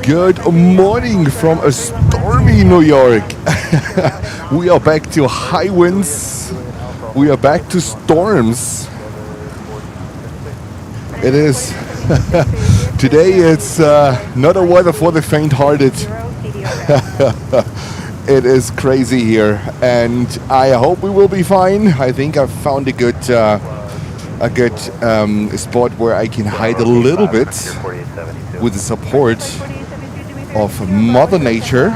Good morning from a stormy New York. We are back to high winds. We are back to storms. It is today. It's not a weather for the faint-hearted. It is crazy here, and I hope we will be fine. I think I've found a good spot where I can hide a little bit with the support of Mother Nature.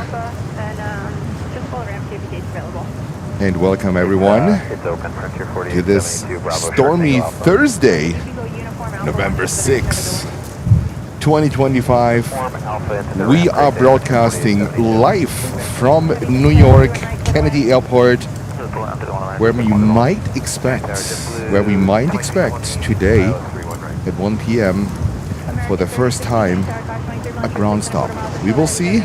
And welcome everyone to this stormy Thursday, November 6, 2025. We are broadcasting live from New York Kennedy Airport, where we might expect today at 1 p.m. for the first time a ground stop. We will see.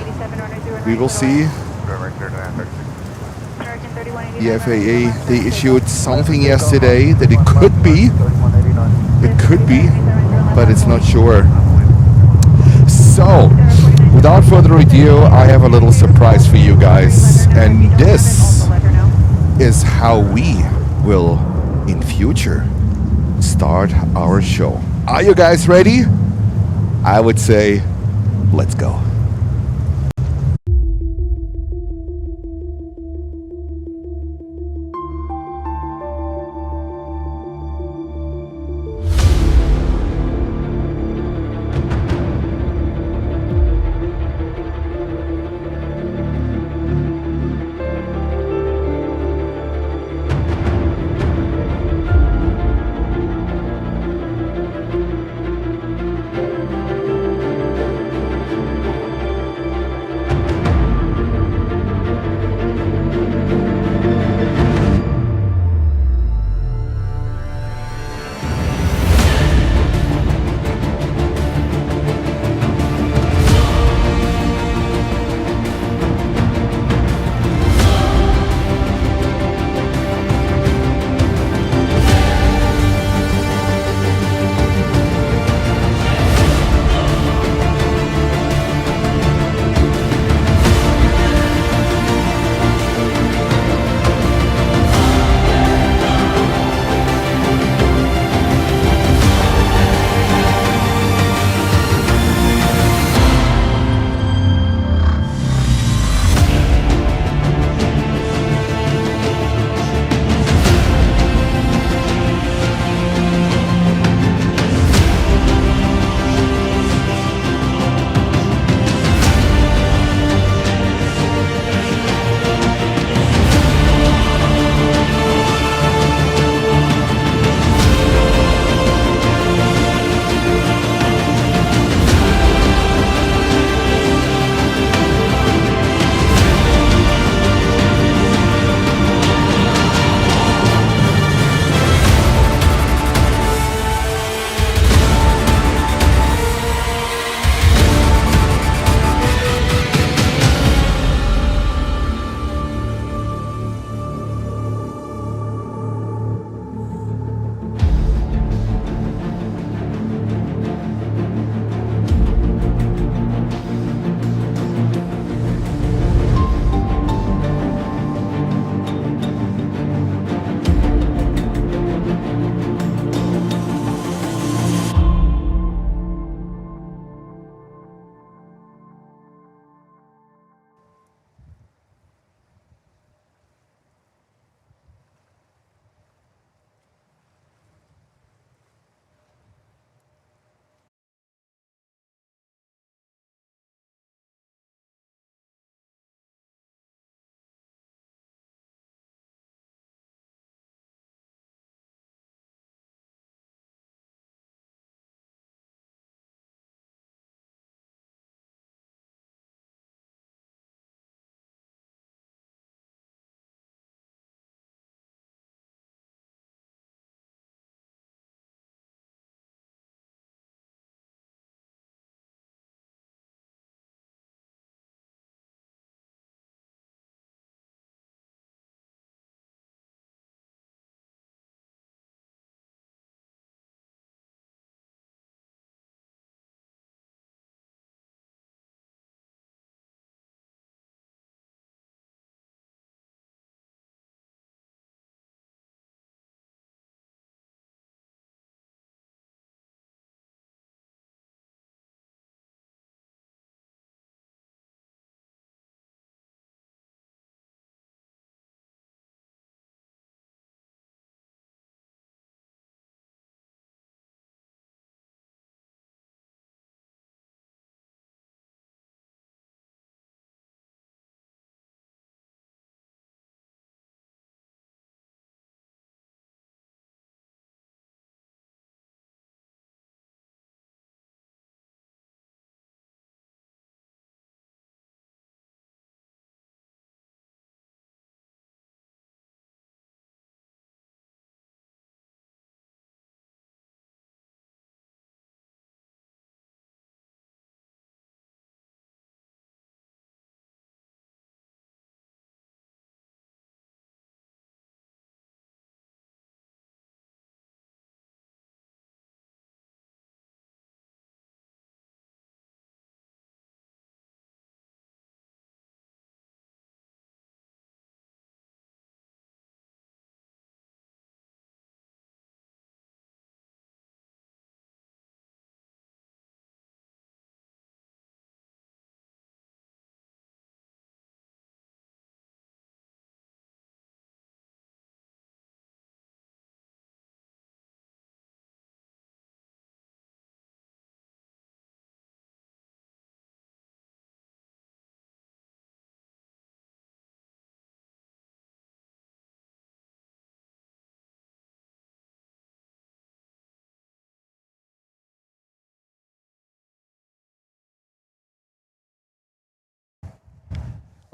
The FAA, they issued something yesterday that it could be, but it's not sure. So, without further ado, I have a little surprise for you guys, and this is how we will, in future, start our show. Are you guys ready? I would say, let's go.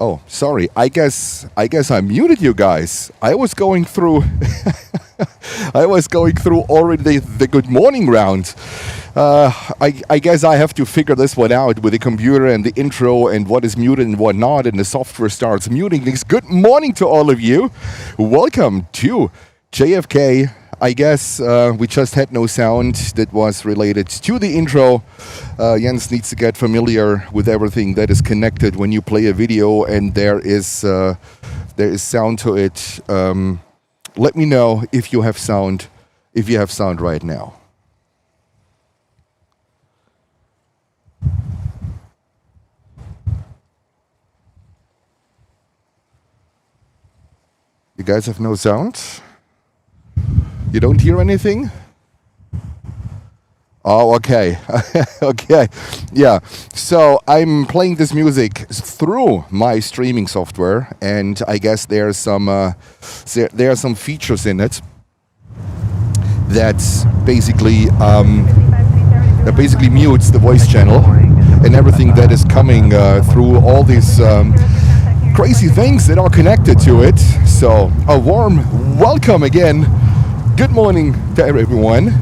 Oh, sorry. I guess I muted you guys. I was going through I was going through already the good morning round. I guess I have to figure this one out with the computer and the intro and what is muted and what not, and the software starts muting things. Good morning to all of you. Welcome to JFK. I guess we just had no sound that was related to the intro. Jens needs to get familiar with everything that is connected when you play a video, and there is sound to it. Let me know if you have sound right now. You guys have no sound? You don't hear anything? Oh, okay. Okay. Yeah. So I'm playing this music through my streaming software, and I guess there are some features in it that basically mutes the voice channel and everything that is coming through all these crazy things that are connected to it. So a warm welcome again. Good morning to everyone.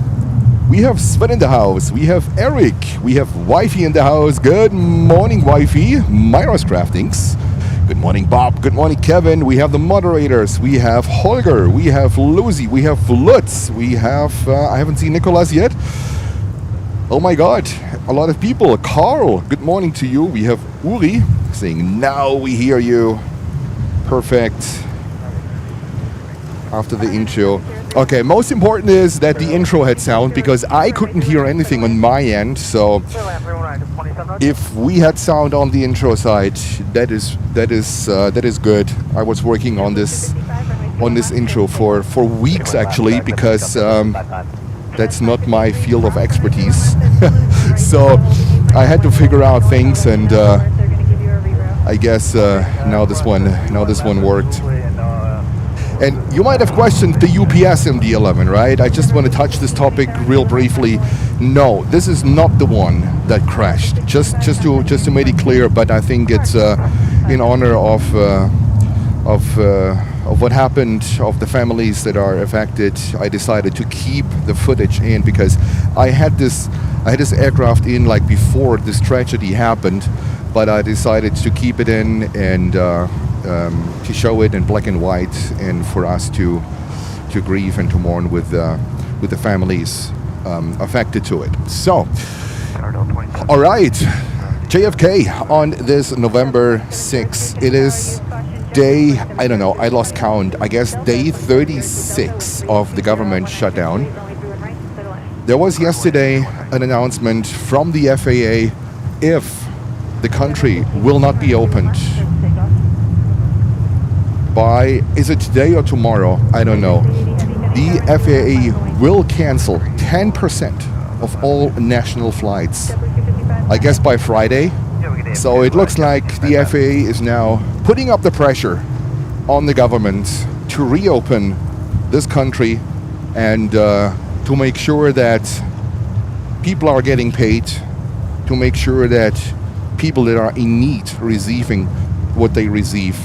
We have Sven in the house. We have Eric. We have Wifey in the house. Good morning, Wifey. Myra's Craftings. Good morning, Bob. Good morning, Kevin. We have the moderators. We have Holger. We have Lucy. We have Lutz. We have, I haven't seen Nicholas yet. Oh my God, a lot of people. Carl, good morning to you. We have Uri saying, now we hear you. Perfect. After the intro. Okay, most important is that the intro had sound, because I couldn't hear anything on my end. So if we had sound on the intro side, that is good. I was working on this intro for weeks actually, because that's not my field of expertise. So I had to figure out things, and I guess now this one worked. And you might have questioned the UPS MD-11, right? I just want to touch this topic real briefly. No, this is not the one that crashed. Just to make it clear, but I think it's in honor of what happened, of the families that are affected. I decided to keep the footage in, because I had this aircraft in like before this tragedy happened, but I decided to keep it in and to show it in black and white, and for us to grieve and to mourn with the families affected to it. So, all right, JFK on this November 6th. It is day, I don't know, I lost count. I guess day 36 of the government shutdown. There was yesterday an announcement from the FAA if the country will not be opened by, is it today or tomorrow? I don't know. The FAA will cancel 10% of all national flights, I guess by Friday. So it looks like the FAA is now putting up the pressure on the government to reopen this country and to make sure that people are getting paid, to make sure that people that are in need receiving what they receive.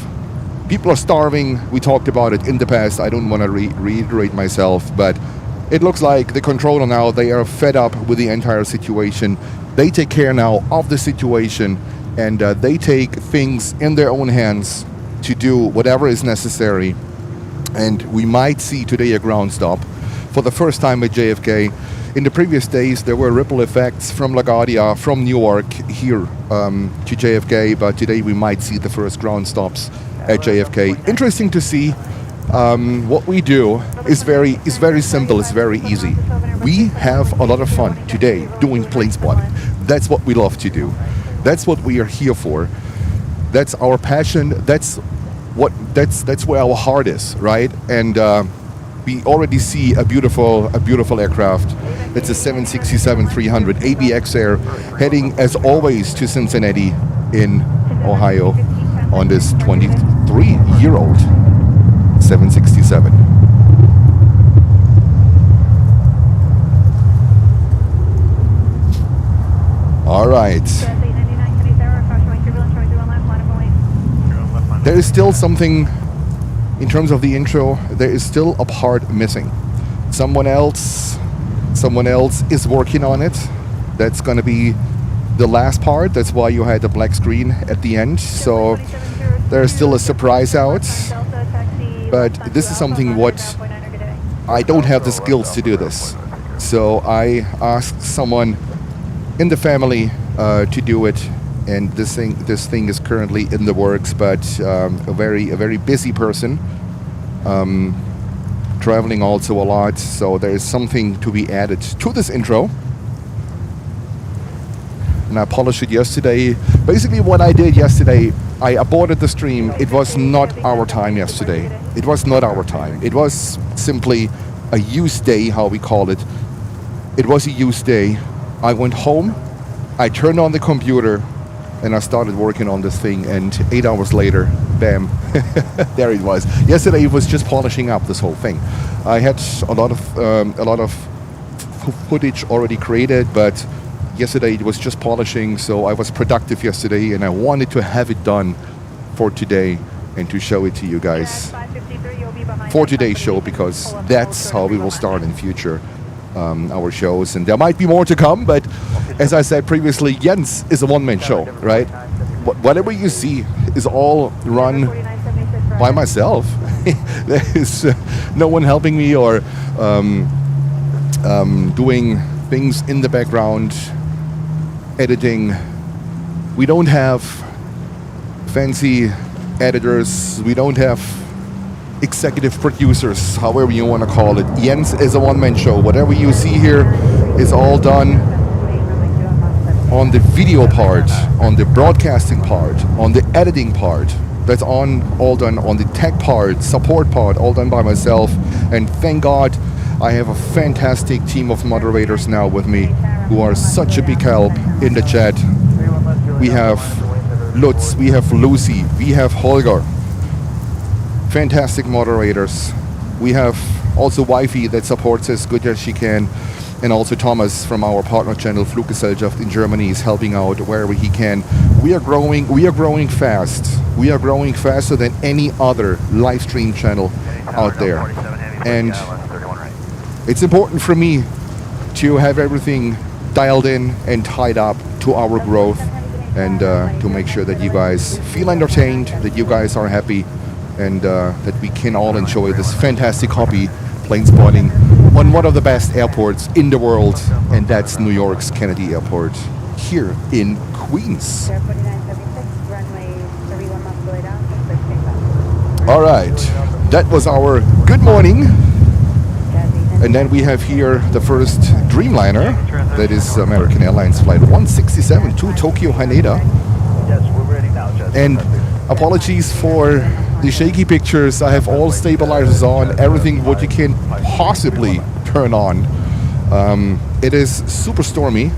People are starving. We talked about it in the past. I don't want to reiterate myself, but it looks like the controller now, they are fed up with the entire situation. They take care now of the situation, and they take things in their own hands to do whatever is necessary. And we might see today a ground stop for the first time at JFK. In the previous days, there were ripple effects from LaGuardia, from Newark here to JFK, but today we might see the first ground stops at JFK. Interesting to see. What we do is very simple. It's very easy. We have a lot of fun today doing planespotting. That's what we love to do. That's what we are here for. That's our passion. That's where our heart is, right? And we already see a beautiful aircraft. It's a 767-300 ABX Air, heading as always to Cincinnati in Ohio on this 23-year-old 767. All right. there is still something in terms of the intro. There is still a part missing. Someone else is working on it. That's going to be the last part. That's why you had the black screen at the end. So there's still a surprise out. But this is something what I don't have the skills to do this. So I asked someone in the family to do it, and this thing is currently in the works. But a very busy person, traveling also a lot. So there is something to be added to this intro. And I polished it yesterday. Basically what I did yesterday, I aborted the stream. It was not our time yesterday. It was not our time. It was simply a use day, how we call it. It was a use day. I went home, I turned on the computer, and I started working on this thing, and 8 hours later, bam, there it was. Yesterday it was just polishing up this whole thing. I had a lot of footage already created, but yesterday it was just polishing, so I was productive yesterday, and I wanted to have it done for today and to show it to you guys for today's show, because that's how we will start in future our shows. And there might be more to come, but as I said previously, Jens is a one-man show, right? Whatever you see is all run by myself. There is no one helping me or doing things in the background, editing. We don't have fancy editors. We don't have executive producers, however you want to call it. Jens is a one-man show. Whatever you see here is all done on the video part, on the broadcasting part, on the editing part. That's all done on the tech part, support part, all done by myself. And thank God I have a fantastic team of moderators now with me who are such a big help in the chat. We have Lutz, we have Lucy, we have Holger. Fantastic moderators. We have also Wifey that supports us good as she can. And also Thomas from our partner channel Fluggesellschaft in Germany is helping out wherever he can. We are growing fast. We are growing faster than any other live stream channel out there. And it's important for me to have everything dialed in and tied up to our growth, and to make sure that you guys feel entertained, that you guys are happy, and that we can all enjoy this fantastic hobby, plane spotting, on one of the best airports in the world, and that's New York's Kennedy Airport here in Queens. All right, that was our good morning. And then we have here the first Dreamliner, that is American Airlines Flight 167 to Tokyo Haneda. And apologies for the shaky pictures. I have all stabilizers on, everything what you can possibly turn on. It is super stormy.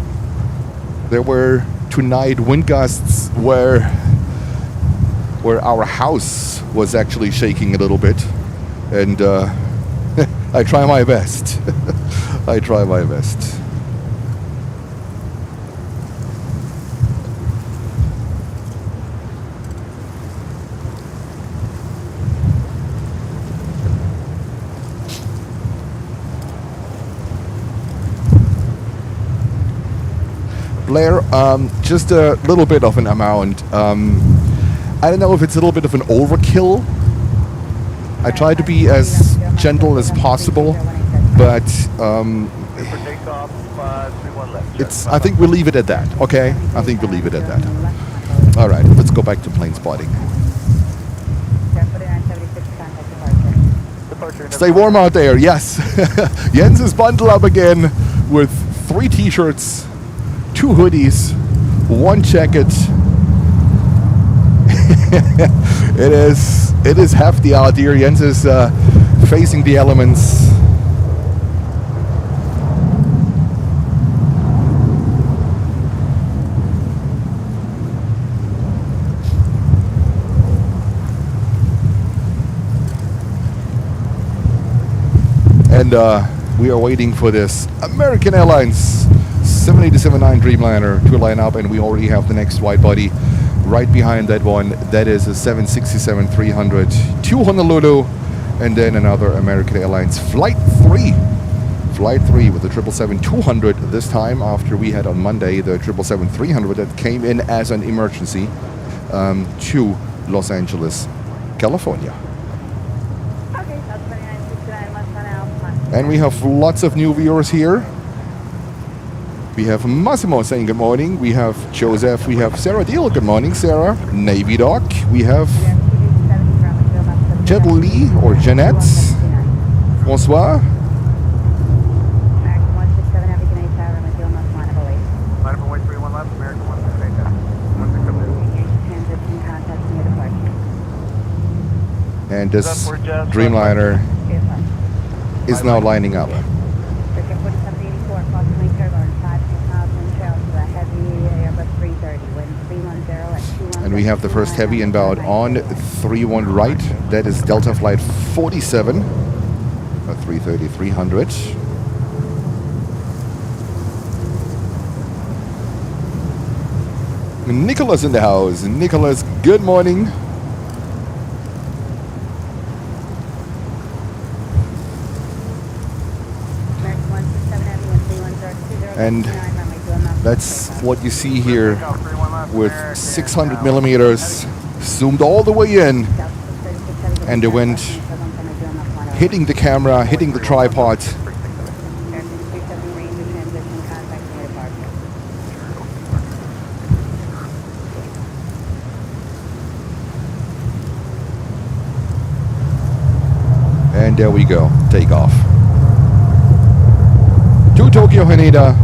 There were tonight wind gusts where our house was actually shaking a little bit, and I try my best. I try my best. Blair, just a little bit of an amount. I don't know if it's a little bit of an overkill. I try to be as gentle as possible, but it's. I think we'll leave it at that. Okay, I think we'll leave it at that. All right, let's go back to plane spotting. Stay warm out there. Yes, Jens is bundled up again with 3 t-shirts, 2 hoodies, 1 jacket. It is hefty out here. Jens is facing the elements. And we are waiting for this American Airlines 787-9 Dreamliner to line up, and we already have the next wide body Right behind that one, that is a 767-300 to Honolulu, and then another American Airlines Flight 3. Flight 3 with the 777-200 this time, after we had on Monday the 777-300 that came in as an emergency to Los Angeles, California. Okay, that's 2969 less than Alpha. And we have lots of new viewers here. We have Massimo saying good morning. We have Joseph. We have Sarah Deal. Good morning, Sarah. Navy Doc. We have Jed Lee or Jeanette. Bonsoir. American 167, Aviation 8 Tower, I'm doing left line of away. Line up away 31 left, American 168. 167. Transition contact near departure. And this Dreamliner is now lining up. Circuit 4784, approximately turbine, 5 miles in trail to a heavy Airbus 330, wind 310 at 21. And we have the first heavy inbound on 31 right. That is Delta Flight 47, a 330-300. Nicholas in the house. Nicholas, good morning. And that's what you see here with 600 millimeters zoomed all the way in, and the wind hitting the camera, hitting the tripod. And there we go, take off. To Tokyo Haneda.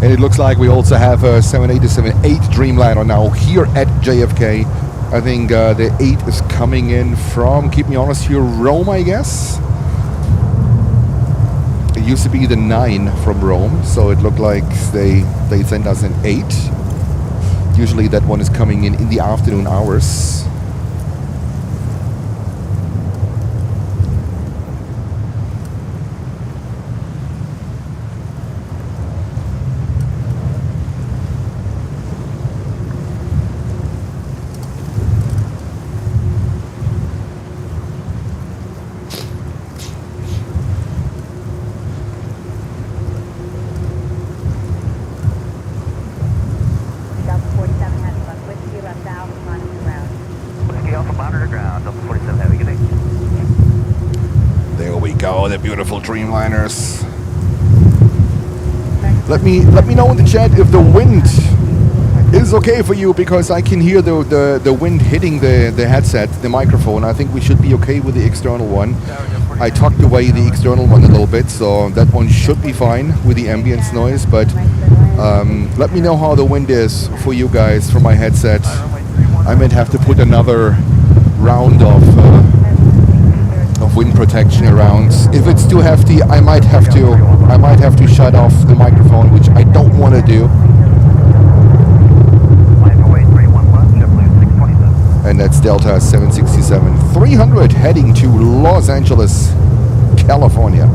And it looks like we also have a 787-8 Dreamliner now here at JFK. I think the 8 is coming in from, keep me honest here, Rome, I guess. It used to be the 9 from Rome, so it looked like they sent us an 8. Usually that one is coming in the afternoon hours. Beautiful Dreamliners. Let me know in the chat if the wind is okay for you, because I can hear the wind hitting the headset, the microphone. I think we should be okay with the external one. I tucked away the external one a little bit, so that one should be fine with the ambience noise, but let me know how the wind is for you guys from my headset. I might have to put another round of wind protection around. If it's too hefty, I might have to shut off the microphone, which I don't want to do. And that's Delta 767-300 heading to Los Angeles, California.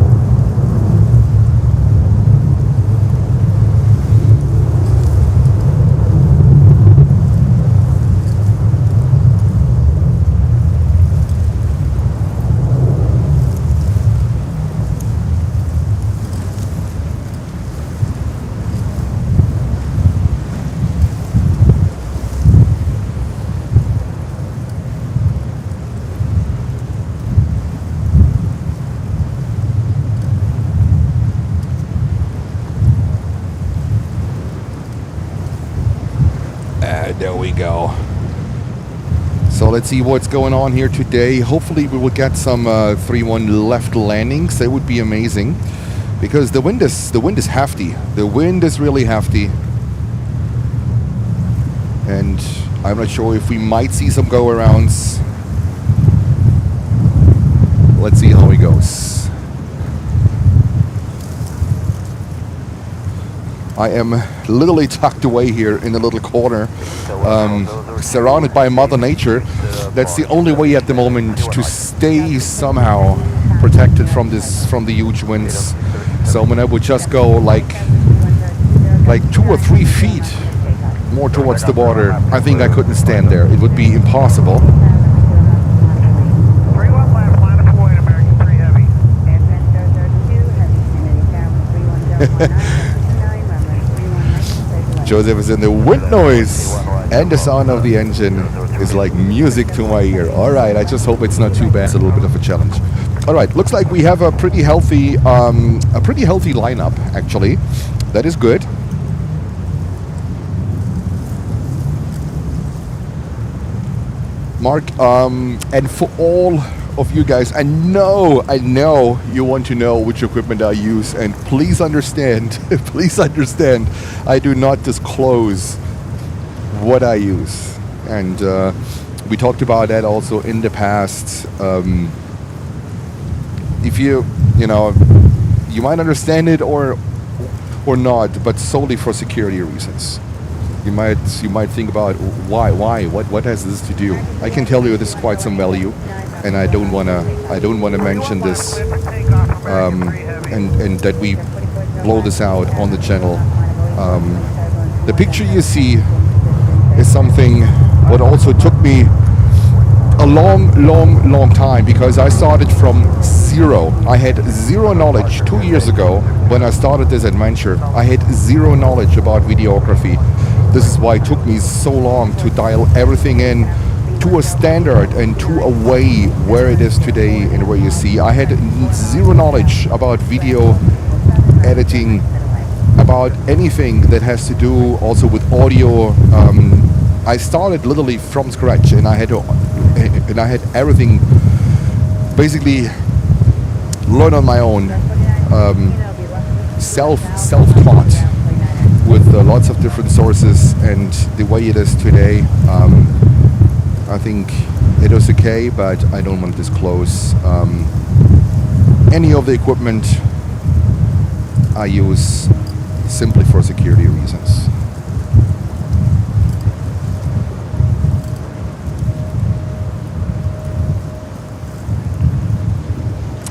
There we go. So let's see what's going on here today. Hopefully we will get some 3-1 left landings. That would be amazing, because the wind is hefty. The wind is really hefty, and I'm not sure if we might see some go-arounds. Let's see how it goes. I am literally tucked away here in a little corner, surrounded by Mother Nature. That's the only way at the moment to stay somehow protected from the huge winds. So when I would just go like 2 or 3 feet more towards the water, I think I couldn't stand there. It would be impossible. 31 left, line up point, American 3 heavy. Joseph is in the wind noise, and the sound of the engine is like music to my ear. All right, I just hope it's not too bad. It's a little bit of a challenge. All right, looks like we have a pretty healthy lineup actually. That is good. Mark, and for all of you guys, I know you want to know which equipment I use, and please understand, I do not disclose what I use. And we talked about that also in the past. If you might understand it or not, but solely for security reasons. You might think about why, what has this to do? I can tell you this is quite some value, and I don't wanna mention this, and that we blow this out on the channel. The picture you see is something what also took me a long time, because I started from zero. I had zero knowledge 2 years ago when I started this adventure. I had zero knowledge about videography. This is why it took me so long to dial everything in to a standard and to a way where it is today and where you see. I had zero knowledge about video editing, about anything that has to do also with audio. I started literally from scratch, and I had everything basically learn on my own, self-taught with lots of different sources. And the way it is today, I think it was okay, but I don't want to disclose any of the equipment I use simply for security reasons.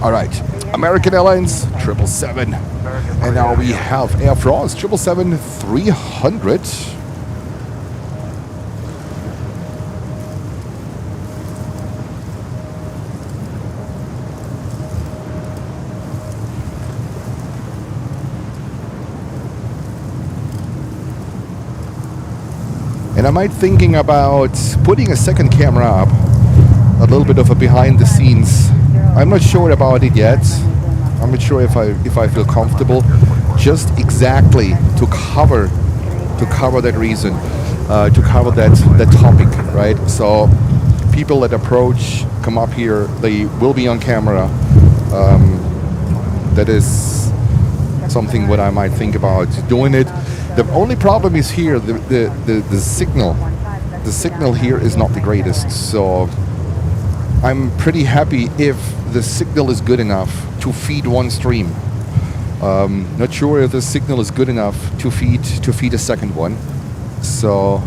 All right, American Airlines 777, and now we have Air France 777-300. And I might thinking about putting a second camera up, a little bit of a behind the scenes. I'm not sure about it yet. I'm not sure if I feel comfortable, just exactly to cover that reason, to cover that topic, right? So people that approach, come up here, they will be on camera. That is something what I might think about doing it. The only problem is here, the signal. The signal here is not the greatest, so I'm pretty happy if the signal is good enough to feed one stream. Not sure if the signal is good enough to feed a second one. So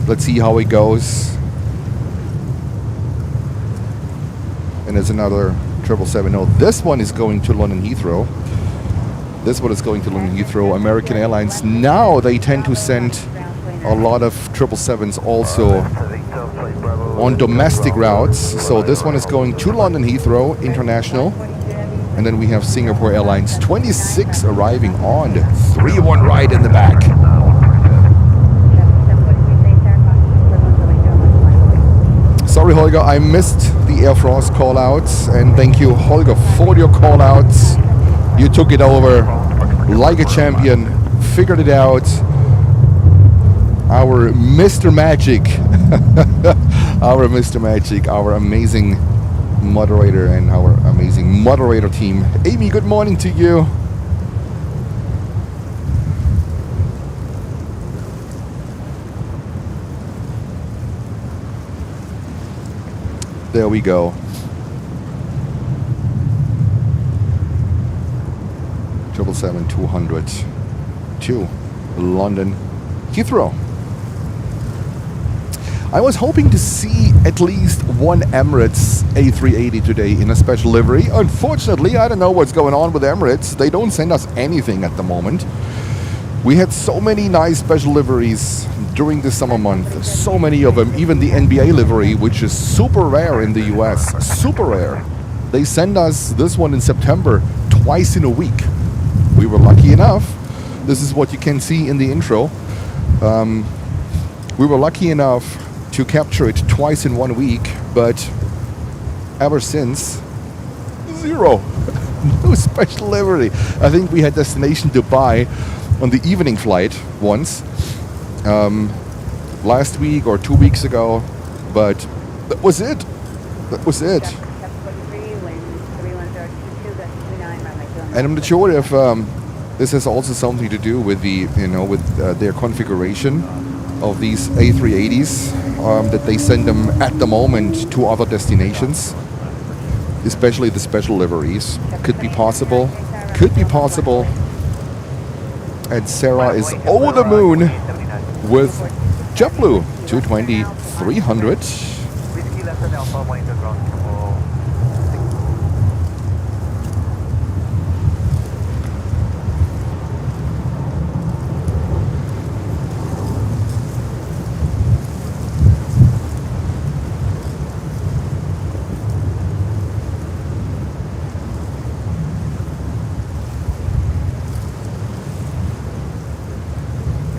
let's see how it goes. And there's another 777. No, this one is going to London Heathrow. This one is going to London Heathrow. American Airlines, now they tend to send a lot of 777s also on domestic routes. So this one is going to London Heathrow International. And then we have Singapore Airlines 26 arriving on 3-1 right in the back. Sorry, Holger, I missed the Air France call-outs. And thank you, Holger, for your call-outs. You took it over like a champion, figured it out. Our Mr. Magic, our Mr. Magic, our amazing moderator and our amazing moderator team. Amy, good morning to you. There we go. 777-200 to London Heathrow. I was hoping to see at least one Emirates A380 today in a special livery. Unfortunately, I don't know what's going on with Emirates. They don't send us anything at the moment. We had so many nice special liveries during the summer month. So many of them. Even the NBA livery, which is super rare in the US. Super rare. They send us this one in September twice in a week. We were lucky enough. This is what you can see in the intro. We were lucky enough to capture it twice in 1 week, but ever since, zero. No special livery. I think we had destination Dubai on the evening flight once, last week or 2 weeks ago, but that was it. That was it. And I'm not sure if this has also something to do with the, with their configuration of these A380s, that they send them at the moment to other destinations, especially the special liveries. Could be possible. Could be possible. And Sarah is over the moon with JetBlue 220-300. Whiskey left and Alpha monitor ground control.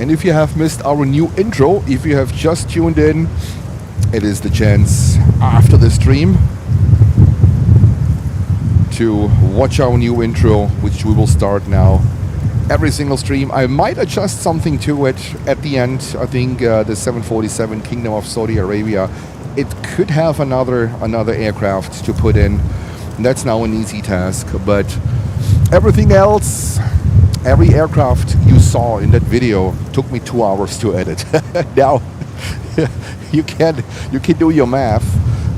And if you have missed our new intro, if you have just tuned in, it is the chance after the stream to watch our new intro, which we will start now. Every single stream. I might adjust something to it at the end. I think the 747 Kingdom of Saudi Arabia, it could have another aircraft to put in. And that's now an easy task, but everything else, every aircraft you saw in that video took me 2 hours to edit. Now you can do your math.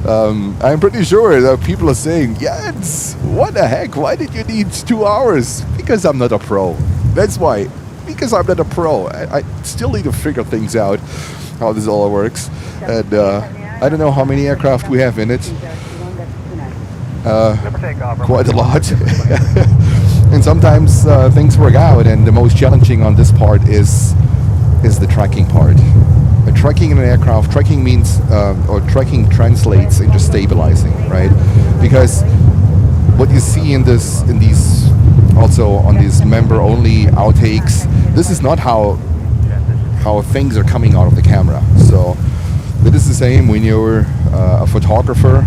I'm pretty sure that people are saying, Jens, what the heck? Why did you need 2 hours? Because I'm not a pro. That's why. Because I'm not a pro. I still need to figure things out, how this all works. And I don't know how many aircraft we have in it. Quite a lot. And sometimes things work out, and the most challenging on this part is the tracking part. Tracking in an aircraft, tracking means, or tracking translates into stabilizing, right? Because what you see in these, also on these member-only outtakes, this is not how things are coming out of the camera. So it is the same when you're a photographer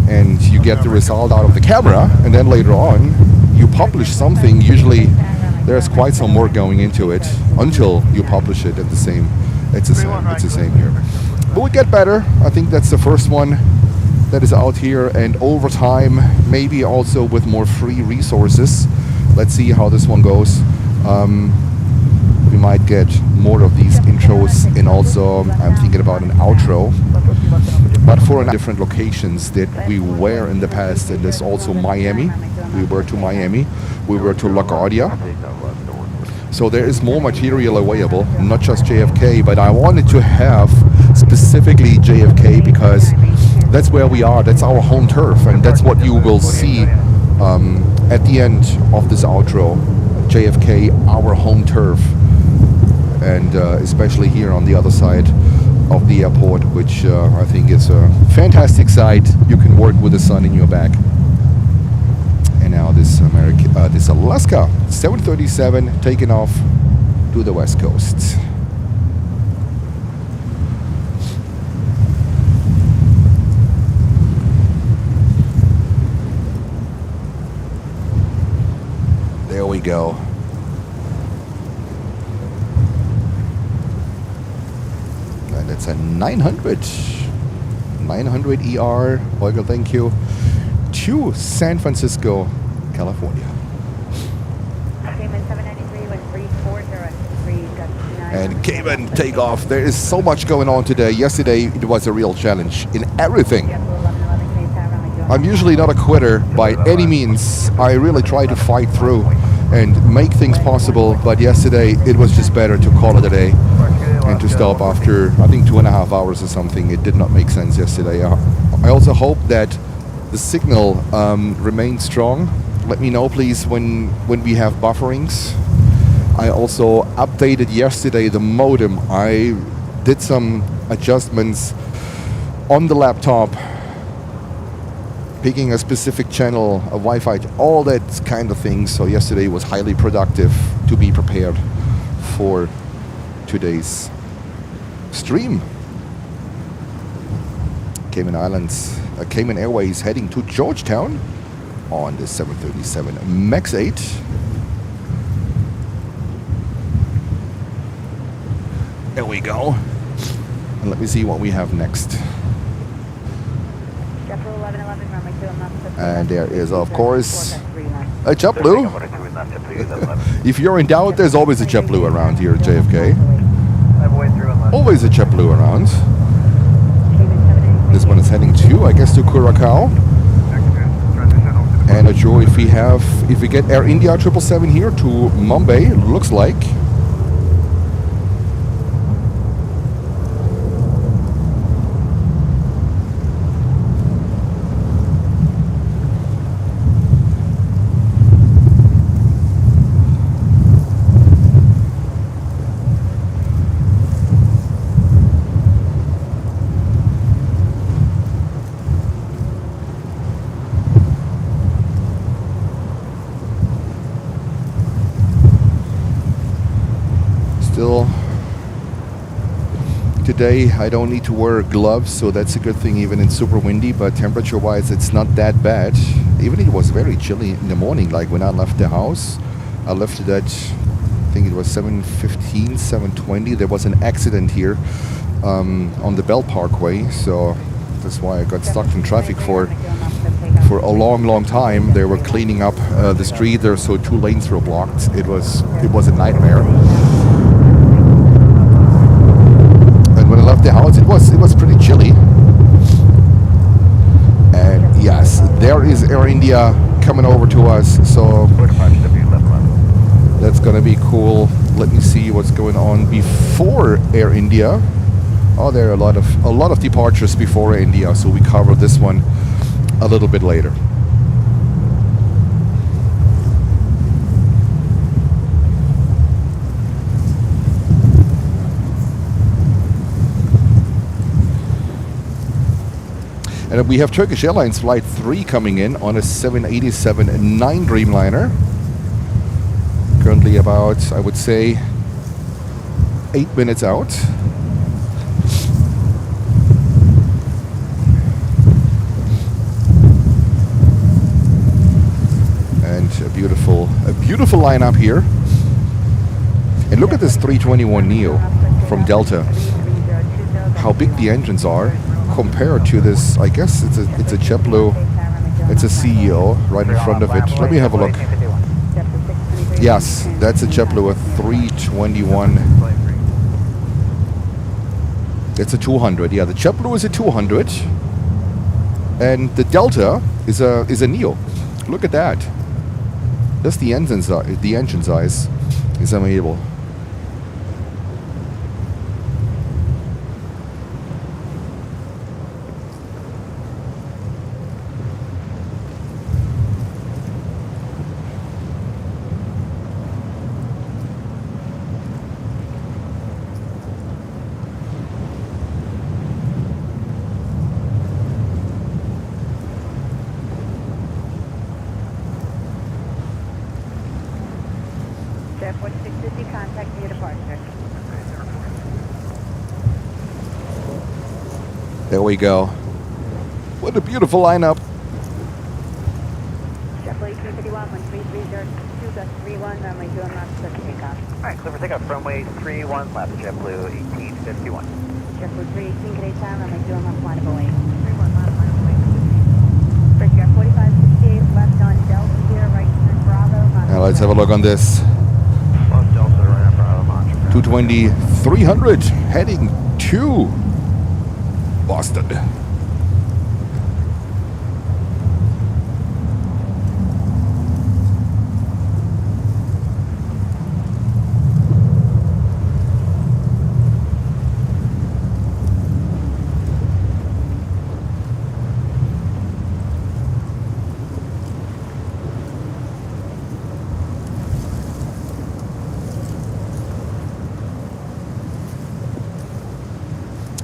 and you get the result out of the camera, and then later on you publish something. Usually there's quite some work going into it until you publish it. At the same, it's the same here. But we get better. I think that's the first one that is out here, and over time, maybe also with more free resources. Let's see how this one goes. We might get more of these intros, and also I'm thinking about an outro, but for different locations that we were in the past. And there's also Miami. We were to Miami. We were to LaGuardia. So there is more material available, not just JFK, but I wanted to have specifically JFK because that's where we are. That's our home turf, and that's what you will see at the end of this outro. JFK, our home turf, and especially here on the other side of the airport, which I think is a fantastic sight. You can work with the sun in your back. And now this Alaska 737 taking off to the west coast. There we go. And it's a 900 ER. Holger, thank you. To San Francisco, California. And Cayman takeoff. There is so much going on today. Yesterday it was a real challenge in everything. I'm usually not a quitter by any means. I really try to fight through and make things possible, but yesterday it was just better to call it a day and to stop after, I think, 2.5 hours or something. It did not make sense yesterday. I also hope that the signal remains strong. Let me know, please, when we have bufferings. I also updated yesterday the modem. I did some adjustments on the laptop, picking a specific channel, a Wi-Fi, all that kind of things. So yesterday was highly productive to be prepared for today's stream. Cayman Islands, Cayman Airways heading to Georgetown on the 737 MAX 8. There we go. And let me see what we have next. And there is, of course, a JetBlue. If you're in doubt, there's always a JetBlue around here at JFK. Always a JetBlue around. This one is heading to, I guess, to Curacao. And not sure if we get Air India 777 here to Mumbai, looks like. Today I don't need to wear gloves, so that's a good thing even in super windy, but temperature wise it's not that bad. Even it was very chilly in the morning, like when I left the house. I left it at, I think it was 7:15, 7:20. There was an accident here on the Bell Parkway, so that's why I got stuck in traffic for a long time. They were cleaning up the street there, so 2 lanes were blocked. It was a nightmare. When I left the house, it was pretty chilly. And yes, there is Air India coming over to us, so that's gonna be cool. Let me see what's going on before Air India. Oh, there are a lot of departures before Air India, so we cover this one a little bit later. And we have Turkish Airlines Flight 3 coming in on a 787-9 Dreamliner. Currently about, I would say, 8 minutes out. And a beautiful lineup here. And look at this 321neo from Delta. How big the engines are. Compared to this, I guess it's a JetBlue, it's a CEO right in front of it. Let me have a look. Yes, that's a JetBlue, a 321. It's a 200. Yeah, the JetBlue is a 200, and the Delta is a Neo. Look at that. Just the engine size is unbelievable. There we go. What a beautiful lineup. JetBlue 351, 1330, Gust 31, runway 2 and left, clear for takeoff. Alright, clear for takeoff, runway 31 left, JetBlue 1851. JetBlue 318, good time, runway 2 and left, line of Boeing. 31 left, line of Boeing. First jet 4568, left on Delta here, right turn Bravo. Now let's have a look on this. Left Delta, right on Bravo, launch. 220-300 heading to Boston.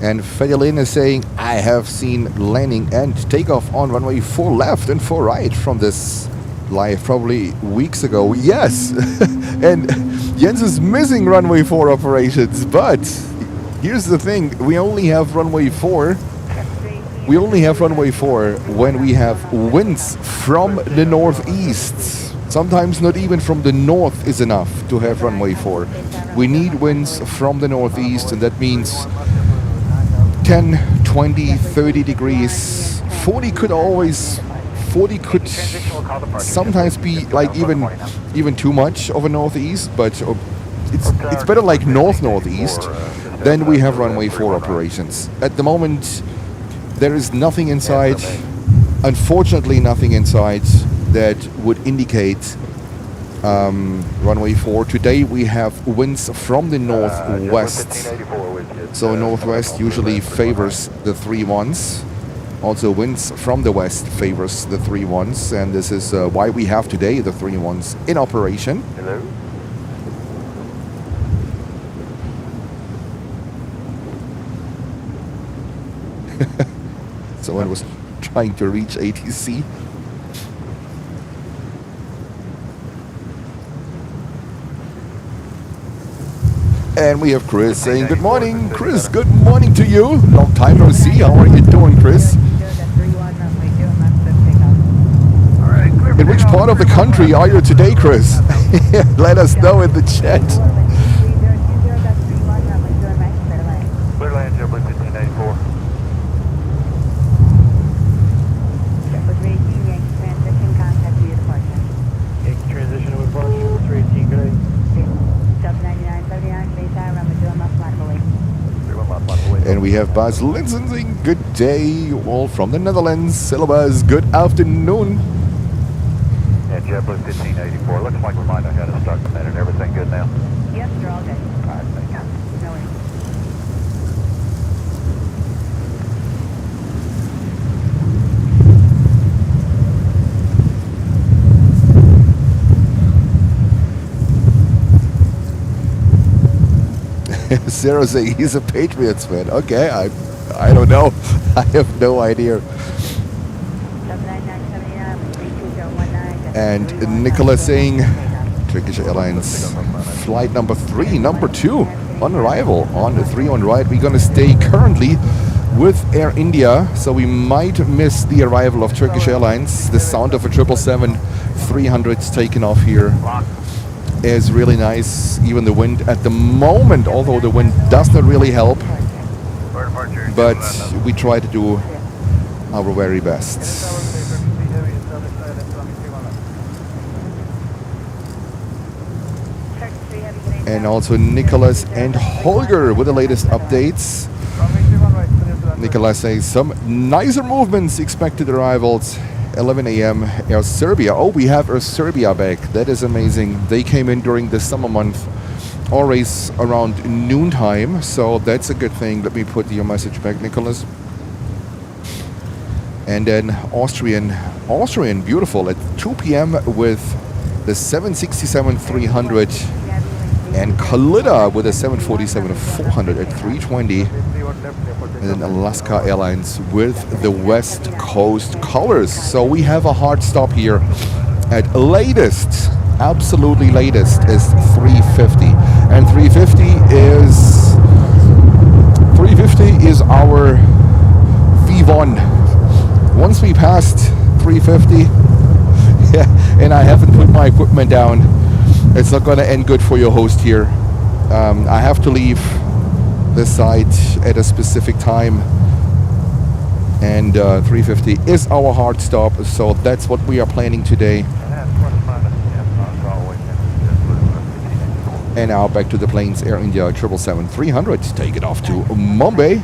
And Fedelin is saying, I have seen landing and takeoff on runway 4 left and 4 right from this live probably weeks ago. Yes! And Jens is missing runway 4 operations, but here's the thing, we only have runway 4. We only have runway 4 when we have winds from the northeast. Sometimes not even from the north is enough to have runway 4. We need winds from the northeast, and that means 10, 20, 30 degrees. 40 could sometimes be like even too much of a northeast, but it's better like northeast. Then we have runway 4 operations. At the moment, there is nothing inside, unfortunately nothing inside that would indicate runway 4. Today we have winds from the northwest. So northwest usually favors the 3-1s. Also winds from the west favors the 3-1s. And this is why we have today the 3-1s in operation. Hello? Someone was trying to reach ATC. And we have Chris saying, good morning, Chris, good morning to you. Long time no see. How are you doing, Chris? In which part of the country are you today, Chris? Let us know in the chat. Clear land, JetBlue 1584. Yankee transition to departure, 318, good day. And we have Bas Linsen saying, good day, all from the Netherlands. Silvas, good afternoon. And JetBlue 1584, looks like we might have had a start a minute. Everything good now? Yep, they're all good. All right, thank you. No worries. Sarah saying he's a Patriots fan. Okay, I don't know. I have no idea. And Nicholas saying Turkish Airlines flight number 2 on arrival on the 3 on right. We're gonna stay currently with Air India, so we might miss the arrival of Turkish Airlines. The sound of a 777-300 taking off here is really nice. Even the wind at the moment, although the wind does not really help, but we try to do our very best. And also Nicholas and Holger with the latest updates. Nicholas says some nicer movements, expected arrivals 11 a.m. Air Serbia. Oh, we have Air Serbia back. That is amazing. They came in during the summer month, always around noontime, so that's a good thing. Let me put your message back, Nicholas. And then Austrian, beautiful, at 2 p.m. with the 767-300 and Kalida with a 747-400 at 320. And then Alaska Airlines with the West Coast colors. So we have a hard stop here at latest, absolutely latest, is 350. And 350 is our V1. Once we passed 350, yeah, and I haven't put my equipment down, it's not going to end good for your host here. I have to leave the site at a specific time, and 350 is our hard stop, so that's what we are planning today. And now back to the planes, Air India 777-300, take it off to Mumbai.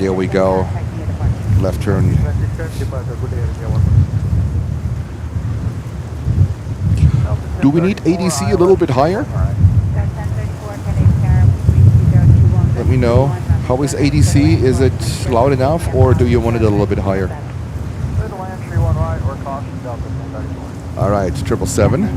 There we go. Left turn. Do we need ADC a little bit higher? Let me know. How is ADC? Is it loud enough, or do you want it a little bit higher? All right, 777.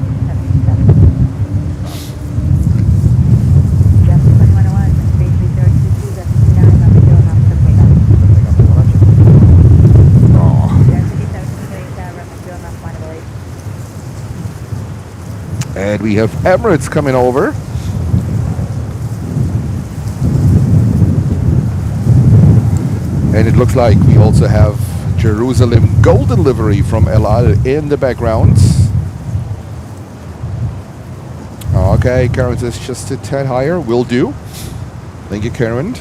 And we have Emirates coming over. And it looks like we also have Jerusalem Golden Livery from El Al in the background. Okay, Karen says just a tad higher. Will do. Thank you, Karen.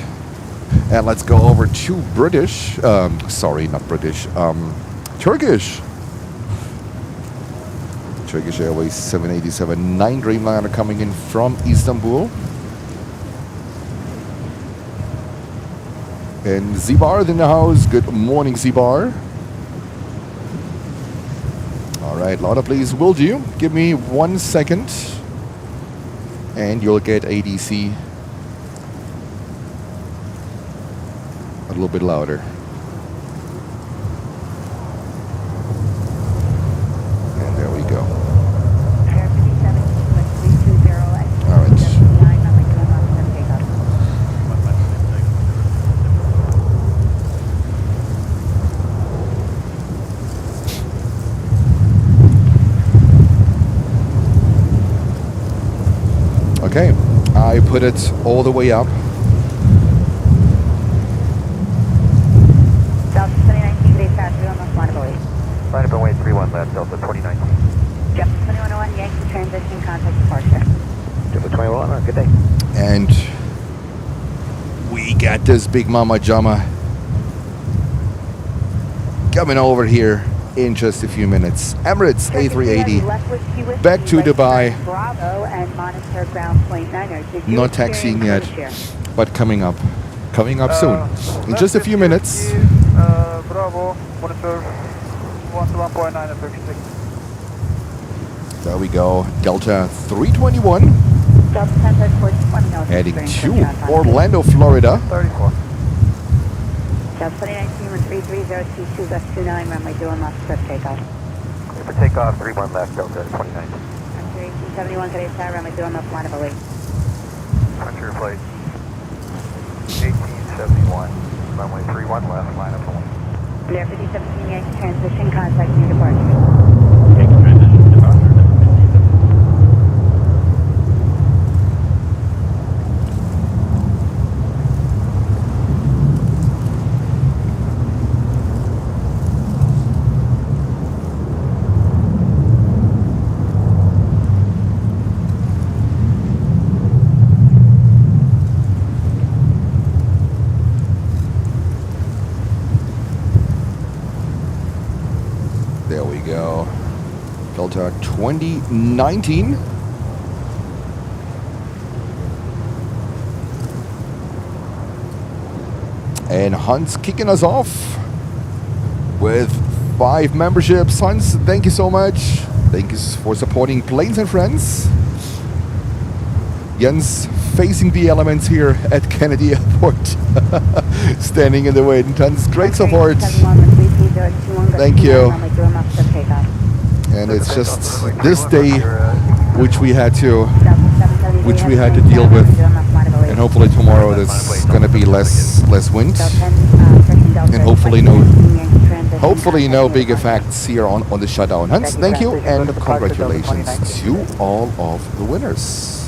And let's go over to British. Sorry, not British. Turkish. Turkish Airways 787-9 Dreamliner coming in from Istanbul. And Zibar in the house. Good morning, Zibar. All right, louder please. Will do. Give me 1 second. And you'll get ADC a little bit louder. And there we go. All right. Okay, I put it all the way up. Delta 2019, Great Pass, on the Montebello. Line up and wait 31 left, Delta 2019. Delta 2101, Yankee transition, contact departure. Delta 21, good day. And we got this big mama jama coming over here in just a few minutes. Emirates A380 back to Dubai. Bravo and monitor ground point 9er. Not taxiing yet, but coming up soon. In just a few minutes. Bravo, monitor 1 to 1.9 at 36. There we go. Delta 321 Delta 10 heading to Orlando, Florida. 34. Delta 2019, 13022, West 29, runway 21 left, for takeoff. Clear for takeoff, 31 left, Delta 29. Frontier 1871, today's tower, runway 21 left, line of away. Frontier flight 1871, runway 31 left, line up away. Blair 5017, Yankee transition, contact new departure. Yankee transition, departure. There we go. Delta 2019. And Hans kicking us off with 5 memberships. Hans, thank you so much. Thank you for supporting Planes and Friends. Jens facing the elements here at Kennedy Airport. Standing in the wind. Hans, great support. Thank you. And it's just this day which we had to deal with. And hopefully tomorrow there's gonna be less wind. And hopefully no big effects here on the shutdown. Hans, thank you and congratulations to all of the winners.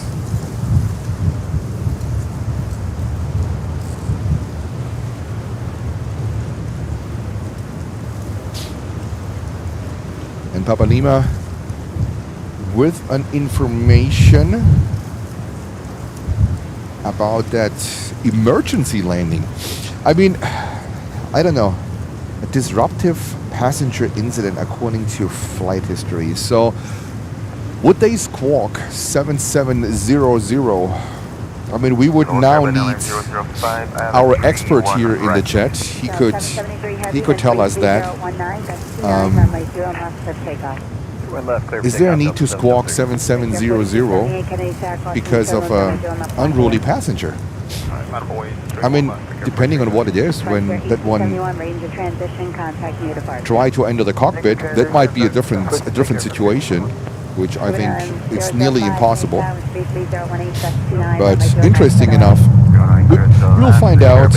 And Papa Lima with an information about that emergency landing. I mean, I don't know. A disruptive passenger incident according to flight history. So would they squawk 7700 I mean, we would now need our expert here in the chat. He could tell us that. Is there a need to squawk 7700 because of an unruly passenger? I mean, depending on what it is, when that one try to enter the cockpit, that might be a different situation, which I think it's nearly impossible. But interesting enough, we'll find out.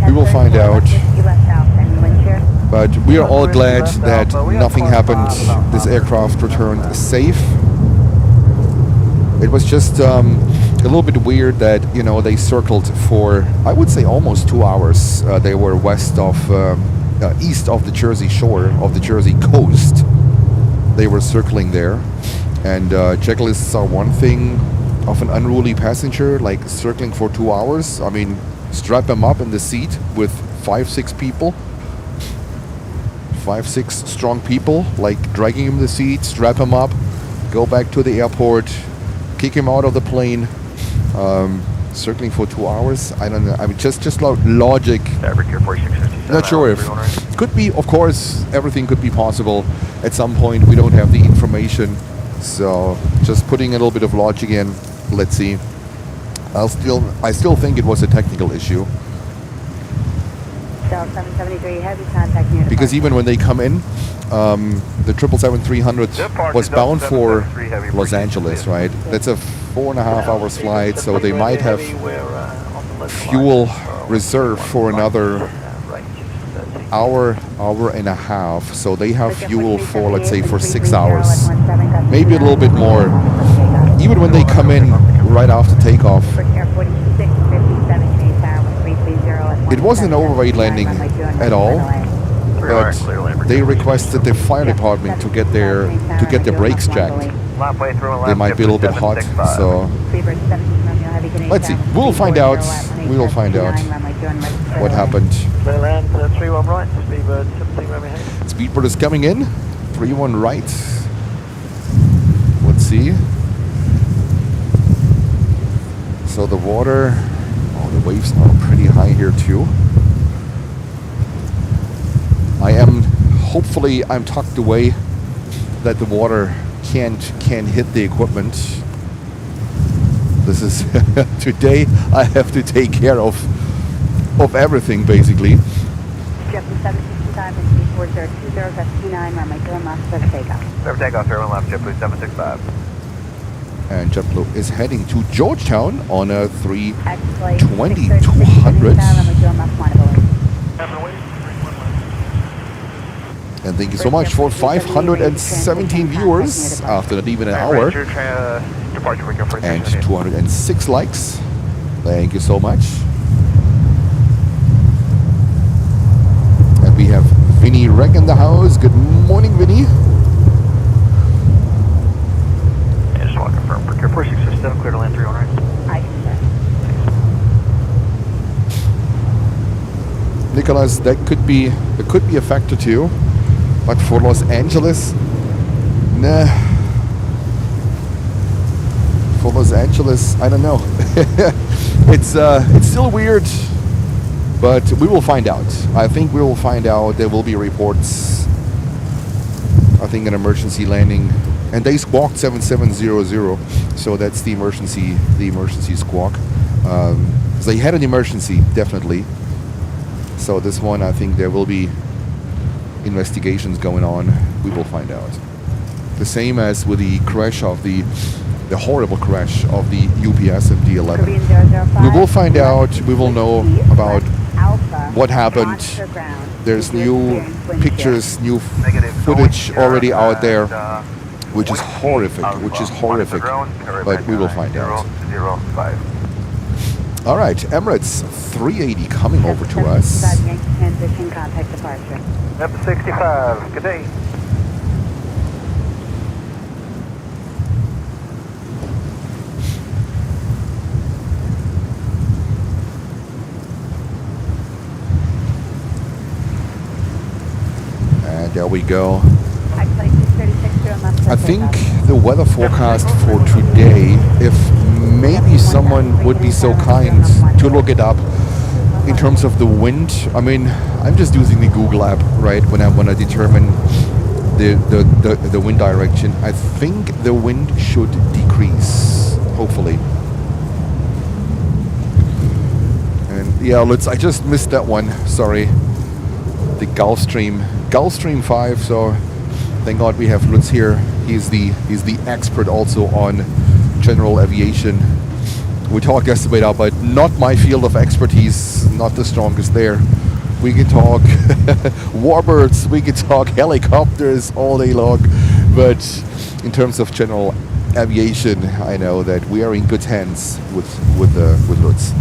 We will find out. But we are all glad that nothing happened. This aircraft returned safe. It was just a little bit weird that, you know, they circled for, I would say, almost 2 hours. They were east of the Jersey shore, of the Jersey coast. They were circling there. And checklists are one thing of an unruly passenger, like circling for 2 hours. I mean, strap them up in the seat with 5-6 people. 5-6 strong people, like dragging him in the seat, strap him up, go back to the airport, kick him out of the plane, circling for 2 hours. I don't know. I mean, just logic. Not sure if it could be. Of course, everything could be possible. At some point, we don't have the information, so just putting a little bit of logic in. Let's see. I still think it was a technical issue. 773 heavy contact near because even when they come in, the 777-300 was bound for Los Angeles, right? That's a 4.5 hours flight, so they might have fuel reserved for another hour and a half. So they have fuel for, let's say, for 6 hours, maybe a little bit more. Even when they come in right after takeoff, it wasn't an overweight landing at all, but they requested the fire department to get their brakes checked. They might be a little bit hot, so let's see. We'll find out. We will find out what happened. Speedbird is coming in. 31 right. Let's see. So the water. The waves are pretty high here too. Hopefully I'm tucked away that the water can't hit the equipment. This is today I have to take care of everything basically. JetBlue 765 and 34020, that's 29, runway 0 miles for the takeoff. Fair takeoff, fair one left, JetBlue 765. And JetBlue is heading to Georgetown on a 320-200. And thank you so much for 517 viewers after not even an hour. And 206 likes. Thank you so much. And we have Vinny Reg in the house. Good morning, Vinny. Confirm. Procure 4667, clear to land 319. I can sir. Nicholas, that could be a factor too, but for Los Angeles, nah. For Los Angeles, I don't know. It's still weird, but we will find out. I think we will find out. There will be reports. I think an emergency landing. And they squawked 7700, so that's the emergency squawk. So they had an emergency, definitely. So this one, I think there will be investigations going on. We will find out. The same as with the crash of the horrible crash of the UPS MD-11. We will find out. We will know about what happened. There's new pictures, new footage already out there. Which is horrific, but we will find out. All right, Emirates 380 coming over to us. Transition, contact departure. F65, good day. And there we go. I think the weather forecast for today, if maybe someone would be so kind to look it up in terms of the wind. I mean, I'm just using the Google app, right, when I want to determine the wind direction. I think the wind should decrease, hopefully. And yeah, I just missed that one, sorry. The Gulfstream 5, so thank God we have Lutz here. He's the expert also on general aviation. We talked yesterday about, but not my field of expertise, not the strongest there. We can talk warbirds, we can talk helicopters all day long, but in terms of general aviation, I know that we are in good hands with Lutz.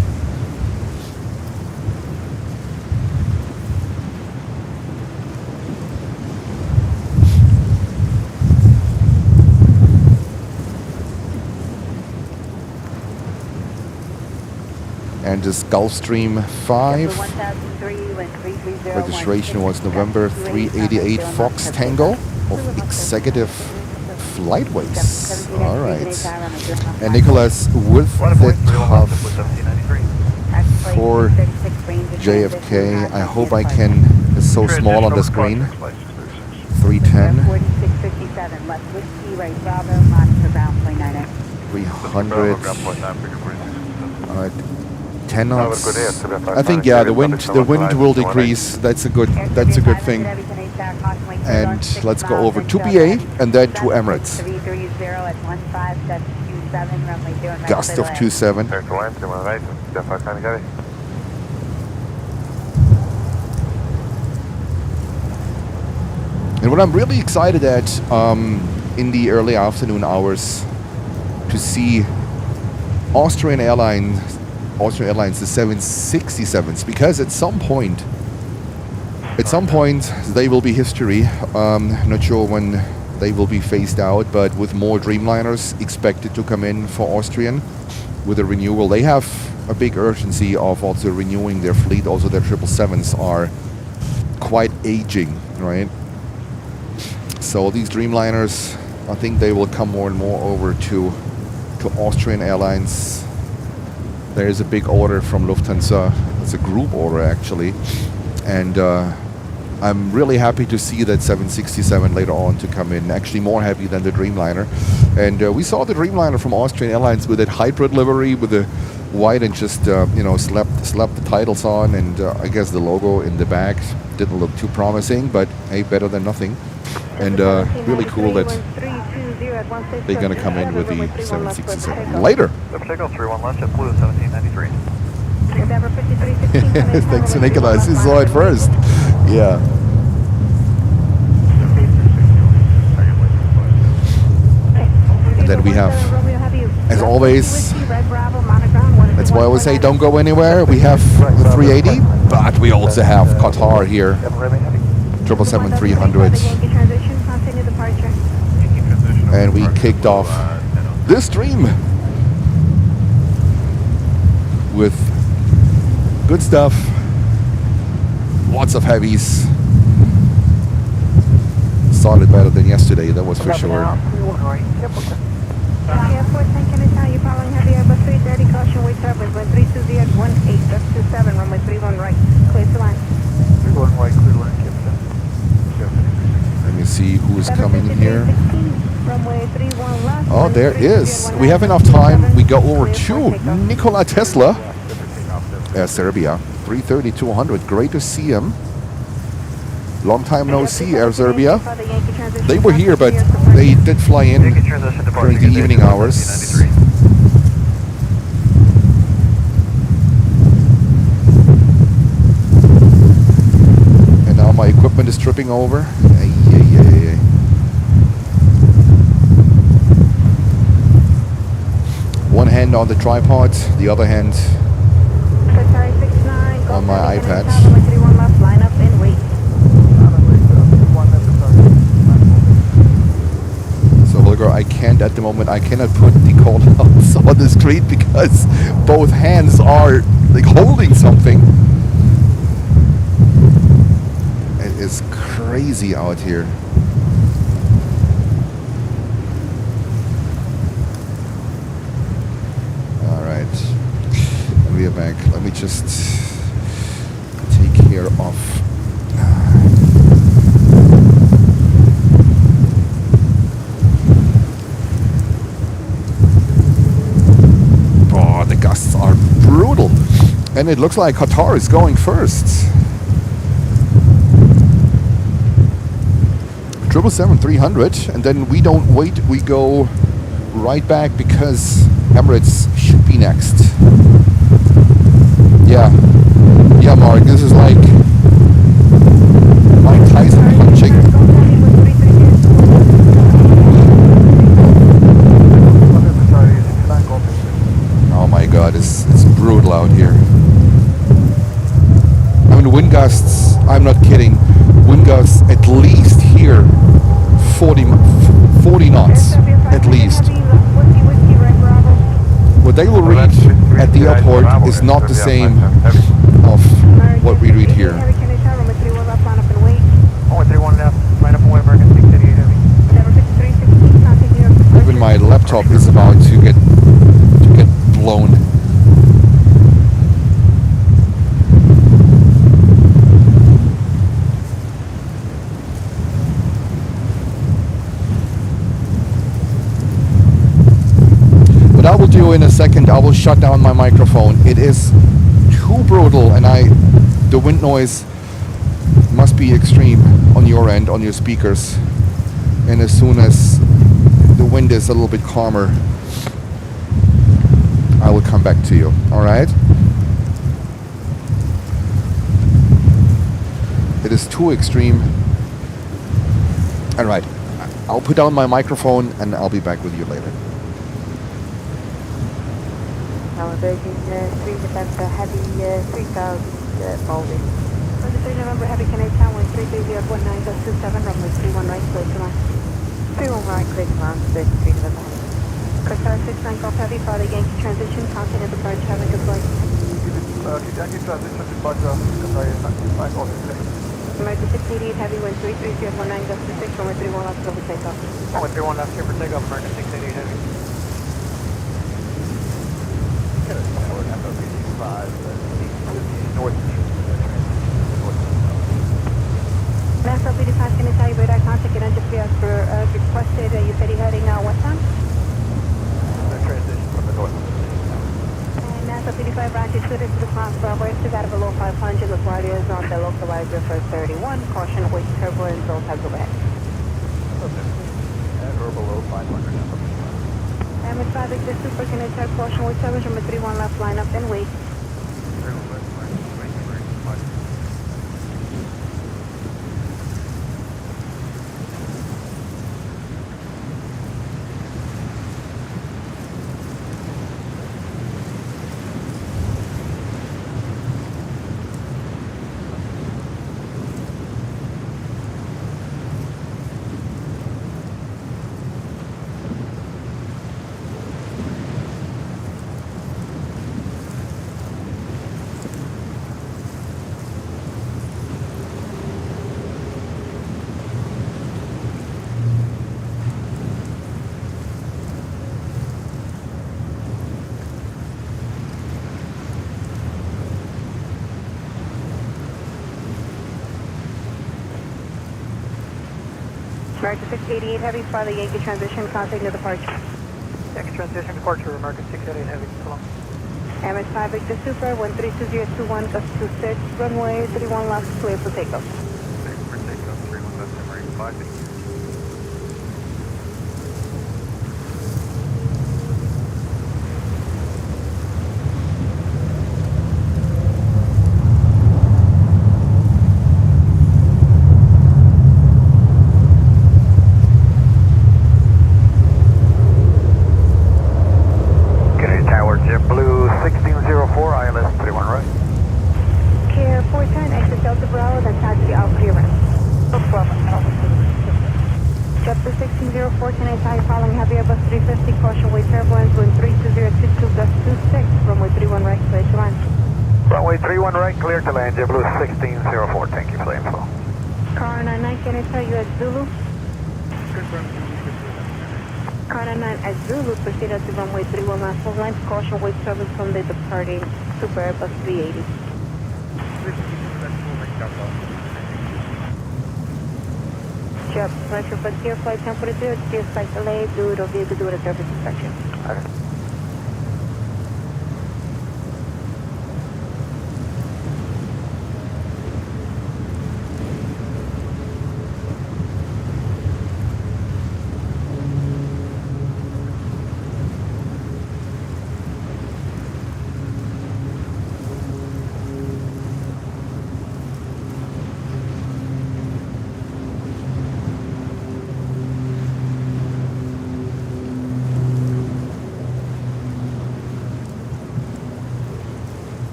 And this Gulfstream 5, registration was November 388 Fox Tango of Executive Flightways. Alright. And Nicholas with the cuff for JFK. I hope I can, it's so small on the screen. 310. 300. 10 knots. I think yeah, the wind will decrease. That's a good thing. And let's go over to BA and then to Emirates. Gust of 27. And what I'm really excited at in the early afternoon hours to see Austrian Airlines, the 767s, because at some point they will be history. Not sure when they will be phased out, but with more Dreamliners expected to come in for Austrian with a renewal, they have a big urgency of also renewing their fleet. Also their 777s are quite aging, right? So these Dreamliners, I think they will come more and more over to Austrian Airlines. There is a big order from Lufthansa. It's a group order actually, and I'm really happy to see that 767 later on to come in. Actually more happy than the Dreamliner. And we saw the Dreamliner from Austrian Airlines with that hybrid livery with the white and just slapped the titles on, and I guess the logo in the back didn't look too promising, but hey, better than nothing. And really cool that they're going to come in with the 767 later. Thanks to Nicholas, he saw it first. Yeah. And then we have, as always, that's why I always say don't go anywhere. We have the 380, but we also have Qatar here. 777-300. And we kicked off this stream with good stuff, lots of heavies. Started better than yesterday, that was for sure. Airport, thank you, you're following heavy Airbus 330, caution weight turbulence, 132Z at 18, that's 27, runway 31 right, clear to line. 31 right, clear line, Captain. Let me see who is coming in here. Oh, there is. We have enough time. We go over to Nikola Tesla, Serbia, 330-200. Great to see him. Long time no see, Air Serbia. They were here, but they did fly in during the evening hours. And now my equipment is tripping over. One hand on the tripod, the other hand on my iPad. So Holger, I can't at the moment, I cannot put the call outs on the screen because both hands are like holding something. It is crazy out here. we're back. Let me just take care of. Oh, the gusts are brutal. And it looks like Qatar is going first. 777-300, and then we don't wait, we go right back because Emirates should be next. Yeah, Mark, this is like Mike Tyson punching. Oh my god, it's brutal out here. I mean, wind gusts, I'm not kidding, wind gusts at least here 40 knots, at least. What they will read at the airport is not the same of what we read here. Even my laptop is about to get blown. What I will do in a second, I will shut down my microphone. It is too brutal, and the wind noise must be extreme on your end, on your speakers. And as soon as the wind is a little bit calmer, I will come back to you. All right? It is too extreme. All right, I'll put down my microphone and I'll be back with you later. Virgin 3 November Heavy 3000 Baldwin. For the 3 November Heavy Canadian Tower 33019.27, runway 31 right, clear to land. 31 right, clear to land, 33 November. Qatar 69 Golf Heavy, Father Yankee transition, contact departure, have a good flight. Yankee transition departure, Qatar 69 Golf Heavy. American 688 Heavy, wind 33019.26, runway 31 left, over takeoff. Runway 31 left, here for takeoff, American 688 Heavy. NASA PD5, can I tell you radar contact and entry as per requested? You said you're heading westbound? Transition from the north. And NASA PD5, roger, suited to the cross Bravo, still got below 500, the flight is on the localizer for 31, caution, wake turbulence, all types of head. At or below 500. With traffic, this super can I tell caution, wake turbulence, number 31 left, line up and wait. American 688 Heavy, Father Yankee transition, contact the departure. Yankee transition departure, American 688 Heavy, so long. MS5 Victor Super, 132021, gust 26, runway 31 left, clear for takeoff. Clear for takeoff, 31 left, American 5. Runway 31 right, clear to land, JetBlue 1604, thank you for the info. Car 99, can I tell you at Zulu? Confirm. Car 99 at Zulu, proceed to runway 31 last full line, caution, wait service from the departing Super Airbus 380. Jet pressure for gear flight 1042, gear flight delay due to vehicle due to surface inspection. Okay.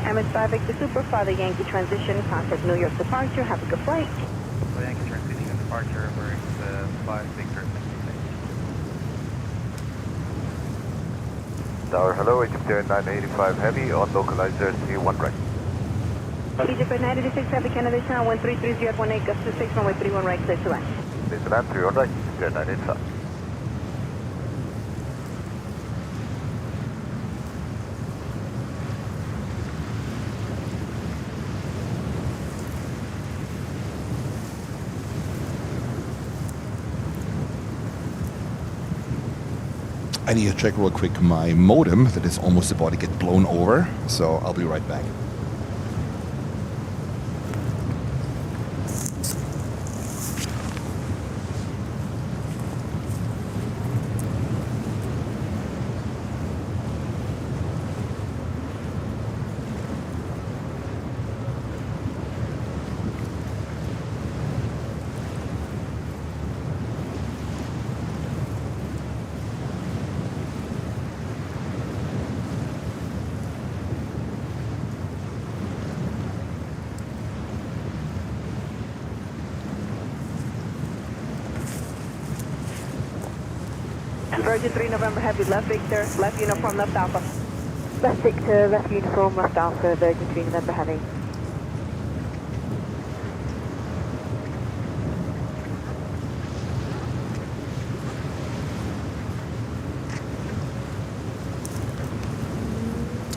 MS5 Victor Super, Father Yankee transition, contact New York departure, have a good flight. Yankee transition and departure, we're 5 Victor. Tower, hello, Egypt Air 985 Heavy on localizer C1 right. Egypt Air 986 Heavy, Canada Town, 1330 at 18, gust 26, runway 31 right, clear to land. Clear to land, 3 on right, Egypt Air 985. I need to check real quick my modem that is almost about to get blown over, so I'll be right back. Virgin 3 November Heavy, left Victor, left uniform, left Alpha. Left Victor, left uniform, left Alpha, Virgin 3 November Heavy.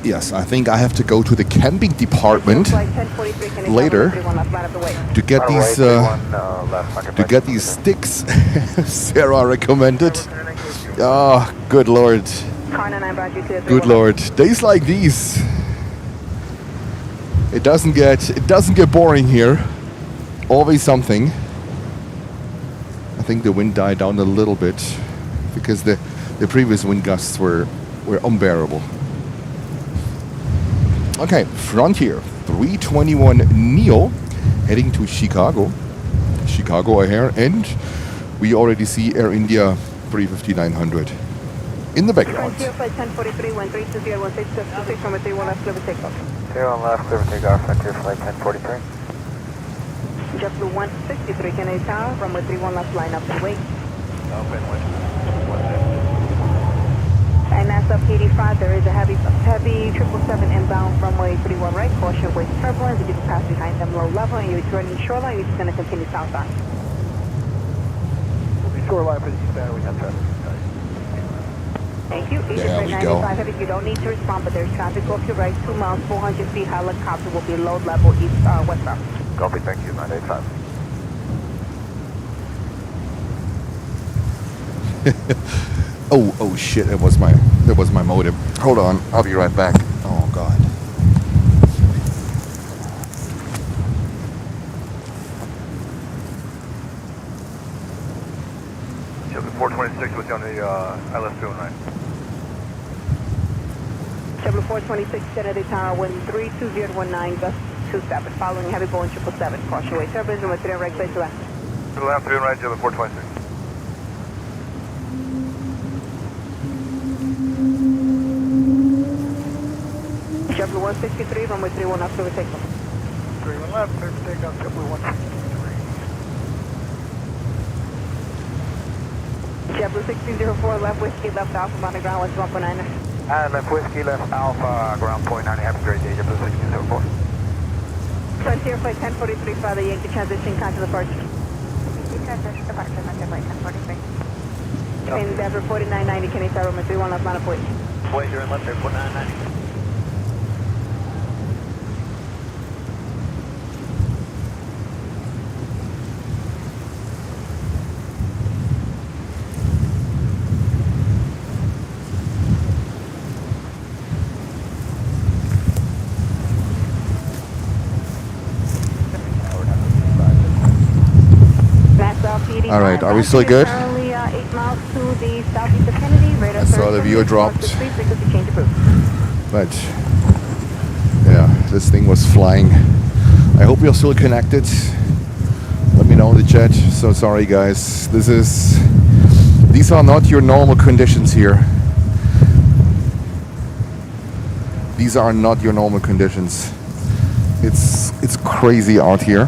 Yes, I think I have to go to the camping department later to get these sticks Sarah recommended. Oh, good lord. Good lord. Days like these, it doesn't get boring here. Always something. I think the wind died down a little bit because the previous wind gusts were unbearable. Okay, Frontier 321 Neo heading to Chicago O'Hare, and we already see Air India 350-900 in the background. Frontier flight 1043, 1320, 16, number 31 left, clear for takeoff. 31 left, clear for takeoff, Frontier flight 1043. JetBlue 163 Canadian Tower, runway 31 left, line up and wait. Open with 1. And that's up 85, there is a heavy 777 inbound, runway 31 right, caution with turbulence, if you can pass behind them low level and you're turning shoreline, you're just going to continue southbound. We'll be shoreline for the eastbound, we have traffic. Thank you. There we go. Heavy, you don't need to respond, but there's traffic off your right, 2 miles, 400 feet, helicopter will be low level, westbound. Copy, thank you, 985. Oh shit, that was my modem. Hold on, I'll be right back. Oh god. JetBlue 426 with you on the ILS 209. JetBlue 426, Kennedy Tower, wind 32019, gust 27, following heavy Boeing 777, caution way turbulence, number 3 right, clear to land. To the left, 3 right, JetBlue 426. JetBlue 163, runway 31 left, clear for takeoff. 31 left, clear for takeoff, JetBlue 163. JetBlue 1604, left whiskey, left alpha, on the ground, west 1.9. Left whiskey, left alpha, ground point 9, have a great day, JetBlue 1604. Frontier flight 1043, Father Yankee, transition, contact departure. Transition departure, Frontier flight 1043. Endeavor 4990, Kenny Tower, 31 left, line of point. Wait, you're in left there, 4990. All right, are we still good? Currently 8 miles to the southeast of Kennedy. Radar I saw the viewer dropped. Frequency change approved. But yeah, this thing was flying. I hope you're still connected. Let me know in the chat. So sorry guys. These are not your normal conditions here. These are not your normal conditions. It's crazy out here.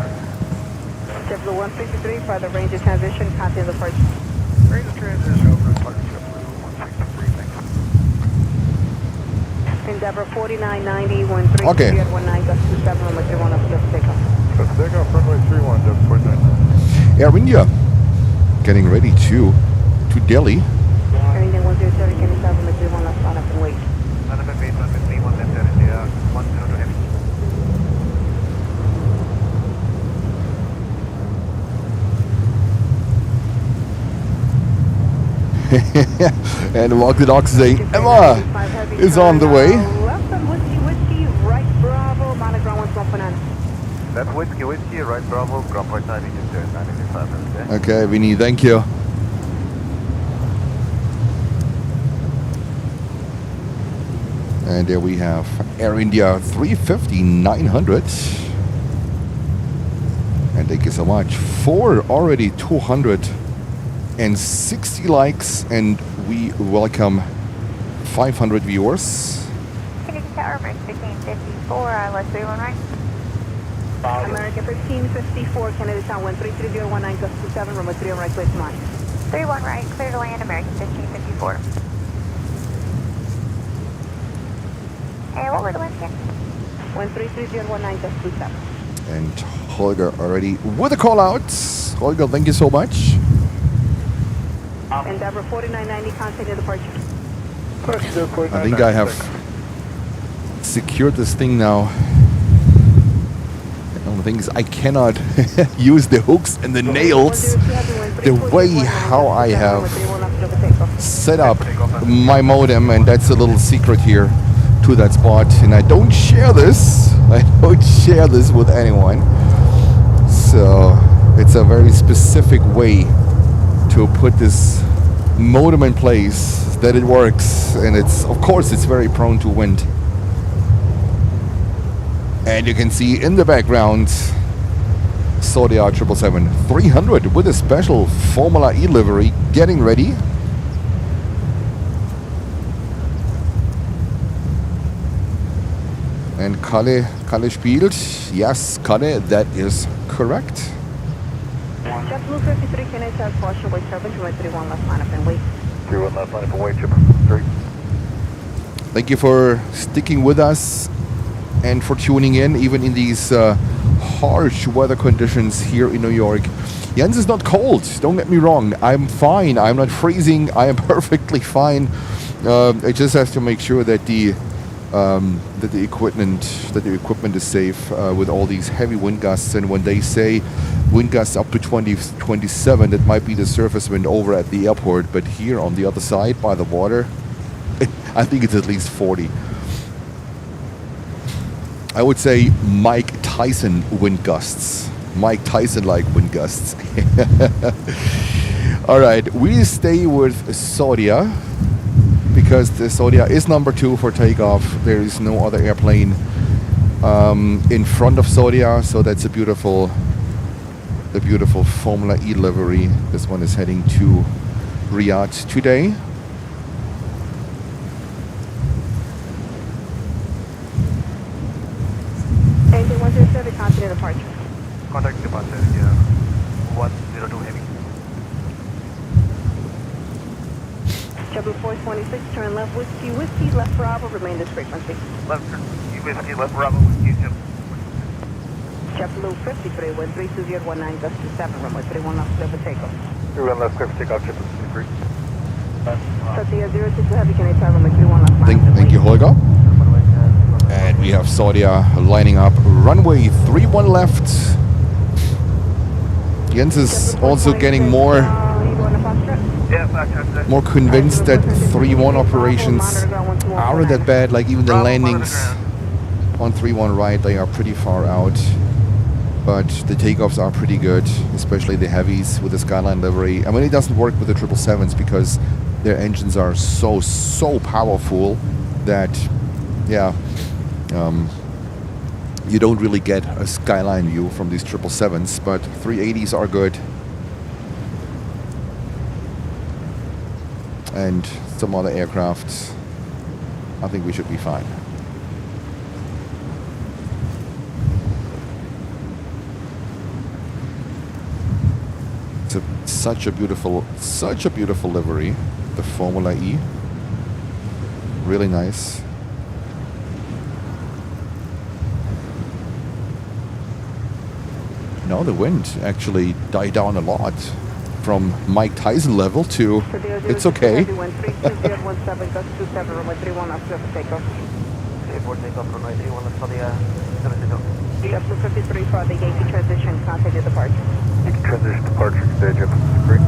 JetBlue 163 for the range of transition, contact the first. Range of transition over departure, JetBlue 163, thanks. Endeavor 4990, 13 Okay. at 19, gust 27, runway 31 up to takeoff. Let's take off runway 31, JetBlue 49. Air India getting ready to Delhi. Air India 1030, Kenny Tower, runway 31 left, line up and wait. Another base, 151, left Air India, 102 heavy. And walk the dog saying, Emma is on the way. Left on whiskey, right Bravo, monogram 1.9. Left whiskey, right Bravo, ground point 9, just 985 minutes, okay? Okay, Vinny, thank you. And there we have Air India 350-900. And thank you so much for already 260 likes, and we welcome 500 viewers. Kennedy Tower, American 1554, let's 31 right. American 1554, Kennedy Town 133019, gust 27, runway 31 right, place mine. 31 right, clear to land, American 1554. And what were the winds again? 133019, gust 27. And Holger already with the call outs. Holger, thank you so much. Endeavor 4990, contact the departure. I think I have secured this thing now. The thing is, I cannot use the hooks and the nails the way how I have set up my modem, and that's a little secret here to that spot. And I don't share this. I don't share this with anyone. So it's a very specific way to put this modem in place that it works, and it's, of course, it's very prone to wind. And you can see in the background Zodiac 777-300 with a special Formula E livery getting ready. And Kalle spielt. Yes, Kalle, that is correct. JetBlue 53, Kennedy Tower, caution, wait turbine, runway 31 left, line up and wait. 31 left, line up and wait, Chipper 3. Thank you for sticking with us and for tuning in, even in these harsh weather conditions here in New York. Jens is not cold, don't get me wrong. I'm fine, I'm not freezing, I am perfectly fine. I just have to make sure that the equipment is safe with all these heavy wind gusts. And when they say wind gusts up to 27, that might be the surface wind over at the airport, but here on the other side by the water, I think it's at least 40. I would say Mike Tyson wind gusts. Mike Tyson-like wind gusts. All right, we stay with Saudia because the Saudia is number 2 for takeoff. There is no other airplane in front of Saudia, so that's the beautiful Formula E livery. This one is heading to Riyadh today. And 107, contact the departure. Contact departure, yeah. 102 heavy. JetBlue 426, turn left whiskey, whiskey, left Bravo, remain this frequency. Left whiskey, left Bravo, whiskey, JetBlue 53, wind 32019, gust 27, runway 31 left, clear for takeoff. 31 left, clear for takeoff, JetBlue 53. Saudia 062 Heavy, Canadian tower, runway 31 left. Thank you, Holger. And we have Saudia lining up runway 31 left. Jens is also getting more convinced that 3-1 operations aren't that bad. Like even the landings on 3-1 right, they are pretty far out. But the takeoffs are pretty good, especially the heavies with the Skyline livery. I mean, it doesn't work with the 777s because their engines are so powerful that, yeah, you don't really get a skyline view from these 777s, but 380s are good. And some other aircraft, I think we should be fine. It's such a beautiful livery, the Formula E. Really nice. Now the wind actually died down a lot from Mike Tyson level to it's okay. Transition departure, stage up, great.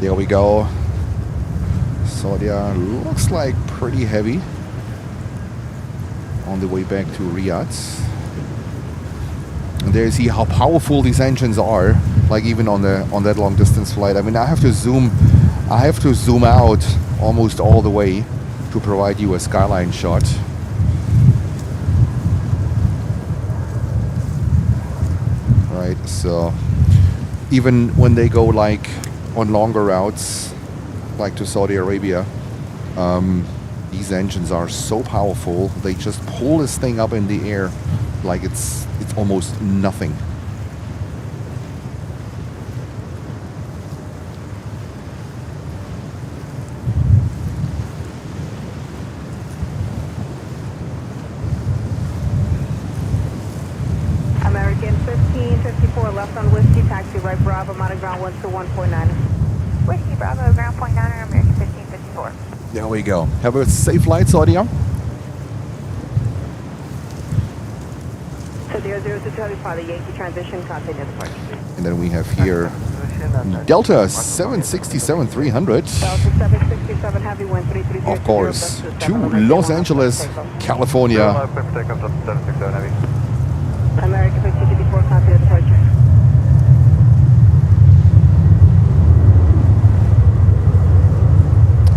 There we go. Saudia looks like pretty heavy on the way back to Riyadh. And there you see how powerful these engines are. Like even on that long distance flight. I mean, I have to zoom out almost all the way to provide you a skyline shot. Right, so even when they go like on longer routes, like to Saudi Arabia, these engines are so powerful. They just pull this thing up in the air like it's almost nothing. American 1554 left on whiskey, taxi right Bravo, mounted ground 121.9. Whiskey Bravo, ground point 9, American 1554. There we go. Have a safe flight, Saudia. So 002 Charlie Father, Yankee transition, continue departure. And then we have here Delta 767-300. Delta 767 Heavy, wind 330. Of course, to Los Angeles, California. American 1554, continue departure.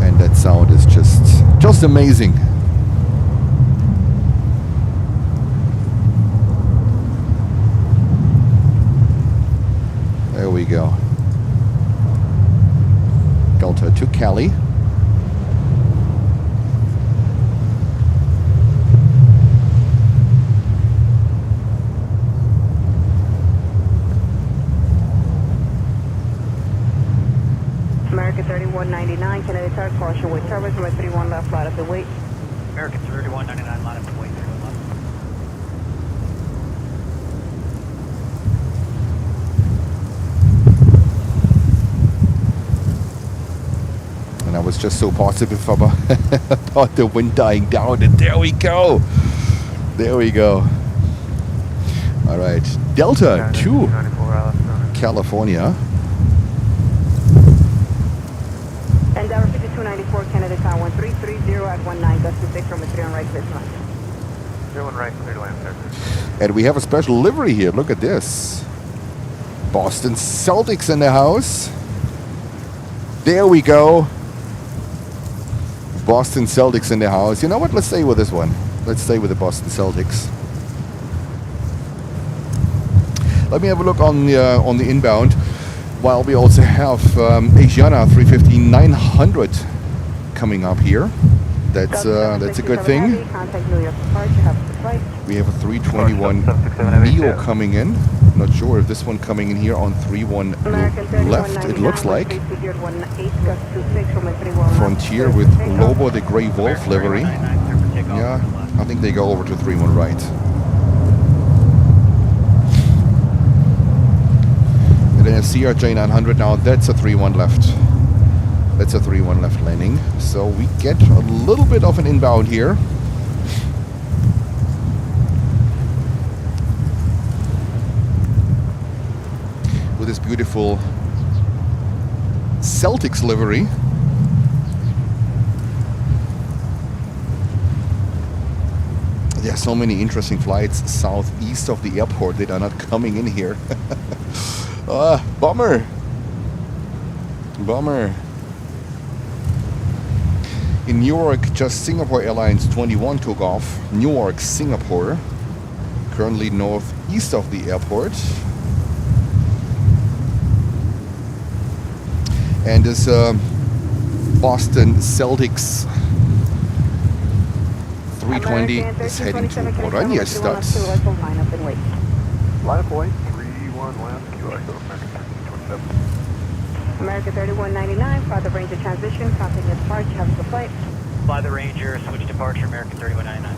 And that sound is just amazing. There we go. Delta to Cali. American 3199, Kennedy Tower, caution with turbines, runway 31 left, line up the wait. American 3199, line up the wait, 31 left. And I was just so positive about, about the wind dying down, and there we go. There we go. All right, Delta to California. Endeavor 5294, Kennedy Tower, 1330 at 19, gust 6 from 3 on right, clear to land. 01 right, clear to land, sir. And we have a special livery here. Look at this. Boston Celtics in the house. There we go. Boston Celtics in the house. You know what? Let's stay with this one. Let's stay with the Boston Celtics. Let me have a look on the inbound. While we also have Asiana 350-900 coming up here. That's a good thing. We have a 321 Neo coming in. Not sure if this one coming in here on 31 left. It looks like Frontier with Lobo the Grey Wolf livery. Yeah, I think they go over to 31 right. And then a CRJ 900 now. That's a 31 left. That's a 3-1 left landing. So we get a little bit of an inbound here. With this beautiful Celtics livery. There are so many interesting flights southeast of the airport that are not coming in here. Bummer. Bummer. In Newark, just Singapore Airlines 21 took off. Newark, Singapore. Currently northeast of the airport. And this Boston Celtics 320 is heading to Oranje Stad. Line up white, 31 left, QI, American 1327. American 3199, fly the Ranger transition, continue departure, have a good flight. Fly the Ranger, switch departure, American 3199.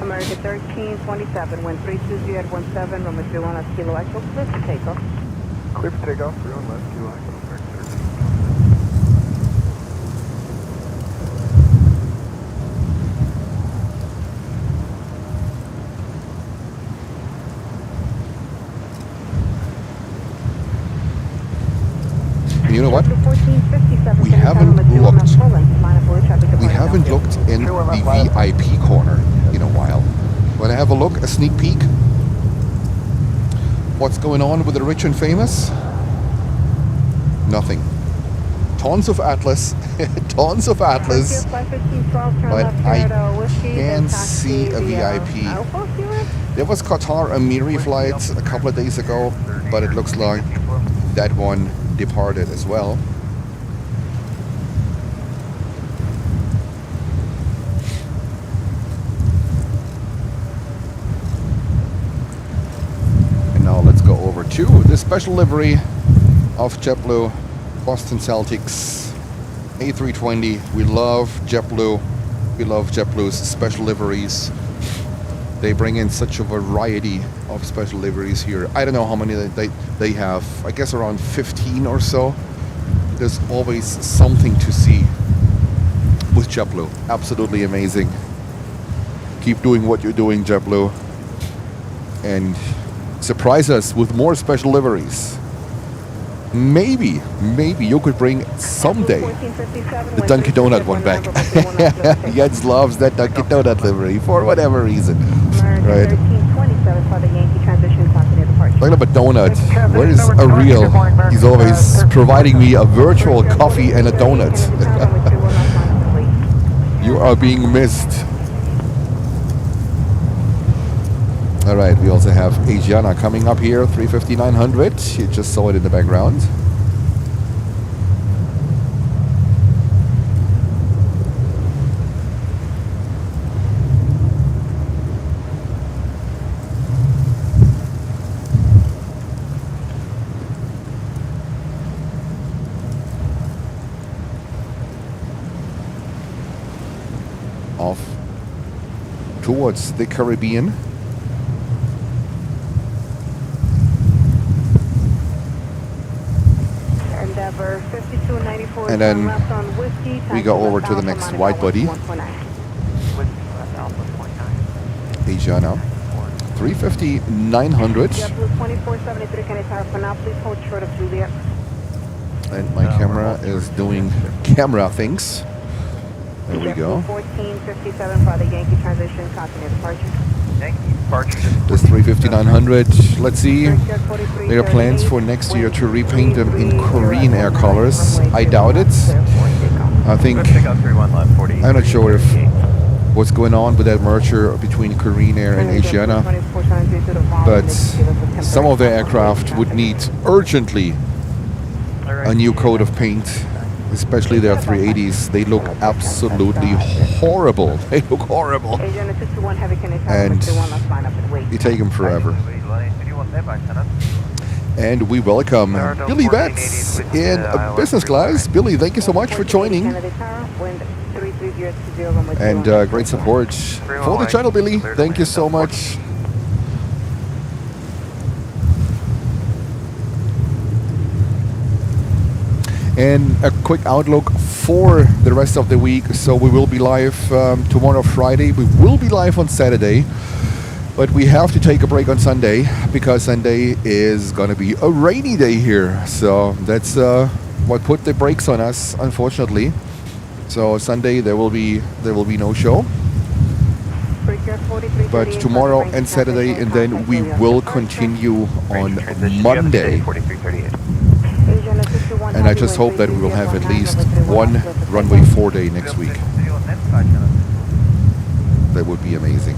American 1327, wind 320 at 17, runway 31 left, kilo echo, clear for takeoff. Clear for takeoff, 31 left, QI, American 13. You know what? We haven't looked in the VIP corner in a while. Want to have a look, a sneak peek? What's going on with the rich and famous? Nothing. Tons of Atlas, tons of Atlas, but I can't see a VIP. There was Qatar Amiri flight a couple of days ago, but it looks like that one departed as well. And now let's go over to the special livery of JetBlue, Boston Celtics A320. We love JetBlue. We love JetBlue's special liveries. They bring in such a variety of special liveries here. I don't know how many they have. I guess around 15 or so. There's always something to see with JetBlue. Absolutely amazing. Keep doing what you're doing, JetBlue. And surprise us with more special liveries. Maybe you could bring someday the Dunkin' Donut one back. Jens loves that Dunkin' Donut livery for whatever reason. Right. Talking about donut, where is a real? He's always providing me a virtual coffee and a donut. You are being missed. Alright, we also have Asiana coming up here, 350-900. You just saw it in the background. Off towards the Caribbean. And then we go over to the next wide body. Asiana 350-900. And my camera is doing camera things. There we go. 1457 for the Yankee transition, continue departure. This 350-900, let's see. There are plans for next year to repaint them in Korean air colors. I doubt it. I think, I'm not sure if what's going on with that merger between Korean Air and Asiana, but some of their aircraft would need urgently a new coat of paint, especially their 380s. They look absolutely horrible. They look horrible. And you take them forever. And we welcome Billy Betts in business class. Billy, thank you so much for joining. And great support for the channel, Billy. Thank you so much. And a quick outlook for the rest of the week. So we will be live tomorrow, Friday. We will be live on Saturday. But we have to take a break on Sunday because Sunday is going to be a rainy day here. So that's what put the brakes on us, unfortunately. So Sunday there will be no show. But tomorrow and Saturday, and then we will continue on Monday. And I just hope that we will have at least one runway 4-day next week. That would be amazing.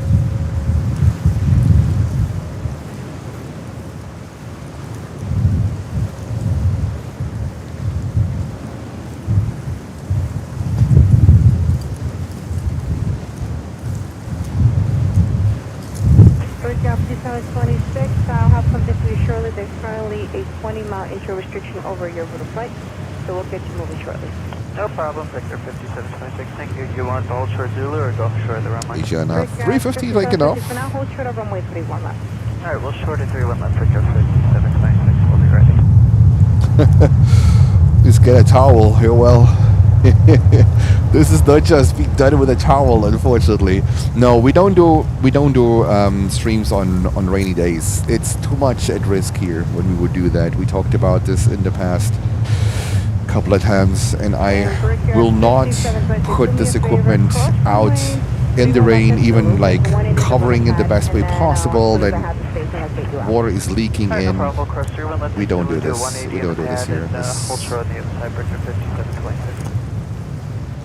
South 26, I'll have something for you shortly. There's currently a 20-mile intro restriction over your route of flight, so we'll get you moving shortly. No problem, Victor 5726. Thank you. You want to hold short Zulu or go short of the runway? Asiana 350, like enough. For now, hold short of runway 31 left. All right, we'll short at 31 left, Victor 5726. We'll be ready. Just get a towel. You're well. This is not just being done with a towel, unfortunately. No, we don't do streams on rainy days. It's too much at risk here when we would do that. We talked about this in the past couple of times, and I will not put this equipment out in the rain, even like covering it the best way possible. Then water is leaking in. We don't do this. We don't do this here.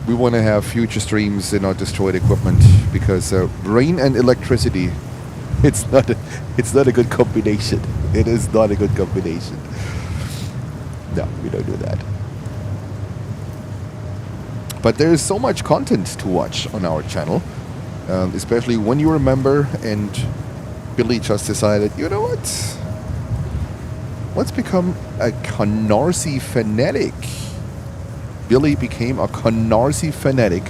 We want to have future streams in our destroyed equipment because rain and electricity, it's not a good combination. It is not a good combination. No, we don't do that. But there is so much content to watch on our channel, especially when you're a member. And Billy just decided, you know what? Let's become a Canarsie fanatic. Billy became a Canarsie fanatic,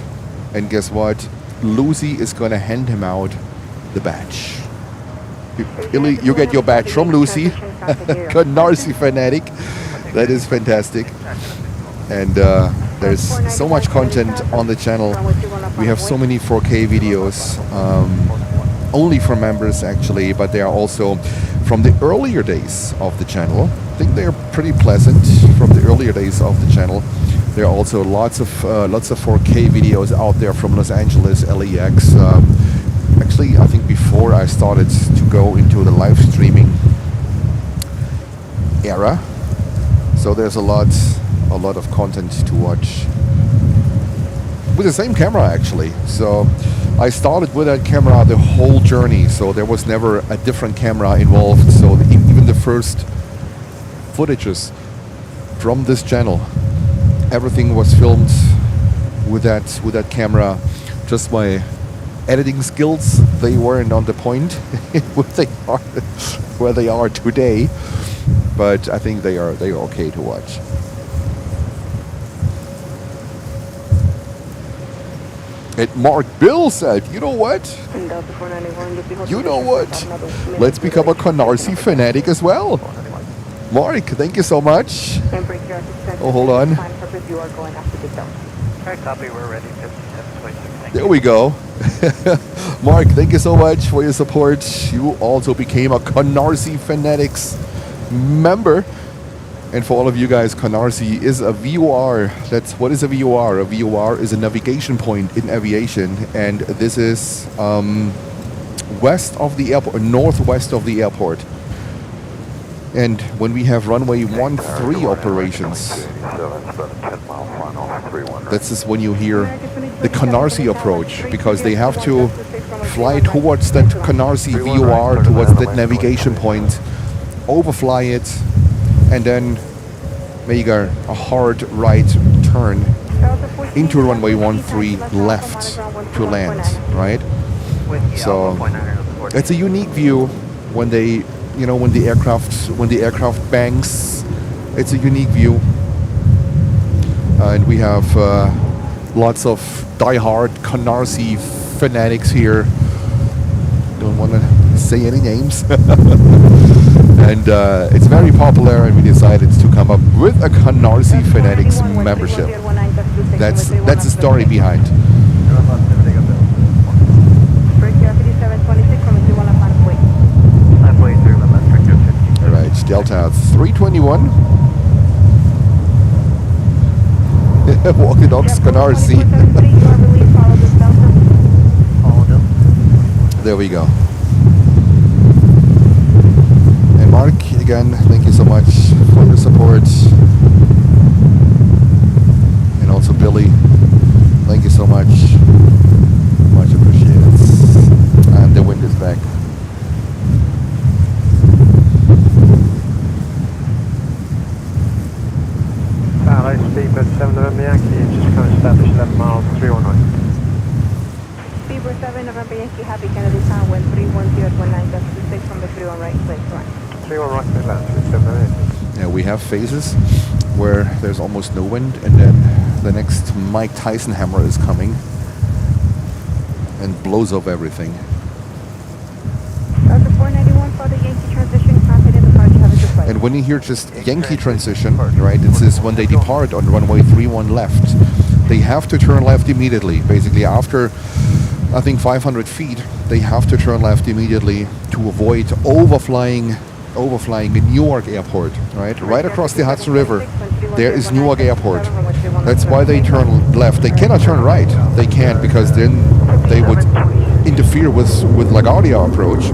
and guess what? Lucy is gonna hand him out the badge. Billy, you get your badge from Lucy. Canarsie fanatic. That is fantastic. And there's so much content on the channel. We have so many 4K videos, only for members actually, but they are also from the earlier days of the channel. I think they are pretty pleasant from the earlier days of the channel. There are also lots of 4K videos out there from Los Angeles, LAX. Actually, I think before I started to go into the live streaming era, so there's a lot of content to watch with the same camera actually. So I started with that camera the whole journey, so there was never a different camera involved. So even the first footages from this channel, everything was filmed with that camera. Just my editing skills, they weren't on the point where they are today, but I think they are okay to watch. And Mark Bill said, you know what? You know what? Let's become a Canarsie fanatic as well. Mark, thank you so much. Oh, hold on. Copy, we're ready. 5726. There we go. Mark, thank you so much for your support. You also became a Canarsie Fanatics member. And for all of you guys, Canarsie is a VOR. What is a VOR? A VOR is a navigation point in aviation. And this is west of the airport, northwest of the airport. And when we have runway 13 operations, this is when you hear the Canarsie approach, because they have to fly towards that Canarsie VOR, towards that navigation point, overfly it, and then make a hard right turn into runway 13 left to land, right? So it's a unique view when they, you know, when the aircraft banks. It's a unique view, and we have lots of die-hard Canarsie fanatics here. Don't want to say any names. And it's very popular, and we decided to come up with a Canarsie Fanatics membership. That's the story behind. All right, Delta 321. Walk the dogs, Canarsie. There we go. And Mark, again, thank you so much for your support. And also Billy, thank you so much. Much appreciated. And the wind is back. Starlight Speedbird 7 November Yankee, just come establish 11 miles, 319. Speedbird 7 November Yankee, Happy Kennedy Town, wind 310.9.26 from the 31 right, place one. 31 right, place land, 378. Yeah, we have phases where there's almost no wind, and then the next Mike Tyson hammer is coming and blows up everything. Delta 491 for the Yankee transition, confident departure, have a good flight. And when you hear just Yankee transition, right, it says when they depart on runway 31 left, they have to turn left immediately. Basically, after, I think, 500 feet, they have to turn left immediately to avoid overflying Newark Airport, right? Right across the Hudson River, there is Newark Airport. That's why they turn left. They cannot turn right. They can't, because then they would interfere with LaGuardia approach.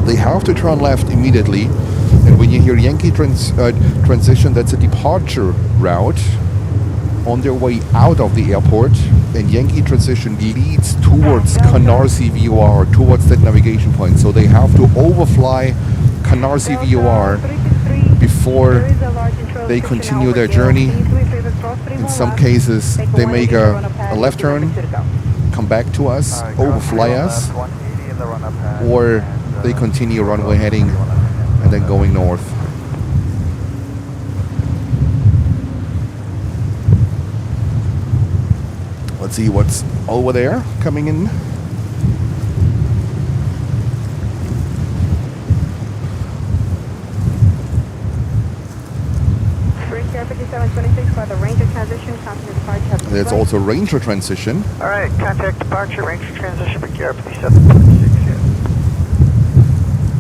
They have to turn left immediately. And when you hear Yankee transition, that's a departure route on their way out of the airport. And Yankee transition leads towards Canarsie VOR, towards that navigation point. So they have to overfly Canarsie VOR before they continue their journey. In some cases, they make a left turn, come back to us, overfly us, or they continue runway heading and then going north. Let's see what's over there coming in. There's also Ranger transition. All right, contact departure, Ranger transition, BKR 5726, yeah.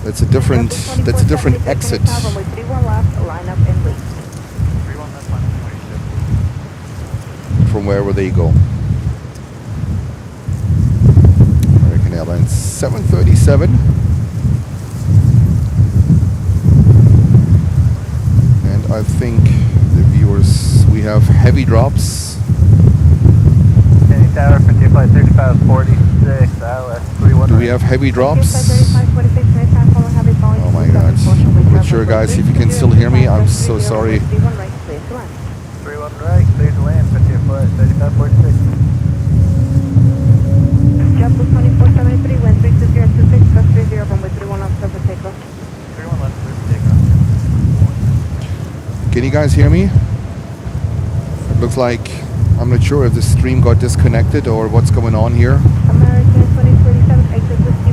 That's a different exit. 31 left, line up and wait. 31 left, line up, 27. From wherever they go. American Airlines 737. And I think the viewers, we have heavy drops. Any tower, 55, 35, 46, ILS 31. Do we have heavy drops? Oh my god. Not sure, guys, if you can still hear me, I'm so sorry. 31 right, clear to land, 55, 35, 46. JetBlue 2473, wind 32026, plus 30, runway 31 left, over takeoff. 31 left, clear for takeoff. Can you guys hear me? It looks like, I'm not sure if the stream got disconnected or what's going on here. American 2047, exit whiskey,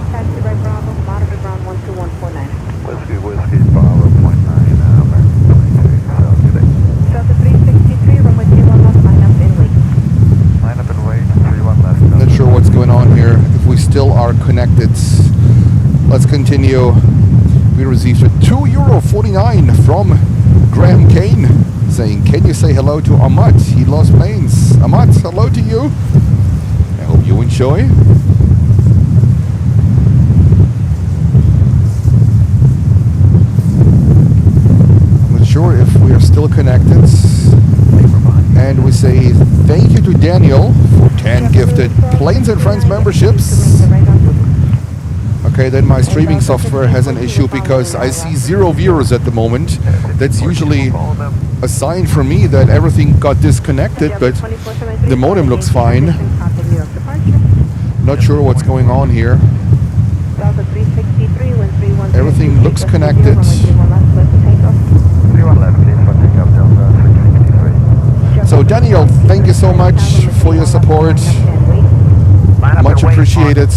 taxi right Bravo, monitor ground 12149. Whiskey, Bravo, .9, American 22, sounds good. Delta 363, runway 31 left, line up and wait. Line up and wait, 31 left. Not sure what's going on here. If we still are connected, let's continue. We received a €2.49 from Graham Kane saying, can you say hello to Ahmad? He lost planes. Ahmad, hello to you. I hope you enjoy. we are still connected. And we say thank you to Daniel for 10 gifted Planes and Friends memberships. Okay, then my streaming software has an issue because I see 0 viewers at the moment. That's usually a sign for me that everything got disconnected, but the modem looks fine. Not sure what's going on here. Everything looks connected. So Daniel, thank you so much for your support. Much appreciated.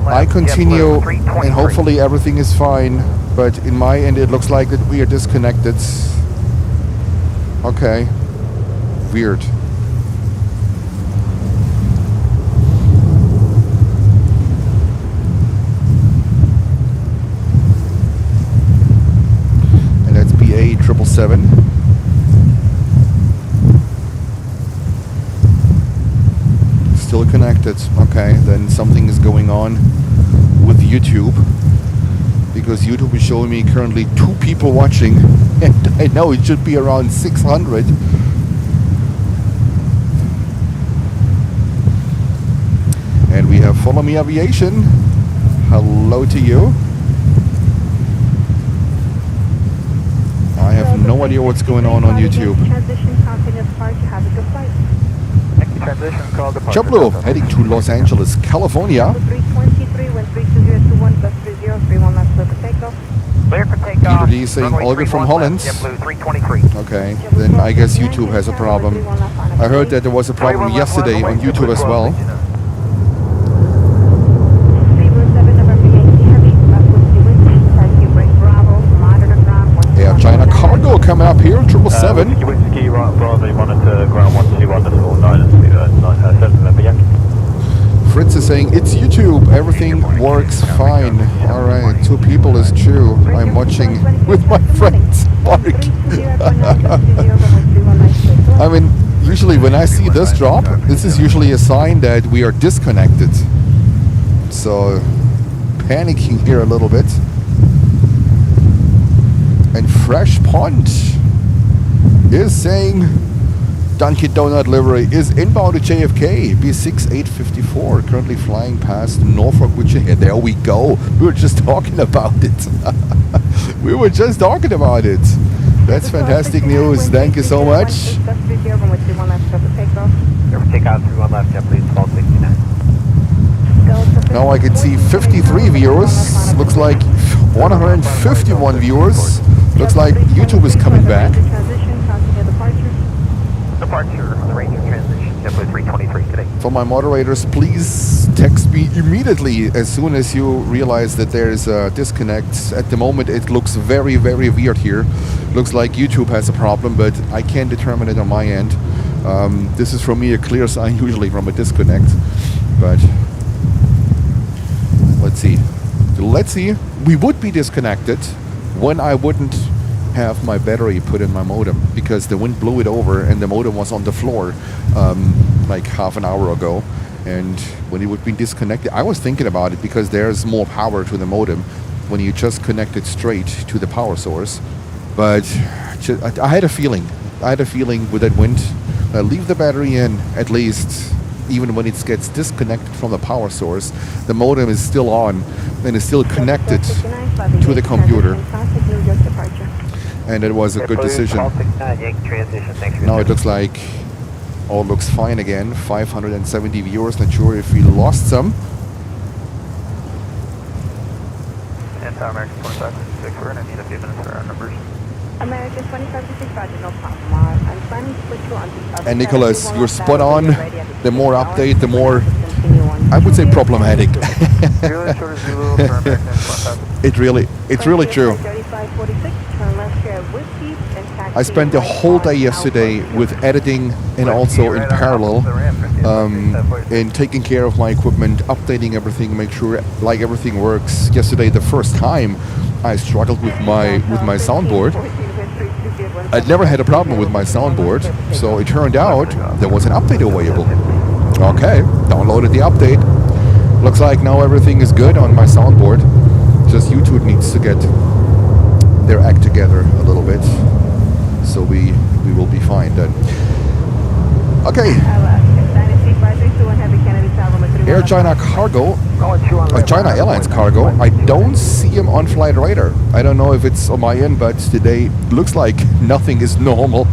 I continue and hopefully everything is fine, but in my end it looks like that we are disconnected. Okay. Weird. And that's BA 777. Still connected. Okay, then something is going on with YouTube, because YouTube is showing me currently 2 people watching, and I know it should be around 600. And we have Follow Me Aviation. Hello to you. I have no idea what's going on YouTube. JetBlue heading to Los Angeles, California. D saying all good from Holland. Okay, then I guess YouTube has a problem. I heard that there was a problem yesterday on YouTube as well. Air China Cargo coming up here, 777. Fritz is saying it's YouTube, everything works fine. Alright, 2 people is true. I'm watching with my friends. I mean, usually when I see this drop, this is usually a sign that we are disconnected. So, panicking here a little bit. And Fresh Pond is saying Dunkin' Donut livery is inbound to JFK, B6854, currently flying past Norfolk, Virginia. There we go. We were just talking about it. We were just talking about it. That's fantastic news. Thank you so much. Now I can see 53 viewers. Looks like 151 viewers. Looks like YouTube is coming back. Departure on the range of transition, JetBlue 323 today. For my moderators, please text me immediately as soon as you realize that there is a disconnect. At the moment it looks very, very weird here. Looks like YouTube has a problem, but I can't determine it on my end. This is for me a clear sign usually from a disconnect. But let's see. Let's see. We would be disconnected when I wouldn't have my battery put in my modem, because the wind blew it over and the modem was on the floor like half an hour ago. And when it would be disconnected, I was thinking about it because there's more power to the modem when you just connect it straight to the power source. But I had a feeling with that wind, leave the battery in at least. Even when it gets disconnected from the power source, the modem is still on and is still connected to the computer. And it was a good decision. Now it looks like all looks fine again. 570 viewers. Not sure if we lost some. American 2556, we're going to need a few minutes for our numbers. American 2556, Roger, no problem. I'm planning to put you on the other. And Nicholas, you're spot on. The more update, the more, I would say, problematic. It's really true. I spent the whole day yesterday with editing and also in parallel in taking care of my equipment, updating everything, make sure like everything works. Yesterday, the first time, I struggled with my soundboard. I'd never had a problem with my soundboard, so it turned out there was an update available. Okay, downloaded the update. Looks like now everything is good on my soundboard. Just YouTube needs to get their act together a little bit. So we will be fine then. Okay. Air China Cargo, China Airlines Cargo. I don't see him on flight radar. I don't know if it's on my end, but today looks like nothing is normal.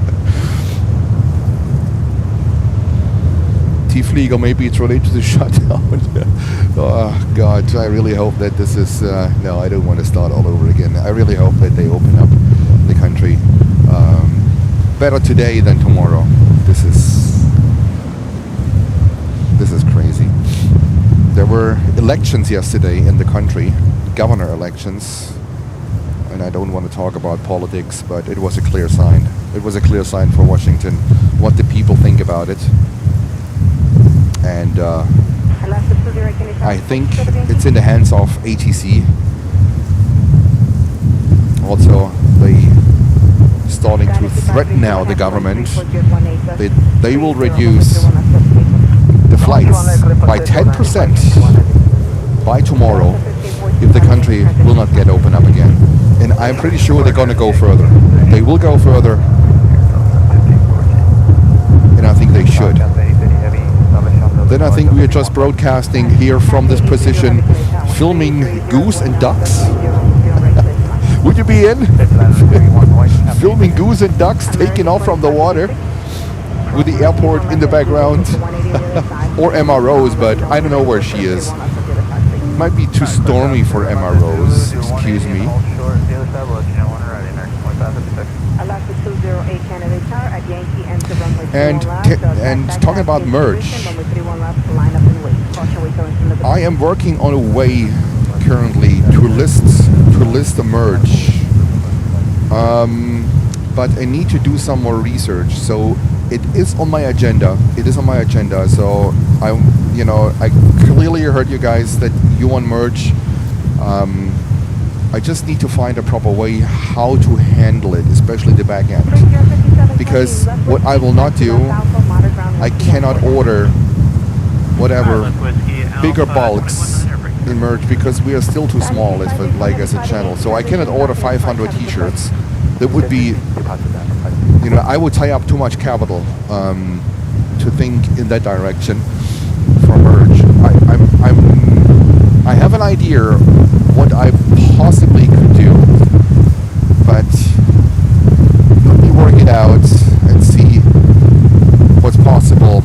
T-Flieger, maybe it's related to the shutdown. Oh God, I really hope that this is... no, I don't want to start all over again. I really hope that they open up the country better today than tomorrow. This is crazy. There were elections yesterday in the country, governor elections, and I don't want to talk about politics, but it was a clear sign. It was a clear sign for Washington, what the people think about it. And I think it's in the hands of ATC. Also, they starting to threaten now the government that they will reduce the flights by 10% by tomorrow if the country will not get open up again. And I'm pretty sure they're going to go further. They will go further. And I think they should. Then I think we are just broadcasting here from this position, filming goose and ducks. Would you be in? Filming goose and ducks taking off from the water with the airport in the background. Or MROs, but I don't know where she is. Might be too stormy for MROs, excuse me. And talking about merge, I am working on a way currently to list the merge, but I need to do some more research. So it is on my agenda. So I clearly heard you guys that you want merge. I just need to find a proper way how to handle it, especially the back end. Because what I will not do, I cannot order whatever bigger bulks in merge because we are still too small as a channel. So I cannot order 500 t-shirts. That would be, I would tie up too much capital to think in that direction for merge. I have an idea what I possibly could do, but let me work it out and see what's possible,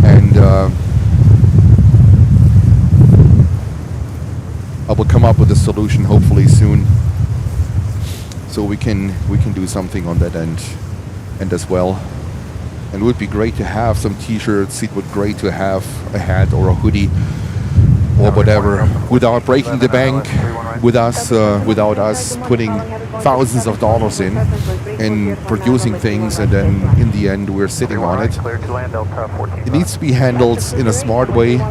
and I will come up with a solution hopefully soon, so we can do something on that end as well. And it would be great to have some t-shirts. It would be great to have a hat or a hoodie or whatever, without breaking the bank, without us putting thousands of dollars in producing things, and then in the end we're sitting on it. It needs to be handled in a smart way,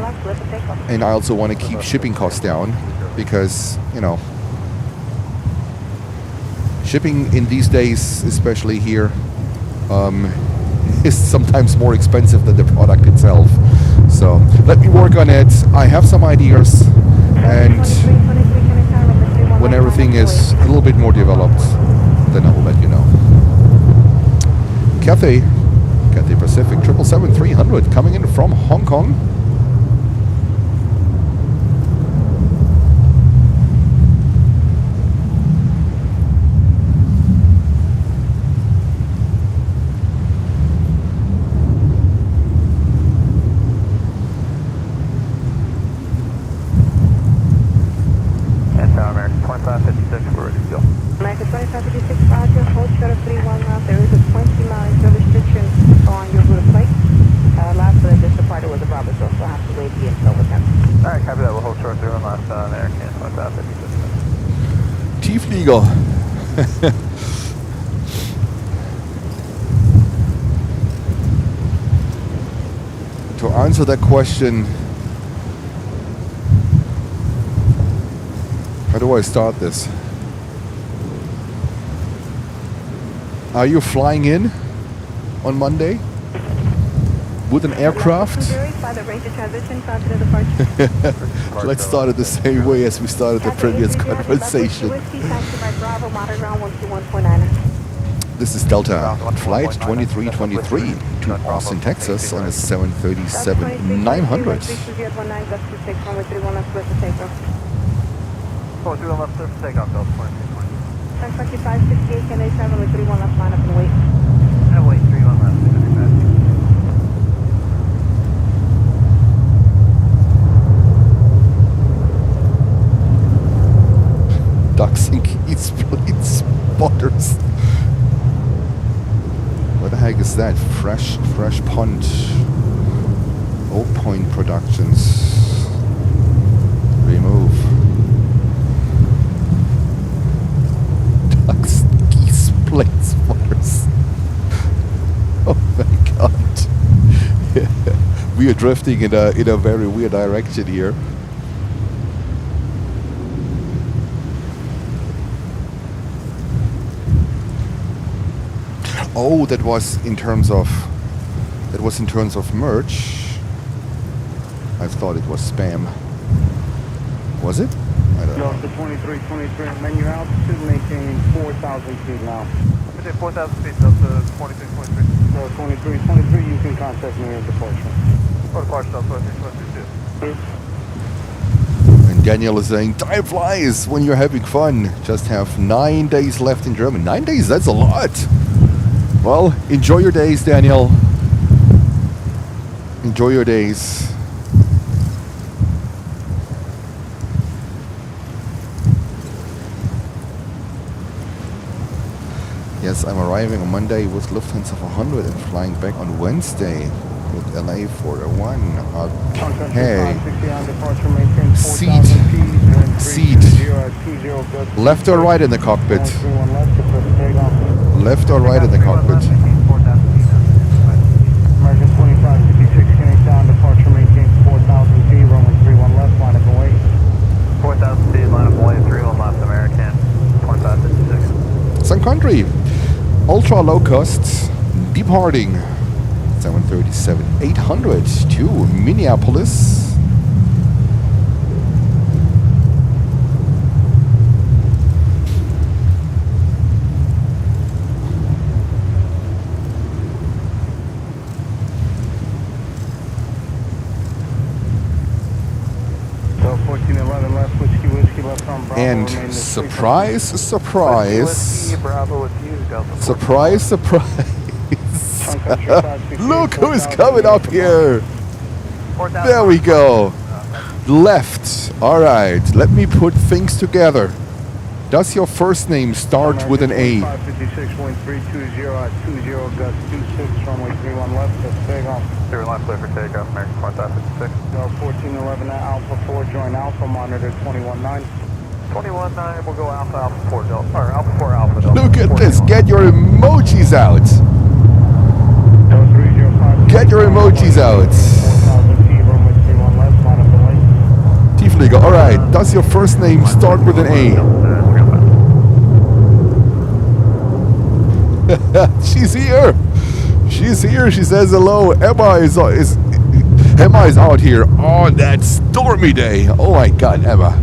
and I also want to keep shipping costs down, because shipping in these days, especially here, is sometimes more expensive than the product itself. So let me work on it. I have some ideas, and when everything is a little bit more developed, then I will let you know. Cathay Pacific 777-300 coming in from Hong Kong. T-Flieger. To answer that question, how do I start this? Are you flying in on Monday with an aircraft? Let's start it the same way as we started the previous conversation. This is Delta, flight 2323 to Austin, Texas on a 737-900. 41 left, clear for takeoff, Delta 2320. 1025, 68, Canarsie 7 with 31 left, line up and wait. And wait, 31 left, 65. Ducks and geese, plane spotters. What the heck is that? Fresh Pond. Old Point Productions. Remove. Ducks, geese, plane spotters. Oh my god. We are drifting in a very weird direction here. Oh, that was in terms of merch. I thought it was spam. Was it? I don't know. Delta 2323, menu altitude, maintain 4,000 feet now. Okay, 4,000 feet, Delta 2323. Delta 2323, you can contact me at departure. Or departure, Delta 2322. And Daniel is saying, time flies when you're having fun. Just have 9 days left in Germany. 9 days, that's a lot. Well, enjoy your days, Daniel. Enjoy your days. Yes, I'm arriving on Monday with Lufthansa 400 and flying back on Wednesday with LA 401. Okay. Seat. Left or right in the cockpit? Left or right in the cockpit? American 2556, Canadian down, departure maintain 4,000 feet, runway 31 left, line up and wait. 4,000 feet, line up and wait, 31 left, American 2556. Sun Country. Ultra low cost. Departing 737-800 to Minneapolis. And surprise, surprise, surprise, surprise. Look who is coming up here. There we go. Left. All right, let me put things together. Does your first name start with an A? 556.320 at 20 gust 26, runway 31 left, that's takeoff. 0 line clear for takeoff, American 2556. 1411 at Alpha 4, join Alpha, monitor 21-9. 21-9, we'll go Alpha, Alpha 4, Delta, or Alpha 4, Alpha, Delta. Look at this, get your emojis out. Get your emojis out. Tiefliger, alright, does your first name start with an A? She's here. She's here. She says hello. Emma is out here on that stormy day. Oh my God, Emma.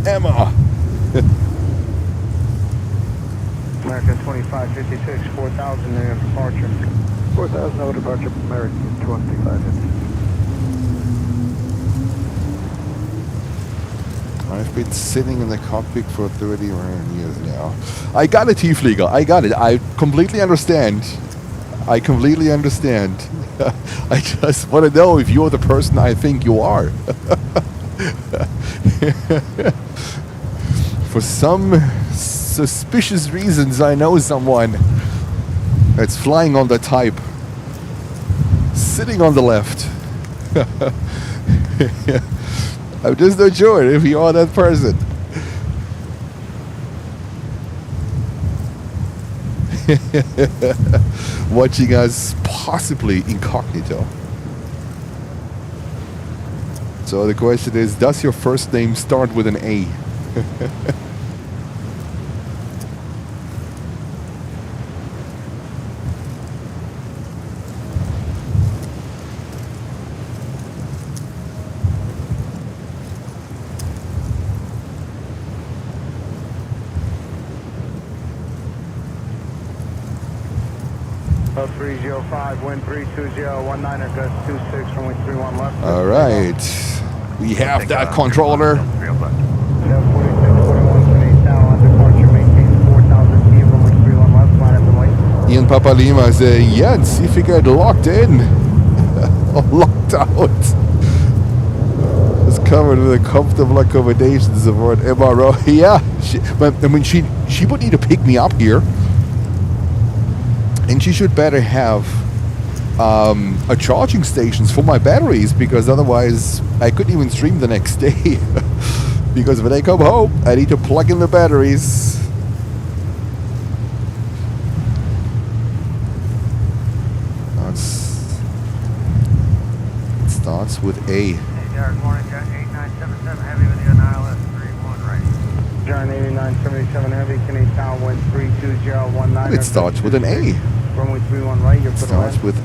Emma. American 2556, 4,000 near departure. 4,000 over departure, American 2556. I've been sitting in the cockpit for 30 years now. I got it, Tiefliger. I got it. I completely understand. I completely understand. I just want to know if you're the person I think you are. For some suspicious reasons, I know someone that's flying on the type, sitting on the left. I'm just not sure if you are that person. Watching us possibly incognito. So the question is, does your first name start with an A? Up 305, wind 320, 19er, gust 26, runway 31 left. All right. We have that controller. Jet 4641, Canadian Tower, departure maintains 4,000 feet, runway 31 left, line up and wait. Ian Papa Lima saying, yeah, and see if you get locked in. Or locked out. It's covered with a comfortable accommodations aboard MRO. Yeah, she would need to pick me up here. And she should better have a charging stations for my batteries, because otherwise I couldn't even stream the next day. Because when I come home, I need to plug in the batteries. It starts with A. Morning, Jet 8977 heavy with you on ILS 31 right. John 8977 heavy, Canadian Tower, wind 320, 19er. It starts with an A. Runway 31 right, you're It for the starts land. with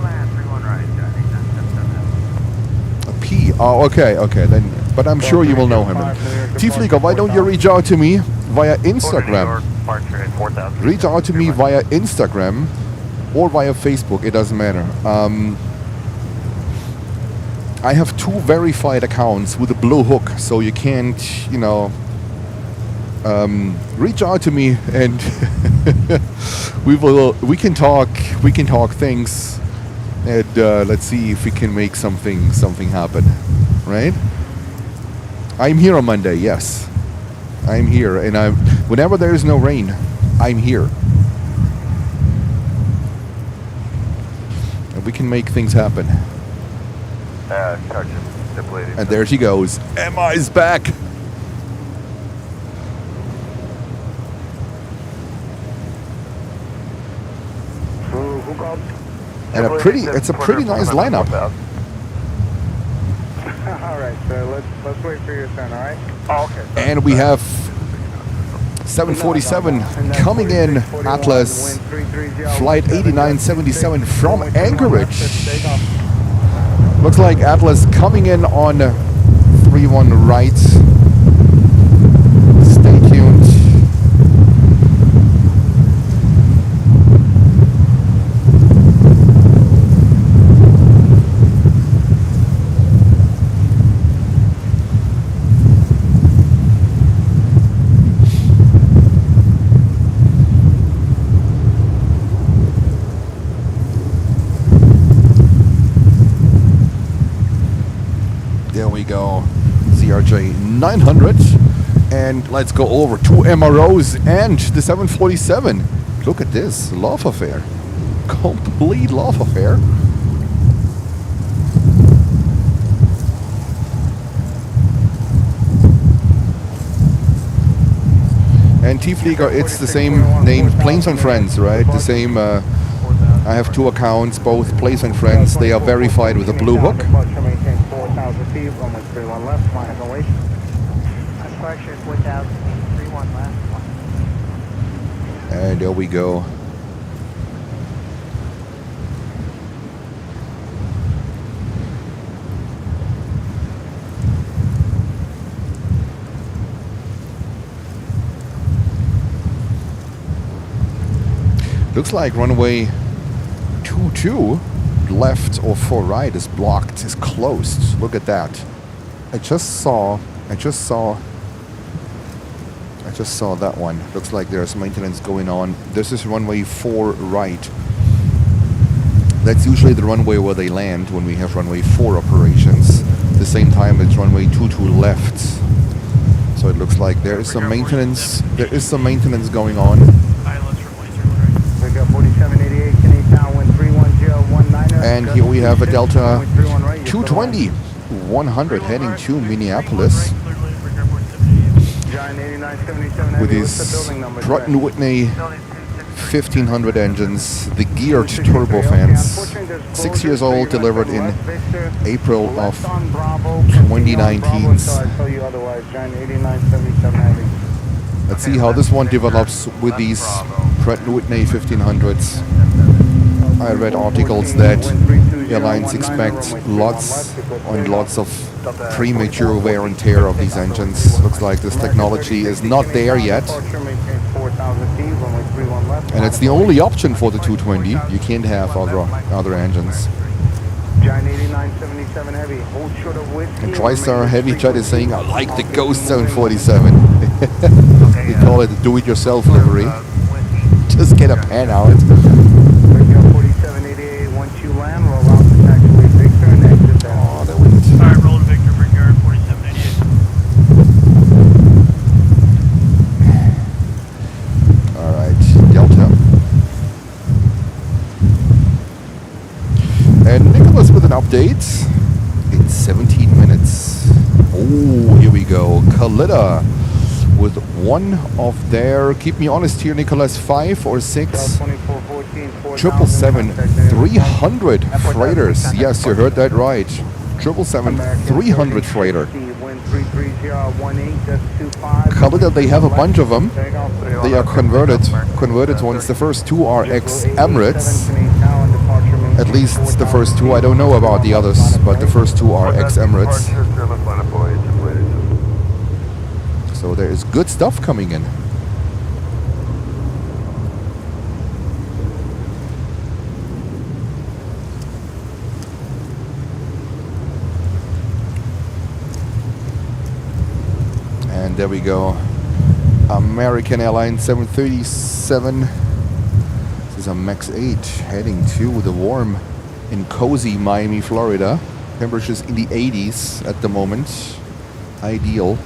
Land 31 right, Jet 8977. a P. Oh, okay, okay. Then, but I'm sure you will know him. T-Fleeker, why don't you reach out to me via Instagram? Reach out to me via Instagram or via Facebook. It doesn't matter. I have 2 verified accounts with a blue hook, so you can't, you know, reach out to me and we can talk things, and let's see if we can make something happen, right? I'm here on Monday, yes. I'm here, and whenever there is no rain, I'm here. And we can make things happen. And there she goes. Emma's back. Who called? And it's a pretty nice lineup. All right, so let's wait for your turn, all right? Oh, okay. And we have 747 coming in, Atlas, flight 8977 from Anchorage. Looks like Atlas coming in on 31 right. Stay tuned. There we go, CRJ 900, and let's go over 2 MROs and the 747. Look at this, love affair, complete love affair. And T-Fleeker, it's the same name, Planes and Friends, right? The same, I have 2 accounts, both Planes and Friends. They are verified with a blue hook. And there we go. Looks like runway 22 left or 4 right is blocked, is closed. Look at that. I just saw that one. Looks like there's maintenance going on. This is runway 4 right. That's usually the runway where they land when we have runway 4 operations. At the same time, it's runway 22 left. So it looks like there is some maintenance. There is some maintenance going on. And here we have a Delta 220 100 heading to Minneapolis with his Pratt & Whitney 1500 engines, the geared turbofans, 6 years old, delivered in April of 2019. Let's see how this one develops with these Pratt & Whitney 1500s. I read articles that airlines expect lots and lots of premature wear and tear of these engines. Looks like this technology is not there yet. And it's the only option for the 220. You can't have other engines. And TriStar Heavy Jet is saying, I like the Ghost Zone 47. You call it a do-it-yourself livery. Just get a pen out. Oh, the wind. Alright, roll to Victor, Brickyard 4788. Alright, Delta. And Nicholas with an update in 17 minutes. Oh, here we go. Kalita with one of their, keep me honest here, Nicholas, 5 or 6 777-300 freighters. Yes, you heard that right. 777-300 freighter. Kalita, they have a bunch of them. They are converted ones. The first two are ex-Emirates. At least the first two. I don't know about the others, but the first two are ex-Emirates. So there is good stuff coming in. And there we go. American Airlines 737. This is a MAX 8 heading to the warm and cozy Miami, Florida. Temperatures in the 80s at the moment. Ideal.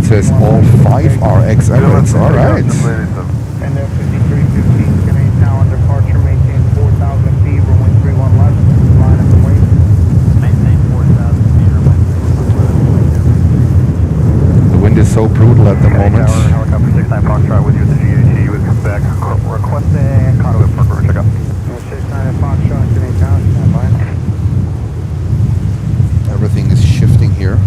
Says all 5 are ex-Emirates. All right. And there 5315 Canadian Town departure, maintain 4,000 feet, runway 31 left, line up and wait. Maintain 4,000 feet, runway 31 left. The wind is so brutal at the moment. Helicopter 69 Foxtrot with you at the GAT. You would come back requesting conduit for crew checkup. 69 Foxtrot, Canadian Town, stand by. Everything is shifting here.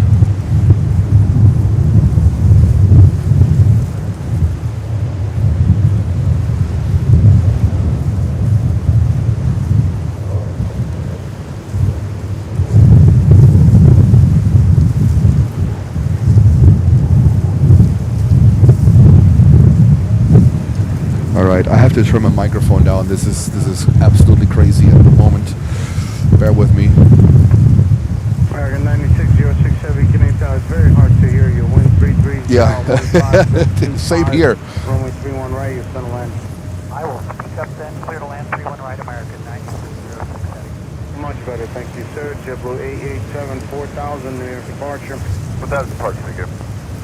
Alright, I have to turn my microphone down. This is absolutely crazy at the moment. Bear with me. American 9606 Heavy Canadian Tower. It's very hard to hear you. Wind 33. Yeah, same here. Runway 31 right, you're going to land. I will pick up then, clear to land 31 right, American 9606 Heavy. Much better, thank you, sir. JetBlue 887, 4,000, New York departure. Without departure, we go.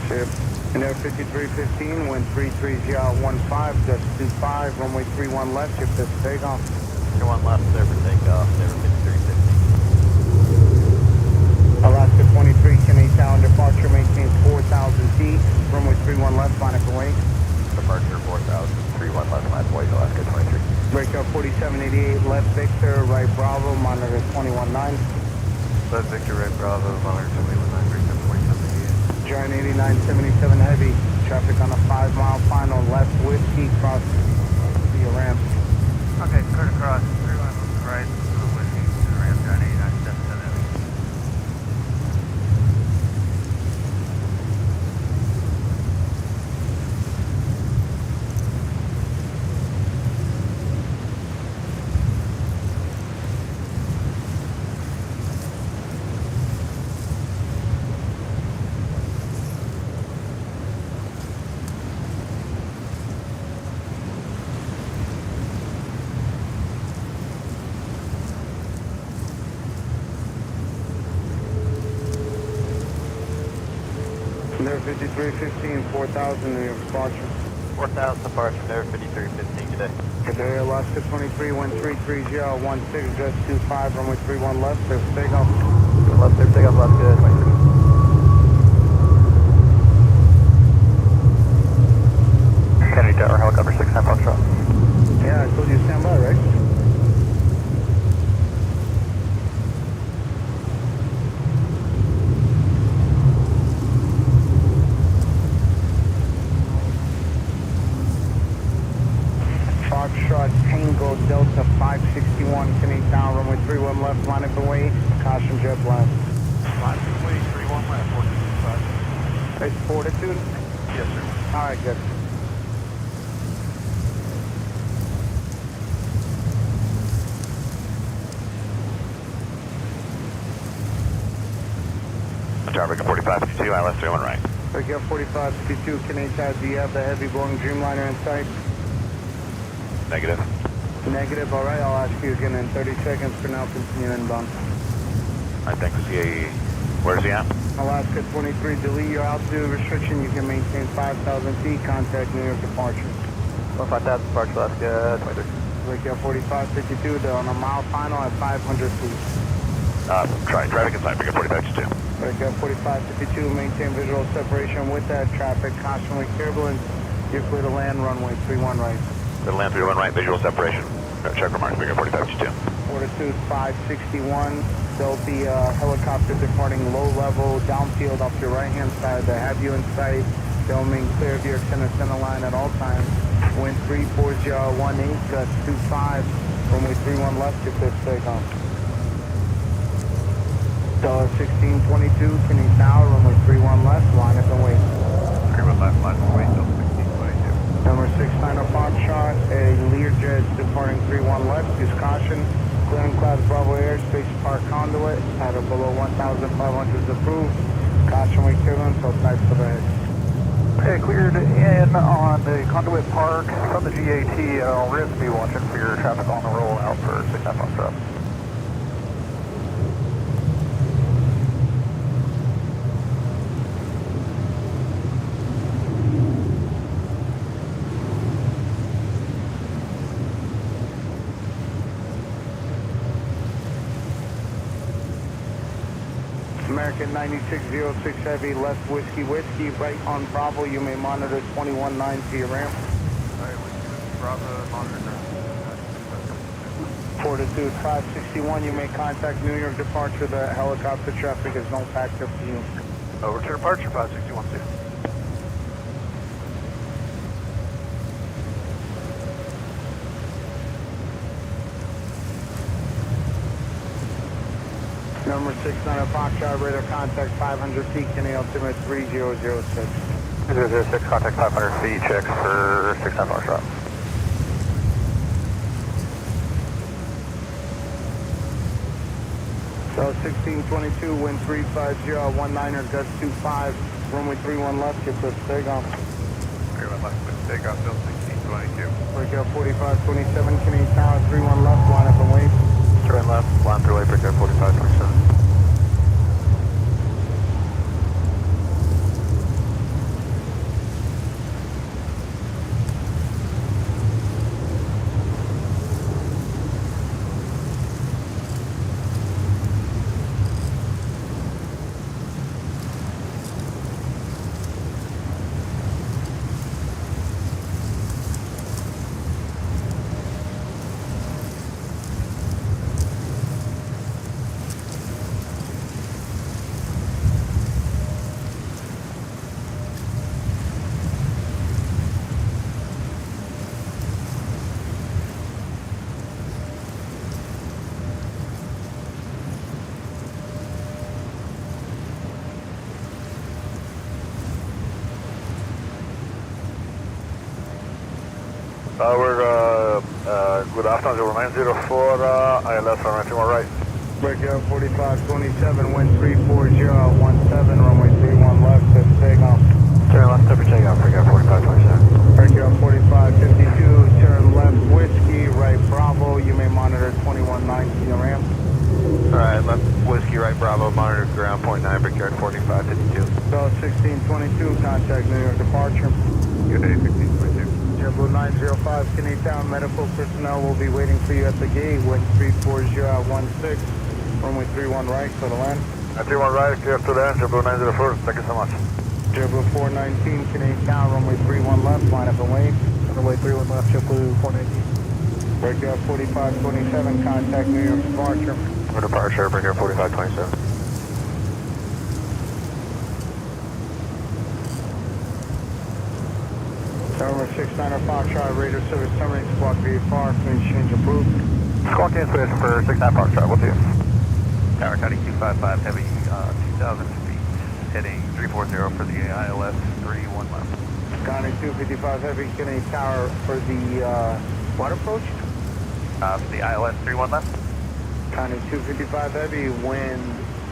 Ship. And there 5315, wind 33015, just 25, runway 31 left, ship this takeoff. 31 left, there for takeoff, there for 5315. Alaska 23, Canadian Town departure, maintain 4,000 feet, runway 31 left, line up and wait. Departure 4,000, 31 left, line point, Alaska 23. Breakout 4788, left Victor, right Bravo, monitor 21.9. Left Victor, right Bravo, monitor 21.9, breakout 4788. Giant 8977 Heavy, traffic on a 5-mile final, left Whiskey, cross via ramp. Okay, clear to cross, 31 right, Whiskey, to the ramp, Giant 8977 Heavy. Air 5315, 4000, New York departure. 4,000 departure from Air 5315 today. Good day, Alaska 23, wind 33016, just 25, runway 31 left, clear for takeoff. Left there, take off, left good. Kennedy Tower, helicopter 6-9 Foxtrot. Yeah, I told you to stand by, right? Foxtrot Tango Delta 561, Canadian Tower, runway 31 left, line up and wait, caution jet blast. Line up and wait, 31 left, 425. It's fortitude? Yes, sir. Alright, good. Tower, 4552, ILS 31 right. Breakout 4552, Canadian Tower, do you have the heavy Boeing Dreamliner in sight? Negative. Negative, alright, I'll ask you again in 30 seconds. For now, continue inbound. Alright, thanks. Where's he at? Alaska 23, delete your altitude restriction. You can maintain 5,000 feet. Contact New York departure. 15,000 departure, Alaska 23. Breakout 4552, they're on a mile final at 500 feet. Traffic inside, breakout 4552. Breakout 4552, maintain visual separation with that traffic. Caution with turbulence. You're clear to land, runway 31 right. Good land 31 right, visual separation. Check remarks, breakout 4552. Fortitude 561. There'll be a helicopter departing low level downfield off your right hand side. They have you in sight. They'll remain clear of your center line at all times. Wind 34018, gust 25. Runway 31 left, your fifth takeoff. Dollar 1622, Canadian Tower, runway 31 left, line up and wait. 31 left, line up and wait, till 1622. Number 69 Foxtrot, a Learjet departing 31 left, use caution. Clearing class Bravo airspace park conduit, at or below 1,500 is approved. Caution wake turbulence, all types of ahead. Okay, cleared in on the conduit park from the GAT. I'll risk be watching for your traffic on the roll out for 6-9 Foxtrot. American 9606 Heavy, left Whiskey, right on Bravo. You may monitor 21-9 to your ramp. Alright, Bravo, monitor. Fortitude 561, you may contact New York departure. The helicopter traffic is no factor for you. Over to departure, 561 2. Number 69 Foxtrot, radar contact 500 feet, Canadian altimeter 3006. 006, contact 500 feet, check for 6-9 Foxtrot. So 1622, wind 35019er, gust 25, runway 31 left, your first takeoff. 31 left, takeoff, till 1622. Breakout 4527, Canadian Tower, 31 left, line up and wait. Turn left, line through late, breakout 4527. Good afternoon, 0904, ILS on right, right. Breakout 4527, wind 34017, runway 31 left, fifth takeoff. Turn left, for takeoff, breakout 4527. Breakout 4552, turn left Whiskey, right Bravo, you may monitor 21-9 to your ramp. Alright, left Whiskey, right Bravo, monitor ground, point 9, breakout 4552. Bell 1622, contact New York departure. Good day, 1622. JetBlue 905, Kinney Town, medical personnel will be waiting for you at the gate, wind 340 at 16, runway 31 right, for the land. 31 right, clear to land, JetBlue 904, thank you so much. JetBlue 419, Kinney Town, runway 31 left, line up and wait. Runway 31 left, JetBlue 419. Breakout 4527, contact New York departure. Good departure, breakout 4527. Number 69 Foxtrot, radar service summary, squawk VFR, please change approved. Squawk in for 69 Foxtrot, we'll do. Tower County 255 Heavy, 2,000 feet, heading 340 for the ILS 31 left. County 255 Heavy, Kinney Tower for the what approach? For the ILS 31 left. County 255 Heavy, wind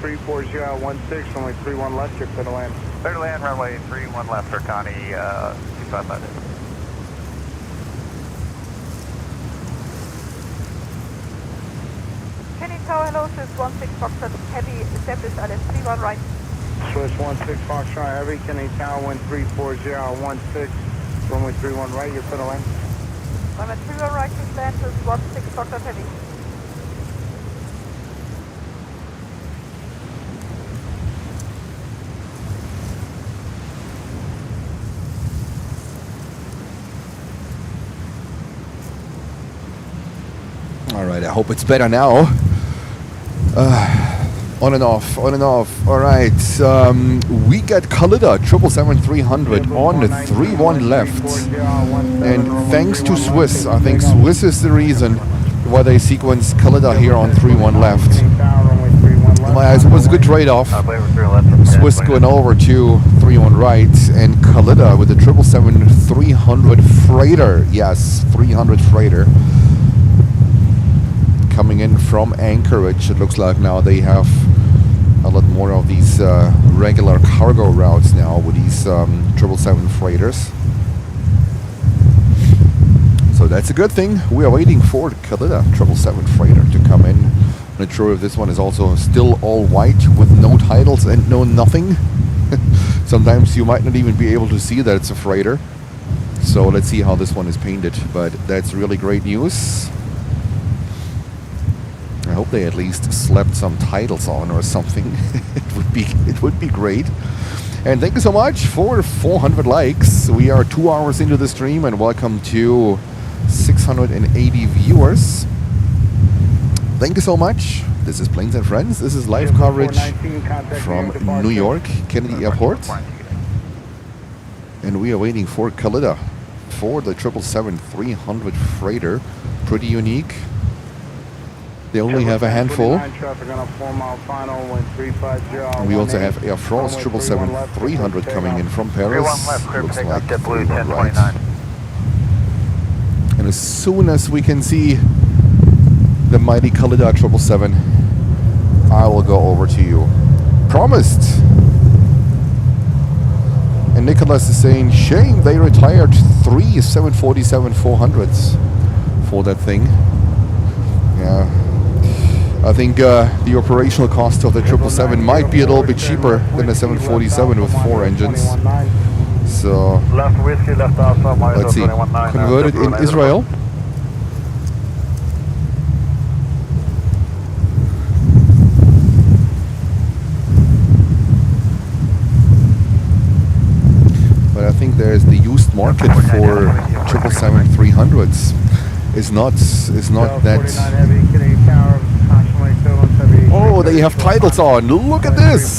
340 at 16, runway 31 left, you're clear to land. Clear to land, runway 31 left for Connie 255 Heavy. Kenny Tower, hello, Swiss 16 Foxtrot Heavy, establish ILS 31 right. Swiss 16 Foxtrot Heavy, Kinney Tower, wind 340 at 16, runway 31 right, you're clear to land. Runway 31 right, please land, Swiss 16 Foxtrot Heavy. All right, I hope it's better now. On and off, on and off. All right, we got Kalida 777-300 on the 31 left. And thanks to Swiss, I think Swiss is the reason why they sequenced Kalida here on 31 left. It was a good trade-off. Swiss going over to 31 right, and Kalida with the 777-300 freighter. Yes, 300 freighter. Coming in from Anchorage. It looks like now they have a lot more of these regular cargo routes now with these 777 freighters. So that's a good thing. We are waiting for the Kalida 777 freighter to come in. I'm not sure if this one is also still all white with no titles and no nothing. Sometimes you might not even be able to see that it's a freighter. So let's see how this one is painted. But that's really great news. I hope they at least slapped some titles on or something. it would be great. And thank you so much for 400 likes. We are 2 hours into the stream, and welcome to 680 viewers. Thank you so much. This is Planes and Friends. This is live coverage from New York, Kennedy Airport. And we are waiting for Kalida for the 777-300 freighter. Pretty unique. They only have a handful. We also have Air France 777-300 coming in from Paris. Looks like right. And as soon as we can see the mighty Kalida 777, I will go over to you. Promised. And Nicholas is saying, shame they retired 3 747-400s for that thing. Yeah. I think the operational cost of the 777 might be a little bit cheaper than the 747 with 4 engines. So let's see. Converted in Israel. But I think there's the used market for 777-300s is not that. Oh, they have titles on. Look at this.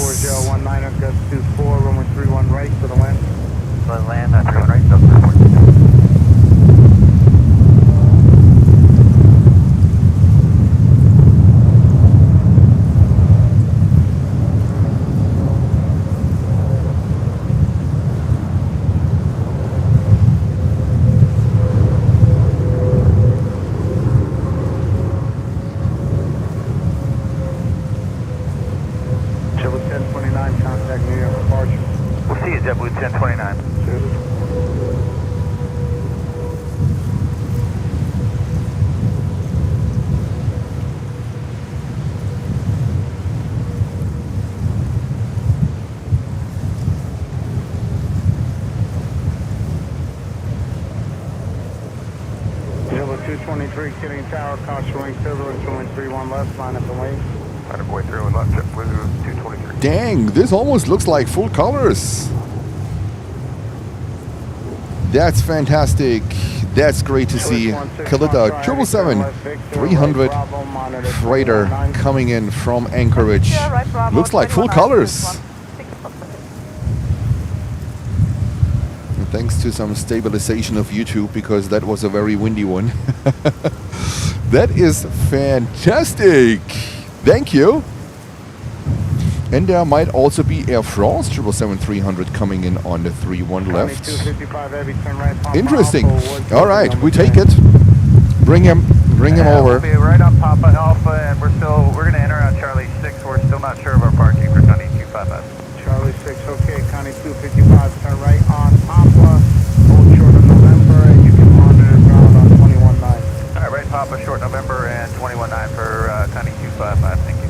223, Kenny Tower, caution wing turbulence, runway 31 left, line up and wait. Right of way through and left, JetBlue 223. Dang, this almost looks like full colors. That's fantastic. That's great to see. Kalita 777-300 freighter coming in from Anchorage. Looks like full colors. And thanks to some stabilization of YouTube, because that was a very windy one. That is fantastic. Thank you. And there might also be Air France 777-300 coming in on the 31 left. Interesting. All right, we take it. Bring him over. We'll be right on Papa Alpha, and we're going to enter on Charlie 6. We're still not sure of our parking for Connie 255. Charlie 6, okay, Connie 255, turn right on Papa, hold short of November, and you can monitor ground on 21.9. All right, right Papa, short November, and 21.9 for Connie 255. Thank you.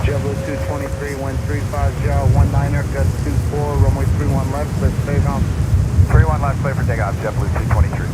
JetBlue 223, wind 35, gel 19er, gust 24, runway 31 left, let's stay on. 31 left, clear for takeoff, JetBlue 223.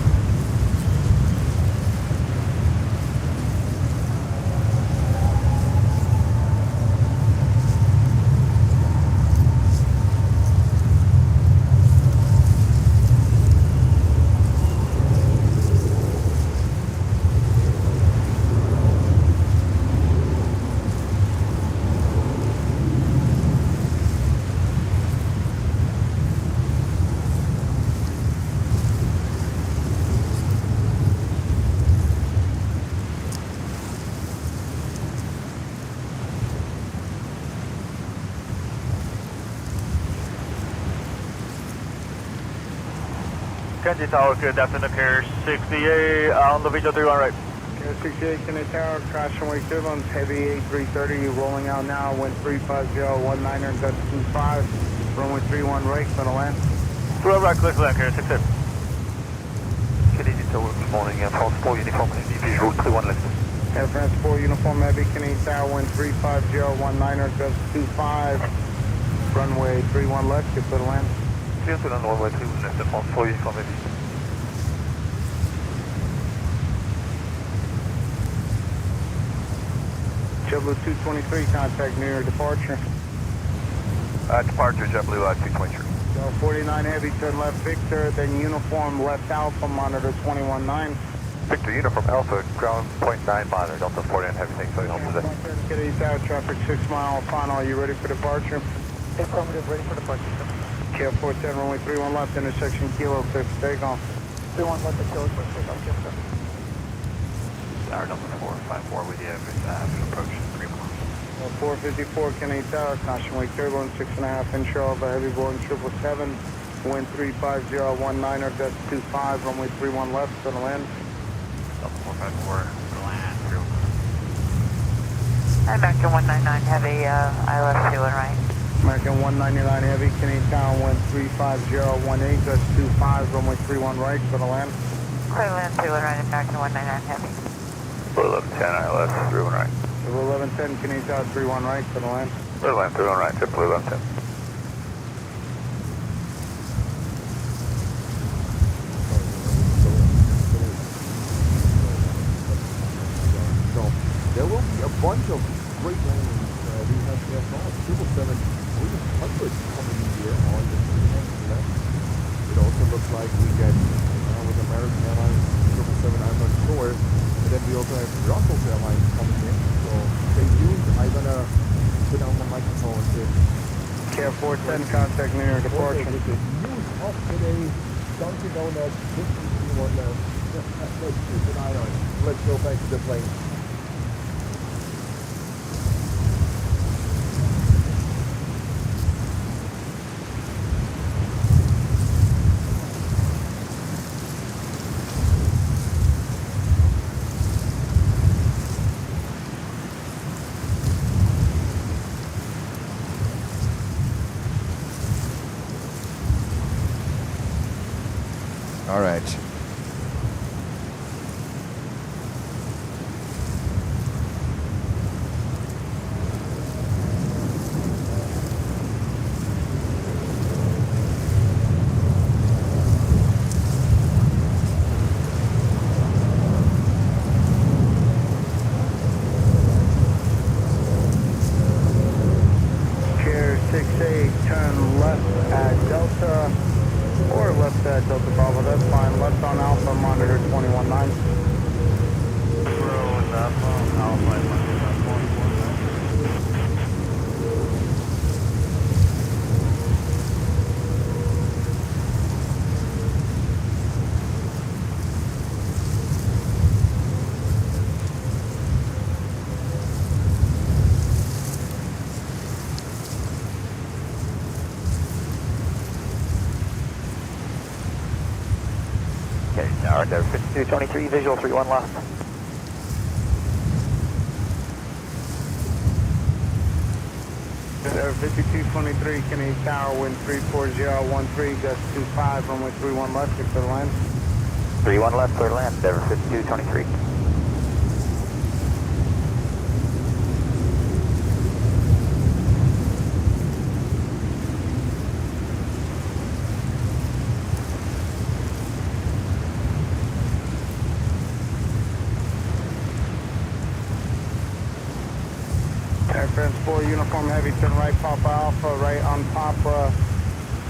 Kenji Tower, good afternoon, Pier 68 on the Visual 31 right. Pier 68, Kenny Tower, crash runway turbulence, heavy 8330, rolling out now, wind 35, gel 19er, gust 25, runway 31 right, for the land. 12 right, clear for land, Pier 68. Kenny Tower, good morning, Air France 4 uniform, heavy visual 31 left. Air France 4 uniform, heavy, Kenny Tower, wind 35, gel 19er, gust 25, runway 31 left, good for the land. Clear to land, runway 31 left, Air France 4 uniform, heavy. JetBlue 223, contact New York departure. Departure, JetBlue 223. So 49 heavy, turn left Victor, then uniform left Alpha, monitor 21.9. Victor, uniform Alpha, ground 0.9 monitor, Delta 49 heavy, thanks for your help today. Get east out, traffic 6 mile, final, are you ready for departure? Affirmative, ready for departure, sir. KL47, runway 31 left, intersection Kilo 6, takeoff. 31 left, Kilo 6, takeoff, yes, sir. Tower number 454 with you, approach 3 miles. 454, Kenny Tower, caution wake turbulence, 6.5 inch over, heavy Boeing 777, wind 35019er, gust 25, runway 31 left, to the land. 454, land, through. American 199 heavy, ILS 2 and right. American 199 heavy, Kenny Tower, wind 35018, gust 25, runway 31 right, to the land. Clear land 2 and right, American 199 heavy. 1110 ILS, 31 right. 1110, Kenny Tower, 31 right, to the land. 31 right, JetBlue 1110. So there will be a bunch of great landings. We have Air France 777-300 coming in here on the left. It also looks like we get with American Airlines 777, I'm not sure. And then we also have Brussels Airlines coming in. So stay tuned. I'm gonna put down my microphone here. KF410, contact New York departure. With the news of today, Dunkin' Donuts, 51 left. Let's keep an eye on it. Let's go back to the plane. All right. 5223, visual 31 left. Air 5223, Kennedy Tower, wind 34013, gust 25, runway 31 left, clear to land. 31 left, clear to land, Endeavor 5223. Air France 4, uniform heavy, turn right, Papa Alpha, right on Papa,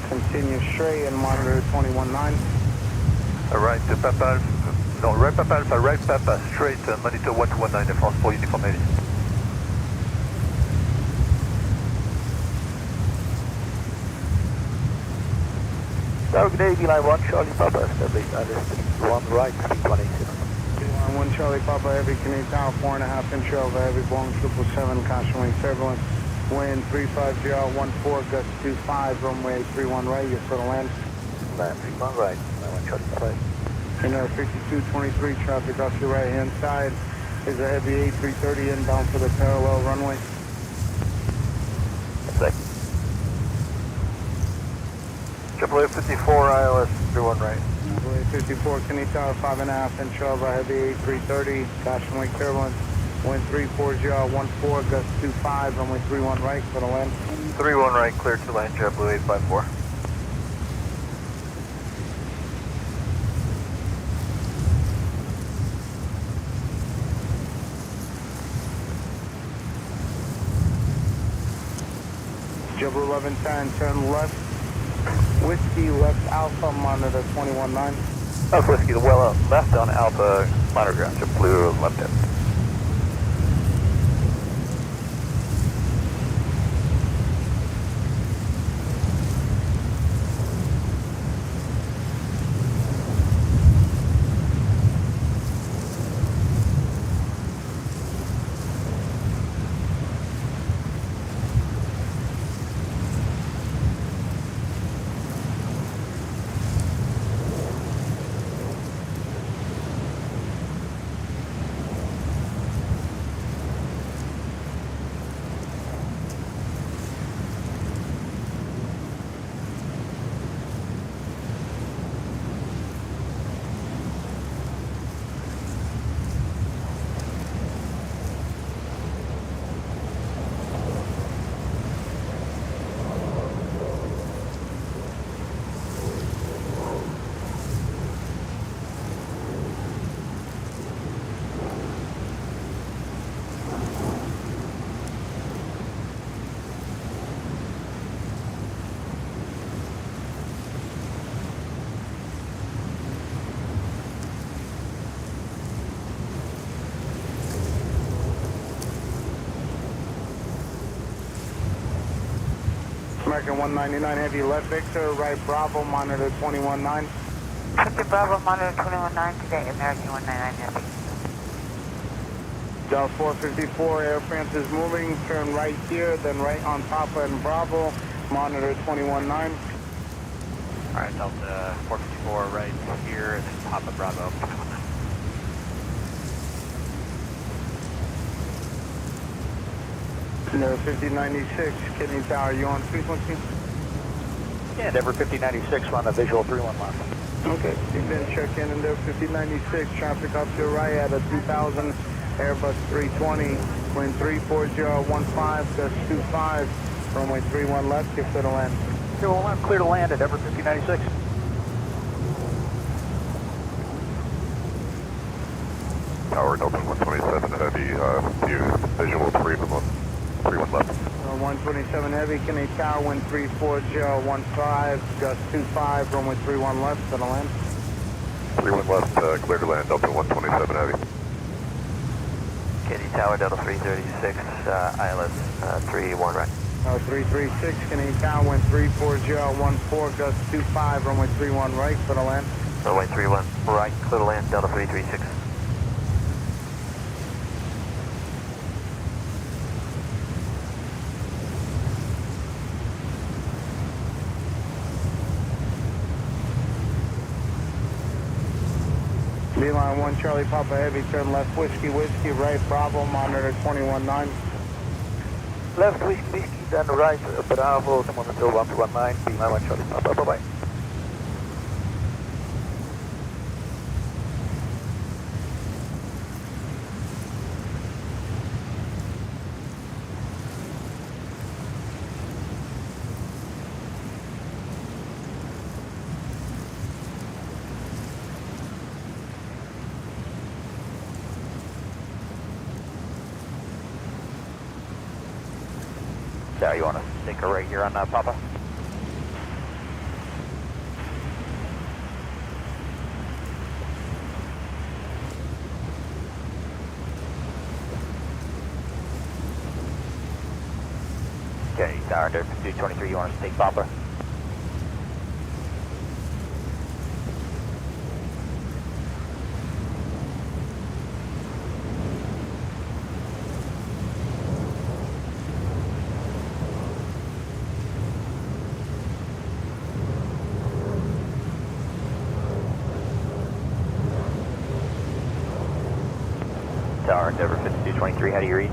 continue straight and monitor 21-9. Right to Papa, no, right Papa Alpha, right Papa, straight, monitor 1219, Air France 4, uniform heavy. Tower Navy, line 1, Charlie Papa, establish under 1 right, speed 26. Line 1 Charlie Papa, heavy, Kennedy Tower, 4.5 inch over, heavy, Boeing 777, caution wing turbulence, wind 35014, gust 25, runway 31 right, you're for the land. Land 31 right, line 1 Charlie Papa. In 5223, traffic off your right hand side is a heavy A330 inbound for the parallel runway. Second. AAA 54 ILS 31 right. Runway 54, Kennedy Tower, 5.5 inch over, heavy A330, caution wing turbulence, wind 34014, gust 25, runway 31 right for the land. 31 right, clear to land, JetBlue 854. JetBlue 1110, turn left, Whiskey left Alpha, monitor 21-9. South Whiskey, the well up left on Alpha, monitor ground, JetBlue left end. American 199 heavy, left Victor, right Bravo, monitor 21-9. Victor Bravo, monitor 21-9 today, American 199 heavy. Dallas 454, Air France is moving, turn right here, then right on Papa and Bravo, monitor 21-9. Alright, Delta 454 right here, and then Papa Bravo. Endeavor 5096, Kidney Tower, you on frequency? Yeah, Endeavor 5096, run a visual 31 left. Okay, you've been check in Endeavor 5096, traffic up to your right at a 2000, Airbus 320, wind 34015, gust 25, runway 31 left, get to the land. Clear to land, Endeavor 5096. Tower Delta 127 heavy, view visual 31 left. 127 heavy, Kennedy Tower, wind 34015, gust 25, runway 31 left, to the land. 31 left, clear to land, Delta 127 heavy. Kennedy Tower, Delta 336, ILS 381 right. 336, Kennedy Tower, wind 34014, gust 25, runway 31 right, to the land. Runway 31 right, clear to land, Delta 336. Beeline 1 Charlie Papa Heavy, turn left Whiskey Whiskey, right Bravo, monitor 21-9. Left whiskey, then right Bravo, someone until 119, be my 1 Charlie Papa, bye-bye. There, you want to stick her right here on that, Papa? Okay, Tower, 223, you want to stick, Papa? Tower, Endeavor 5223, how do you read?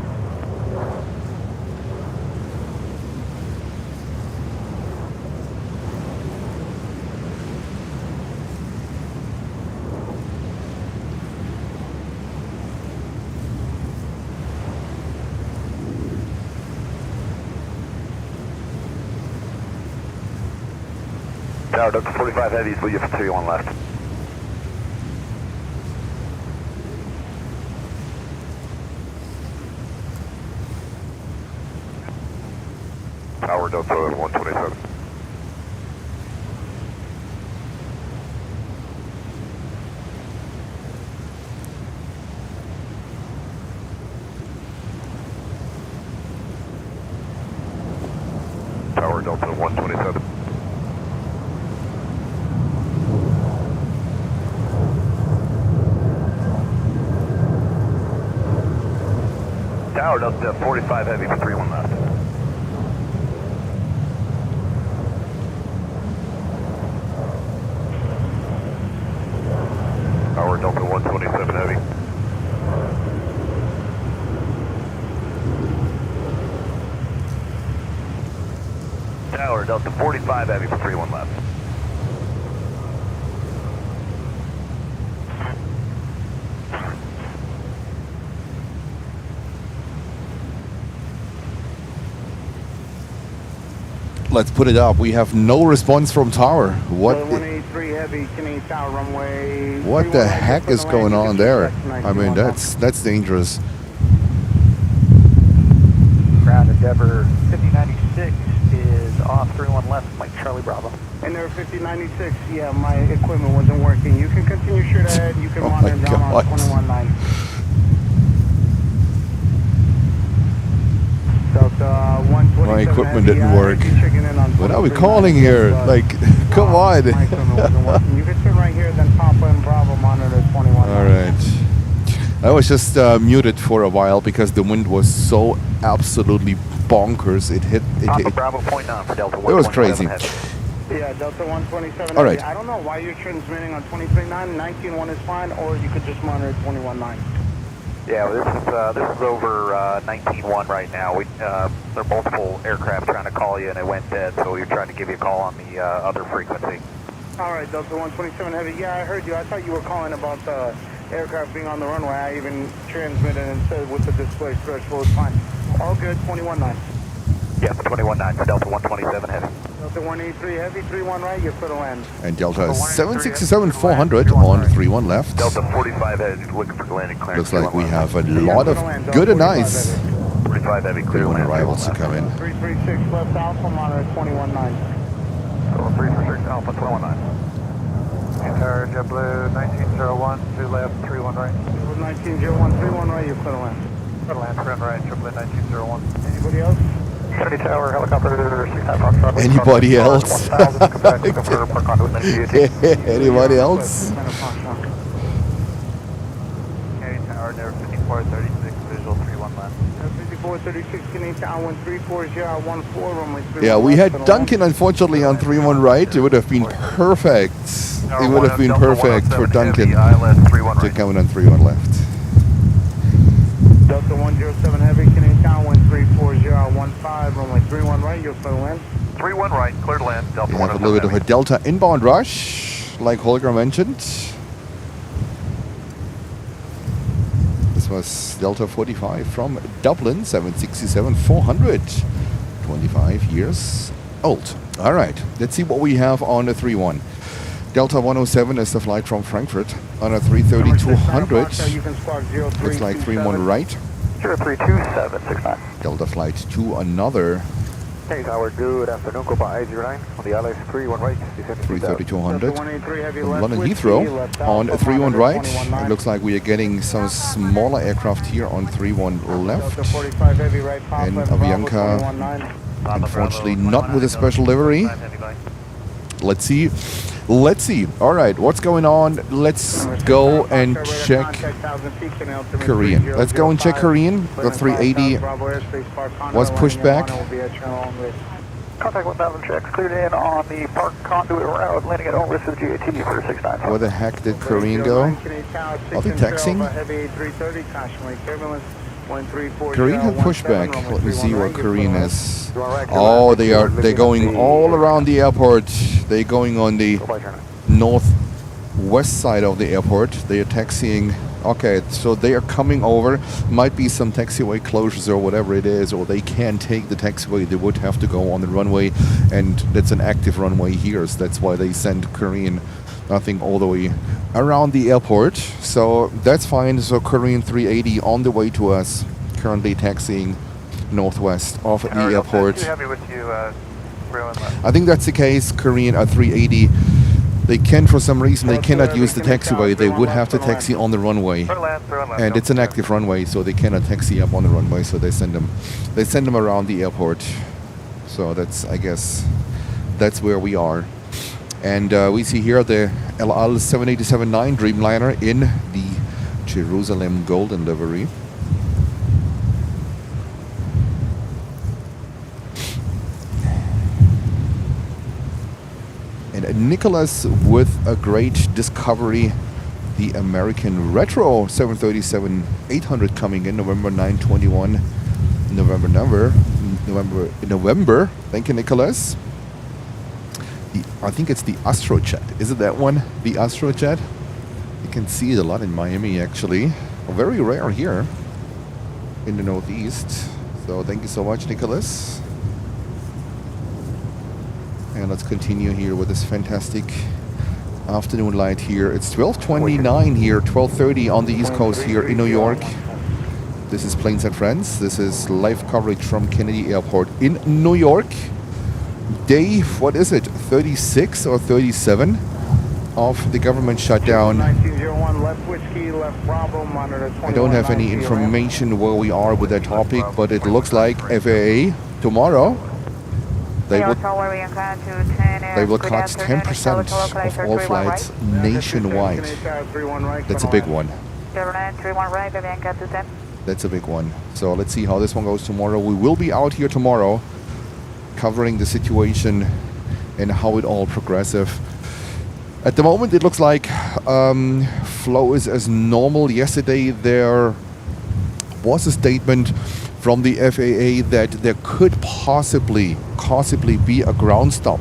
Tower, Delta 45 Heavy, will you for 31 left? Tower Delta 127. Tower Delta 127. Tower Delta 45 Heavy for 31 left. Tower Delta 127 Heavy. Tower Delta 45 Heavy for 31 left. Let's put it up. We have no response from Tower. What? 183 Heavy, Canadian Tower, runway. What the heck is going on there? I mean, that's dangerous. Ground Endeavor 5096 is off 31 left, Mike Charlie Bravo. And there 5096, yeah, my equipment wasn't working. You can continue straight ahead, you can Oh monitor my down on God. 21-9. Delta 127 My equipment Heavy, didn't work. checking in on What are we 23-9, calling here? but, Like, come on. My equipment wasn't working. You can turn right here, then Papa and Bravo monitor 21. All right. I was just muted for a while because the wind was so absolutely bonkers. It hit. Papa Bravo point 9 for Delta 127 It was crazy. Heavy. Yeah, Delta 127. All right. I don't know why you're transmitting on 23.9. 19.1 is fine, or you could just monitor 21.9. Yeah, well, this is over 19-1 right now. There are multiple aircraft trying to call you and it went dead, so we were trying to give you a call on the other frequency. All right, Delta 127 Heavy. Yeah, I heard you. I thought you were calling about the aircraft being on the runway. I even transmitted and said with the display threshold is fine. All good, 21.9. Yeah, 21-9 for Delta 127 Heavy. Delta 183 Heavy, 31 right, you're for the land. And Delta 767-400 on 31 left. Delta 45 Heavy, looking for landing clearance. Looks like we have a lot of good and nice 45 Heavy, clear 31 land. arrivals to come in. 336 left Alpha, monitor 21.9. So 336 Alpha 21-9. Entire JetBlue 1901, 2 left, 31 right. 1901, 31 right, you're for the land. For land, turn right, JetBlue 1901. Anybody else? City Tower, helicopter 69 Foxtrot. Anybody else? 1000, come back, looking for park conduit and GAT. Anybody else? Canadian Tower, there 5436. visual 31 left. 5436 Canadian Town 134, runway 31 Yeah, we left, had Duncan unfortunately on 3-1 right. It would have been perfect. It would have been perfect for Duncan to come in on 3-1 left. Delta 107 Heavy, Canadian Town 13415, runway 31 right, you'll clear to land. 31 right, clear to land, Delta We have a little bit of a Delta inbound rush, like Holger mentioned. This was Delta 45 from Dublin, 767, 400, 25 years old. All right, let's see what we have on the 3-1. Delta 107 is the flight from Frankfurt on a 330-200. Looks like 3-1 right. 032769. Delta flight to another Hey Howard, good afternoon, go by 809 on the LS 31 right. 330-200 from London Heathrow on 3-1 right. It looks like we are getting some smaller aircraft here on 3-1 left. And Avianca, unfortunately not with a special livery. Let's see. Let's see. All right, what's going on? Let's go and check Korean. Let's go and check Korean. The 380 was pushed back. Contact 1000 checks, cleared in on the park conduit route, landing at home risk of GAT for 69. Where the heck did Korean go? Are they taxiing? Korean had pushback. Let me see where Korean is. Oh, they're going all around the airport. They're going on the northwest side of the airport. They are taxiing. Okay, so they are coming over. Might be some taxiway closures or whatever it is, or they can't take the taxiway. They would have to go on the runway, and that's an active runway here. So that's why they send Korean, I think, all the way around the airport. So that's fine. So Korean 380 on the way to us, currently taxiing northwest of the airport. I think that's the case. Korean 380. They can, for some reason, they cannot use the taxiway. They would have to taxi on the runway, and it's an active runway, so they cannot taxi up on the runway. So they send them around the airport. So that's, I guess, that's where we are. And we see here the LL 787-9 Dreamliner in the Jerusalem Golden livery. And Nicholas with a great discovery, the American Retro 737-800 coming in November 9/21, November. Thank you, Nicholas. I think it's the Astrojet. Is it that one? The Astrojet? You can see it a lot in Miami, actually. Very rare here in the Northeast. So thank you so much, Nicholas. And let's continue here with this fantastic afternoon light here. It's 12:29 here, 12:30 on the East Coast here in New York. This is Planes and Friends. This is live coverage from Kennedy Airport in New York. Day, what is it, 36 or 37 of the government shutdown. I don't have any information where we are with that topic, but it looks like FAA tomorrow they will cut 10% of all flights nationwide. That's a big one. That's a big one. So let's see how this one goes tomorrow. We will be out here tomorrow covering the situation and how it all progressive. At the moment it looks like flow is as normal. Yesterday there was a statement from the FAA that there could possibly be a ground stop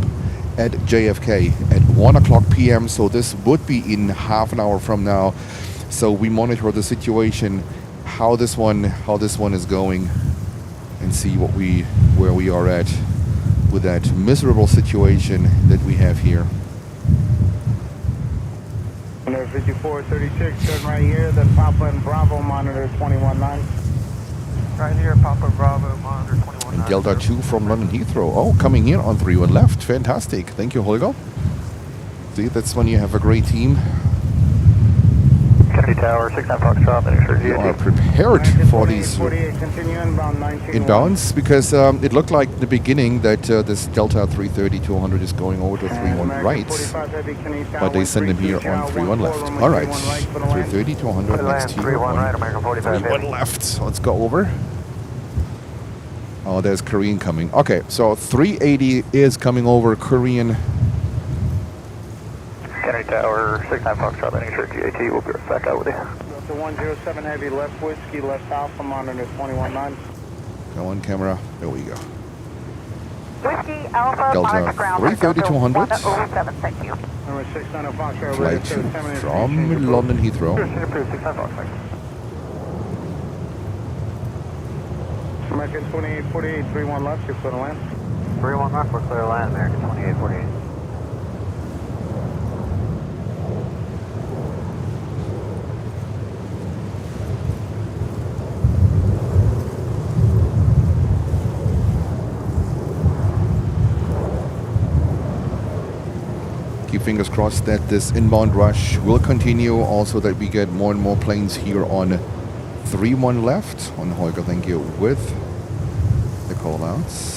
at JFK at 1:00 p.m. So this would be in half an hour from now. So we monitor the situation, how this one is going, and see where we are at with that miserable situation that we have here. 5436, turn right here, then Papa and Bravo, monitor 21-9. Right here, Papa Bravo, monitor 21-9. Delta 2 from London Heathrow. Oh, coming here on 3-1 left. Fantastic. Thank you, Holger. See, that's when you have a great team. Canarsie Tower, 69 Foxtrot, make sure We are GAT. prepared for these 48, continue inbound 19. inbounds because it looked like in the beginning that this Delta 330-200 is going over to 31 right, but they send them here on 31 left. All right, 330-200 next here 31 right, on American 45 31 heavy. left. So let's go over. Oh, there's Korean coming. Okay, so 380 is coming over Korean. Canarsie Tower, 69 Foxtrot, make sure GAT. We'll be right back out with you. Delta 107 Heavy, left whiskey, left alpha, monitor 21-9. Go on camera. There we go. Whiskey Alpha, Delta Mars ground. 330-200. 107, thank you. Number 690 Foxtrot, Flight ready for 10 minutes. from London Heathrow. 69 Foxtrot. American 2848, 31 left, you're clear to land. 31 left, we're clear to land, American 2848. Keep fingers crossed that this inbound rush will continue. Also that we get more and more planes here on 31 left. On Holger, thank you, with the call outs.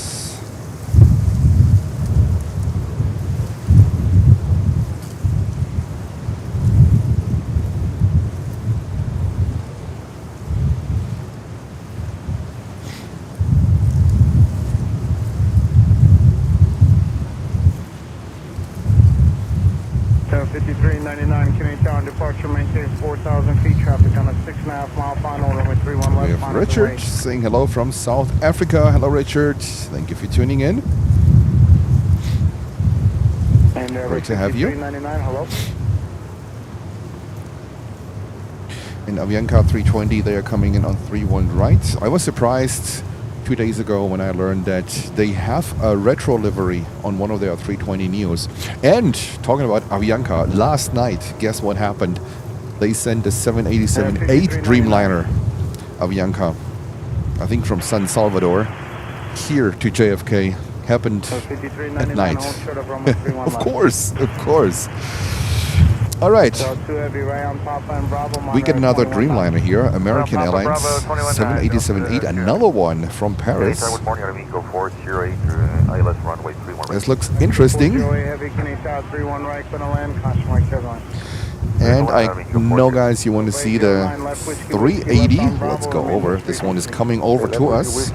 Tower 5399, Canadian Tower departure, maintain 4,000 feet, traffic on a 6.5 mile final, runway 31 left. We have monitor Richard right. saying hello from South Africa. Hello, Richard. Thank you for tuning in. And Great to have you. 5399, hello. In Avianca 320, they are coming in on 31 right. I was surprised 2 days ago when I learned that they have a retro livery on one of their 320 Neos. And talking about Avianca, last night, guess what happened? They sent a 787-8 Dreamliner Avianca, I think from San Salvador, here to JFK. Happened at night. Of course, of course. All right. We get another Dreamliner here, American Airlines 787-8, another one from Paris. Good morning, RV, go forward, 08 through ILS runway 31 right. This looks interesting. And I know, guys, you want to see the 380. Let's go over. This one is coming over to us.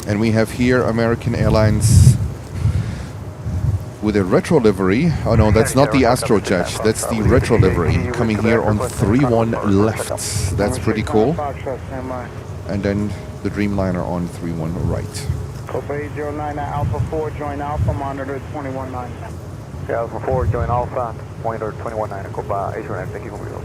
And we have here American Airlines with a retro livery. Oh no, that's not the Astrojet. That's the retro livery coming here on 31 left. That's pretty cool. And then the Dreamliner on 31 right. Copa 809 Alpha 4, join Alpha, monitor 21-9. Yeah, Alpha 4, join Alpha, monitor 21-9, Copa 809, thank you for real.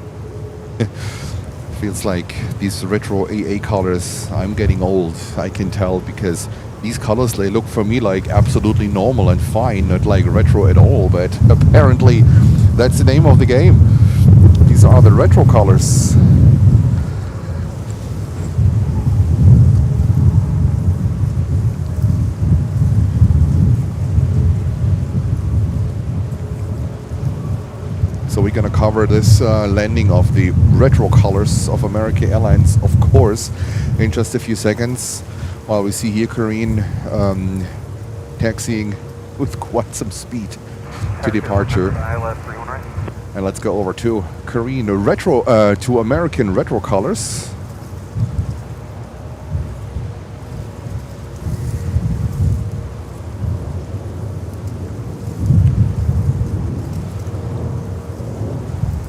Feels like these retro AA colors, I'm getting old, I can tell, because these colors, they look for me like absolutely normal and fine, not like retro at all, but apparently that's the name of the game. These are the retro colors. So we're gonna cover this landing of the retro colors of American Airlines, of course, in just a few seconds. While we see here Korean taxiing with quite some speed to departure. And let's go over to Korean retro, to American retro colors.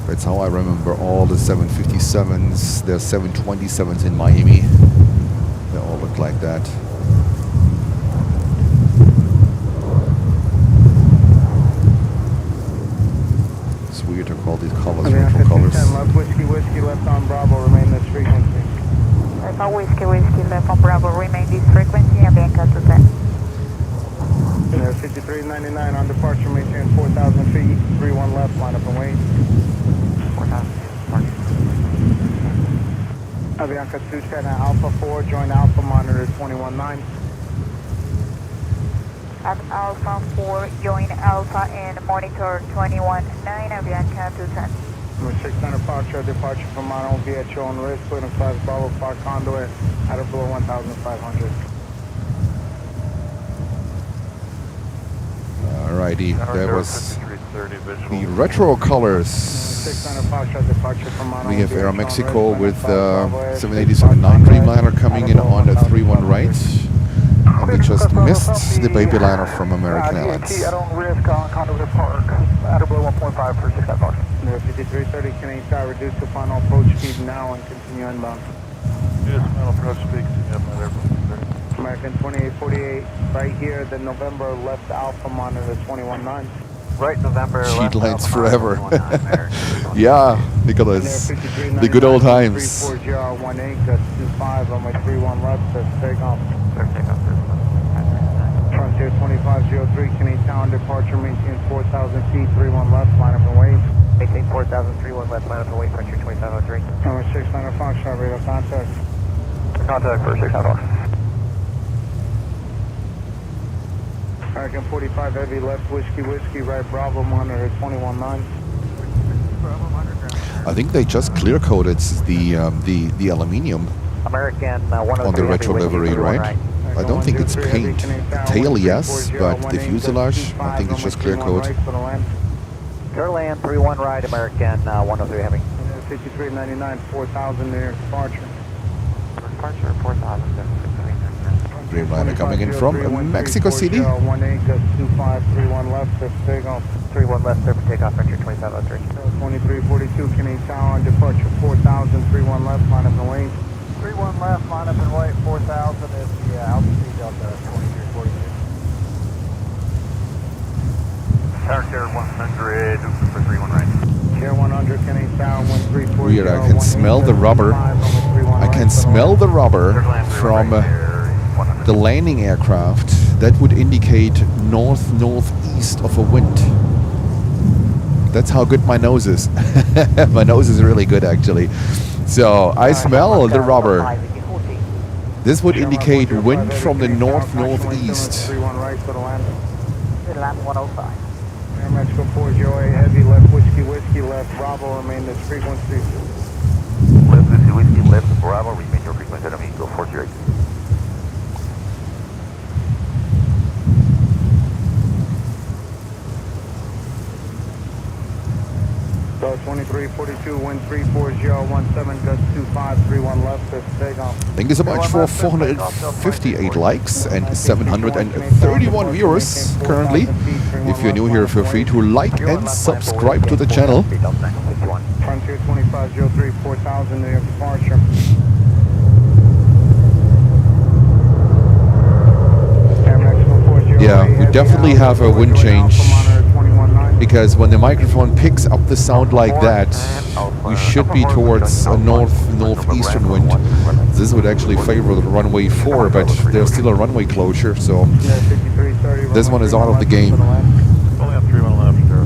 That's how I remember all the 757s. There's 727s in Miami. They all look like that. It's weird to call these colors retro colors. Left whiskey, whiskey, left on Bravo, remain this frequency. Alpha Whiskey, Whiskey, left on Bravo, remain this frequency, Avianca 210. There's 5399 on departure, maintain 4,000 feet, 31 left, line up and wait. 4,000 feet, Avianca 210 Alpha 4, join Alpha, monitor 21-9. At Alpha 4, join Alpha and monitor 21-9 Avianca 210. Number 600 Foxtrot, departure from Mono via your own risk, clear and class Bravo Park conduit at or below 1,500. Alrighty, that was 5330 visual. the retro colors. 600 Foxtrot, departure from Mono We have via Aero your own Mexico risk, with clear and class Bravo 787-9 Dreamliner coming in on the 31 right. And we just missed the baby liner from American Airlines. At on risk on Conduit Park, at or below 1.5 for 6 Fox. 5330, Canadian Tower, reduce to final approach speed now and continue inbound. Yes, final approach speed, continue up my airport. American 2848, right here, the November left Alpha monitor 219. Right, November. Cheat lines Alpha forever. 919, American. Yeah, Nicholas. The good old times. 34018, gust 25, runway 31 left, take off. Frontier 2503, Canadian Town, departure, maintain 4,000 feet, 31 left, line up and wait. Maintain 4,000, 31 left, line up and wait, Frontier 2503. Number 600 Foxtrot, radar contact. Contact for 6 Fox. American 45 Heavy, left whiskey, right Bravo, monitor 219. I think they just clear coated the aluminium American on the retro livery, right? I don't think it's paint. The tail, yes, but the fuselage, I think it's just clear coat. Clear land 31 right, American 103 Heavy. 5399, 4,000 near departure. Departure 4,000. Dreamliner coming in from Mexico City. 18, gust 2531 left, take off. 31 left, clear for takeoff, Frontier 2503. 2342, Canadian Tower, departure 4,000, 31 left, line up and wait. 31 left, line up and wait, 4,000 is the altitude Delta 2342. Tower 100 for 31 right. Chair 100, Canadian Tower, 1340. Weird, I can smell the rubber. I can smell the rubber from the landing aircraft. That would indicate northeast of a wind. That's how good my nose is. My nose is really good, actually. So I smell the rubber. This would indicate wind from the northeast. 31 right for the land. Land 105. Air Mexico 408, heavy, left whiskey, left Bravo, remain this frequency. Left whiskey, left Bravo, remain your frequency at Amigo 408. So 2342, wind 34017, gust 2531 left, takeoff. Thank you so much for 458 likes and 731 viewers currently. If you're new here, feel free to like and subscribe to the channel. Frontier 2503, 4,000 near departure. Air Mexico 408, Yeah, we heavy, definitely have a wind change. monitor 219. Because when the microphone picks up the sound like that, we should be towards a northeastern wind. This would actually favor the runway 4, but there's still a runway closure, so this one is out of the game. Only up 31 left, sir.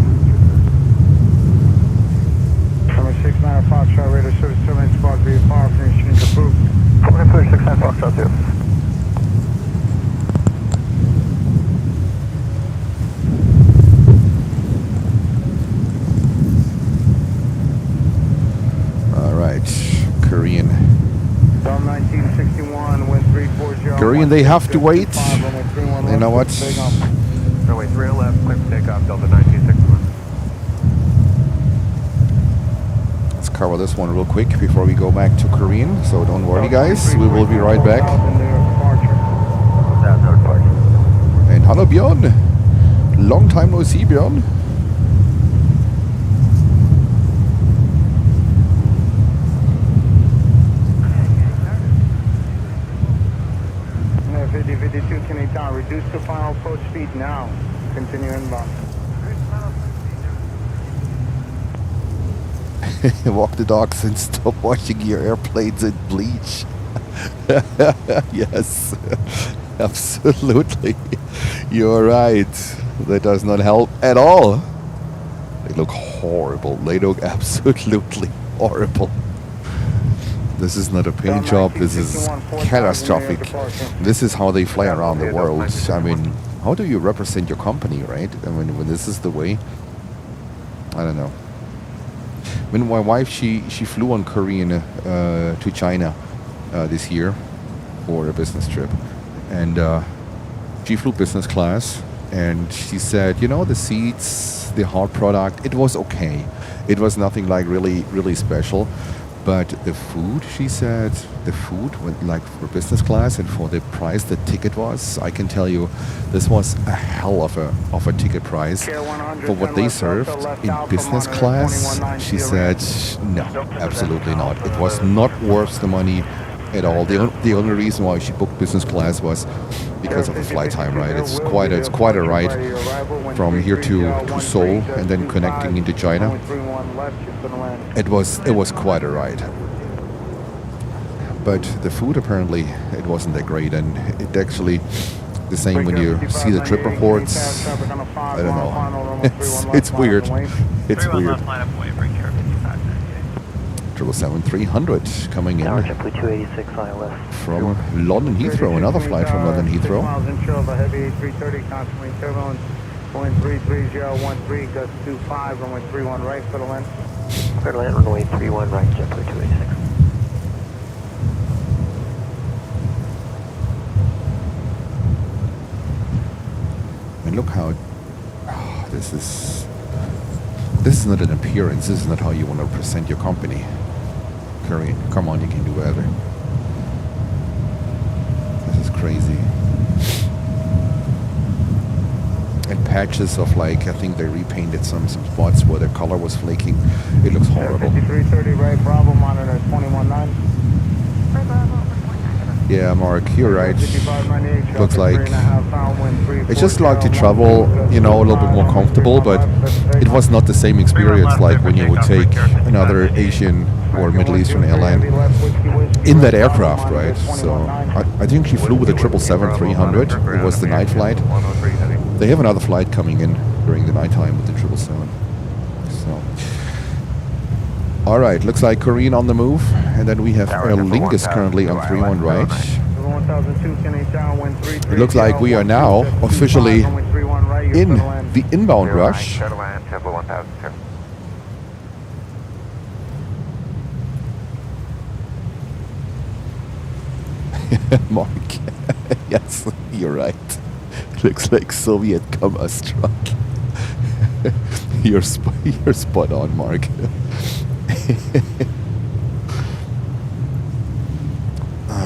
Number 69 Foxtrot, radar service terminates spot via fire, finishing approved. 2369 Foxtrot 2. Korean. 1961, wind 340. Korean, they have to wait. You know what? Runway 3 left, clear for takeoff, Delta 1961. Let's cover this one real quick before we go back to Korean. So don't worry, guys. We will be right back. And hello, Bjorn. Long time no see, Bjorn. 5052 Canadian Tower, reduce to final approach speed now. Continue inbound. Walk the dogs and stop washing your airplanes in bleach. Yes, absolutely. You're right. That does not help at all. They look horrible. They look absolutely horrible. This is not a paint job. This is catastrophic. This is how they fly around the world. I mean, how do you represent your company, right? I mean, when this is the way, I don't know. When my wife, she flew on Korean to China this year for a business trip, and she flew business class, and she said, you know, the seats, the hard product, it was okay. It was nothing like really special. But the food, she said, the food went like for business class and for the price the ticket was, I can tell you, this was a hell of a ticket price for what they served in business class. She said, no, absolutely not. It was not worth the money at all. The only reason why she booked business class was because of the flight time, right? It's quite a ride from here to Seoul and then connecting into China. It was quite a ride. But the food apparently it wasn't that great, and it actually the same when you see the trip reports. I don't know. It's weird. It's weird. 777-300 coming in from London Heathrow, another flight from London Heathrow. Going 33013, gust 25, runway 31 right, for the land. Clear to land, runway 31 right, JetBlue 286. And look how this is not an appearance. This is not how you want to present your company. Korean, come on, you can do better. This is crazy. And patches of like, I think they repainted some spots where the color was flaking. It looks horrible. 5330 right, Bravo, monitor 219. Yeah, Mark, you're right. Looks like it's just like to travel, you know, a little bit more comfortable, but it was not the same experience like when you would take another Asian or Middle Eastern airline in that aircraft, right? So I think she flew with a 777-300. It was the night flight. They have another flight coming in during the nighttime with the 777. So, all right, looks like Korean on the move, and then we have Aer Lingus currently on 31 right. It looks like we are now officially in the inbound rush. Mark, yes, you're right. Looks like Soviet Commerce truck. You're spot on, Mark.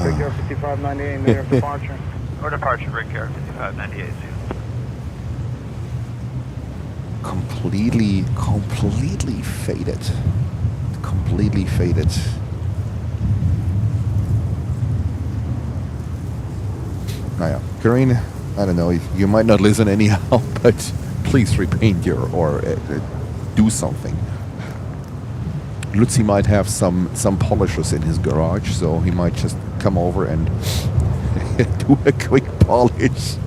Big Air 5598, mid-air departure. Or departure, Big Air 5598. Completely faded. Completely faded. Naja, Korean, I don't know, you might not listen anyhow, but please repaint or do something. Lutzi might have some polishers in his garage, so he might just come over and do a quick polish.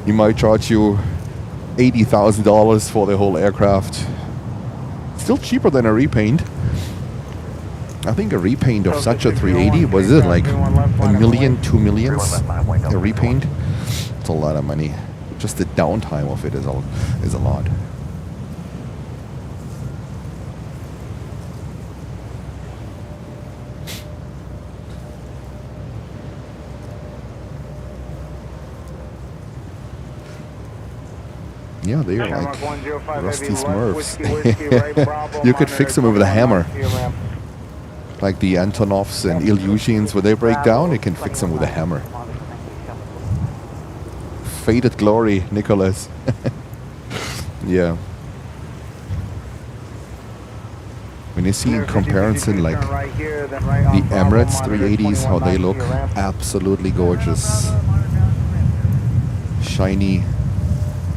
He might charge you $80,000 for the whole aircraft. Still cheaper than a repaint. I think a repaint of such a 380, was it like $1 million, $2 million? A repaint? It's a lot of money. Just the downtime of it is a lot. Yeah, they are like rusty Smurfs. You could fix them with a hammer. Like the Antonovs and Ilyushins, when they break down, you can fix them with a hammer. Faded glory, Nicholas. Yeah. When you see in comparison, like the Emirates 380s, how they look, absolutely gorgeous. Shiny,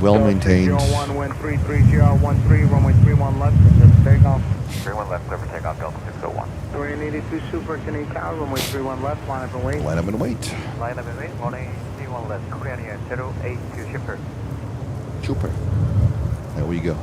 well maintained. 01, wind 33013, runway 31 left, takeoff. 31 left, clear for takeoff, Delta 601. 382 Super, Canadian Tower, runway 31 left, line up and wait. Line up and wait. Line up and wait, runway 31 left, Korean Air 082 shipper. Super. There we go.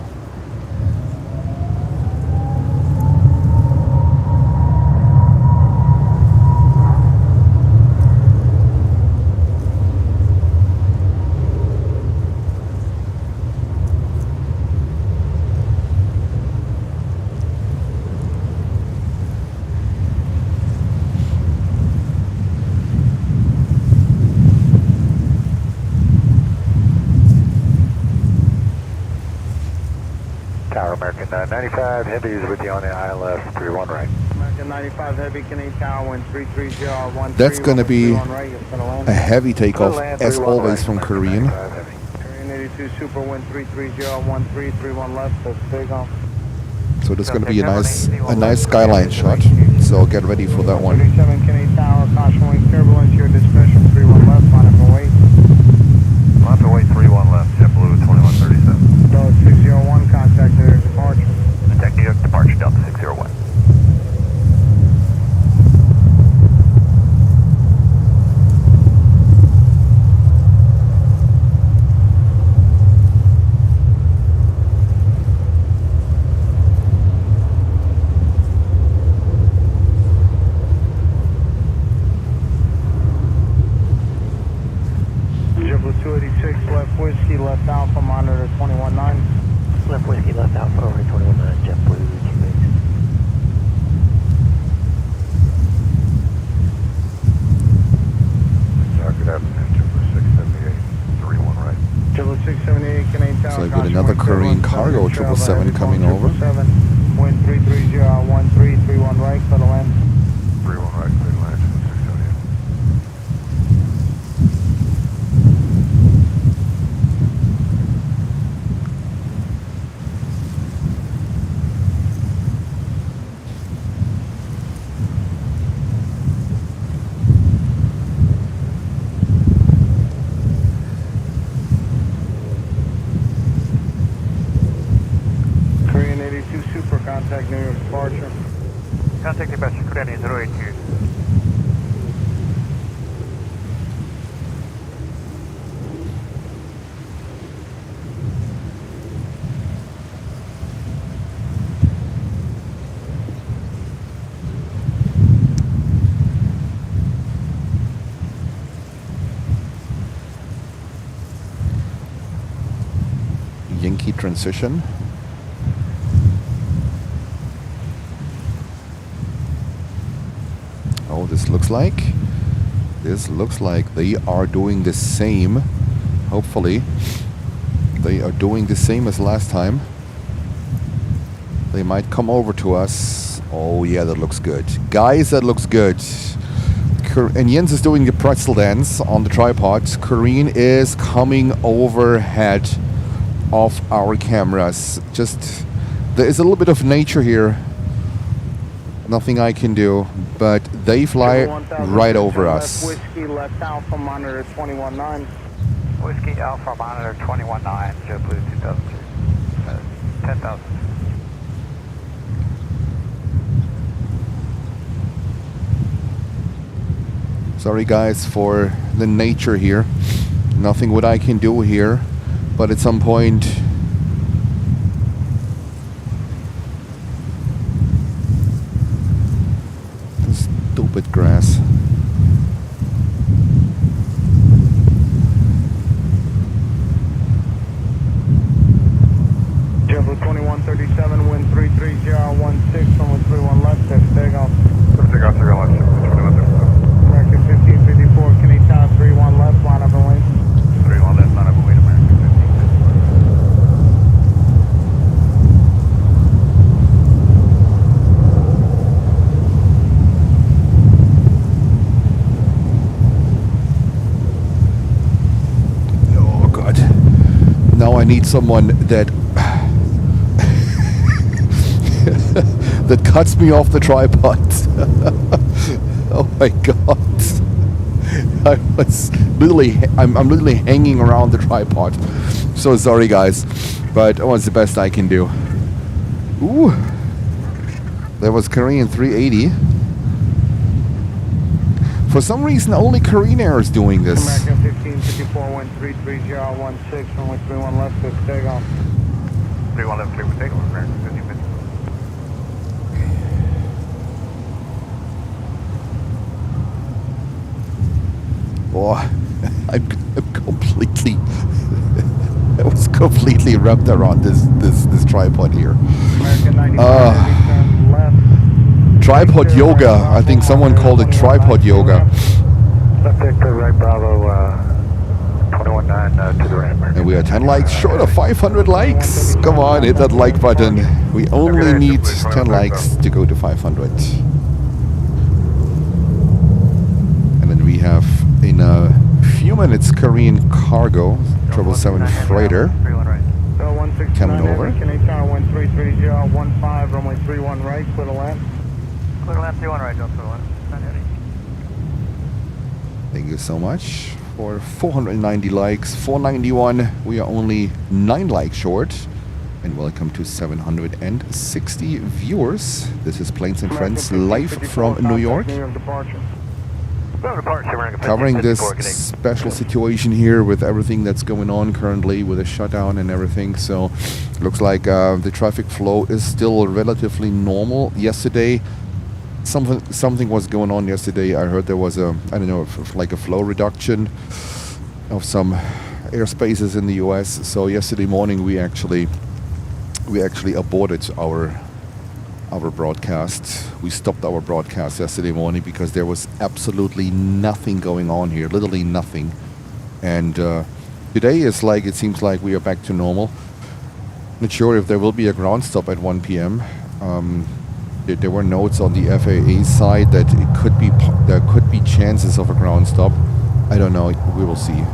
Tower American 95 Heavy is with you on the ILS 31 right. American 95 Heavy, Canadian Tower, wind 33013. That's gonna be 31 right, it's gonna land. a heavy takeoff, Land as 31 always, right, from American Korean. 95 Heavy. Korean 82 Super, wind 33013, 31 left, that's big on. So there's gonna be a nice skyline shot. So get ready for that one. 37 Canadian Tower, caution wing turbulence, your dispatch from 31 left, line up and wait. Line up and wait 31 left, JetBlue 2137. Delta 601, contact their departure. Contact New York departure Delta 601. JetBlue 286, left whiskey, left alpha, monitor 21-9. Left whiskey, left alpha, over 21 JetBlue 286. Good afternoon, JetBlue 678, 31 right. JetBlue 678, Canadian Tower. So I got another Korean cargo 777 coming over. Wind 33013, 31 right, clear to land. 31 right, clear to land, 678. Korean 82 Super, contact New York departure. Contact departure Korean 082. Yankee transition. Oh, this looks like they are doing the same. Hopefully they are doing the same as last time. They might come over to us. Oh yeah, that looks good, guys, that looks good. And Jens is doing the pretzel dance on the tripod. Korean is coming overhead of our cameras. Just, there is a little bit of nature here. Nothing I can do, but they fly right over us. Left whiskey, left alpha, monitor 21-9. Whiskey Alpha Monitor 21-9, JetBlue 2002. 10,000. Sorry guys for the nature here. Nothing what I can do here, but at some point stupid grass. JetBlue 2137, wind 33016, runway 31 left, that's big on. Take off 3 left, 2137. American 1554, Canadian Tower 31 left, line up and wait. 31 left, line up and wait, American 1554. Oh god. Now I need someone that that cuts me off the tripod. Oh my god. I'm literally hanging around the tripod. So sorry guys, but that was the best I can do. Ooh. That was Korean 380. For some reason only Korean Air is doing this. American 1554, wind 33016, runway 31 left, that's big on. 31 left, clear for takeoff, American 1554. Boy, I'm completely I was completely wrapped around this tripod here. American 95, turn left. Tripod yoga. I think someone called it tripod yoga. Left Victor, right Bravo, 119 to the ramp. And we are 10 likes short of 500 likes. Come on, hit that like button. We only need 10 likes to go to 500. And then we have in a few minutes Korean cargo 777 freighter coming over. Canarsie 1330, 15, runway 31 right, clear to land. Clear to land 31 right, Delta 1. Thank you so much for 490 likes. 491. We are only 9 likes short. And welcome to 760 viewers. This is Planes and Friends live from New York. Covering this special situation here with everything that's going on currently with the shutdown and everything. So looks like the traffic flow is still relatively normal. Yesterday, something was going on yesterday. I heard there was I don't know, like a flow reduction of some airspaces in the US. So yesterday morning we actually aborted our broadcast. We stopped our broadcast yesterday morning because there was absolutely nothing going on here, literally nothing. And today is like, it seems like we are back to normal. Not sure if there will be a ground stop at 1 p.m. There were notes on the FAA side that there could be chances of a ground stop. I don't know. We will see.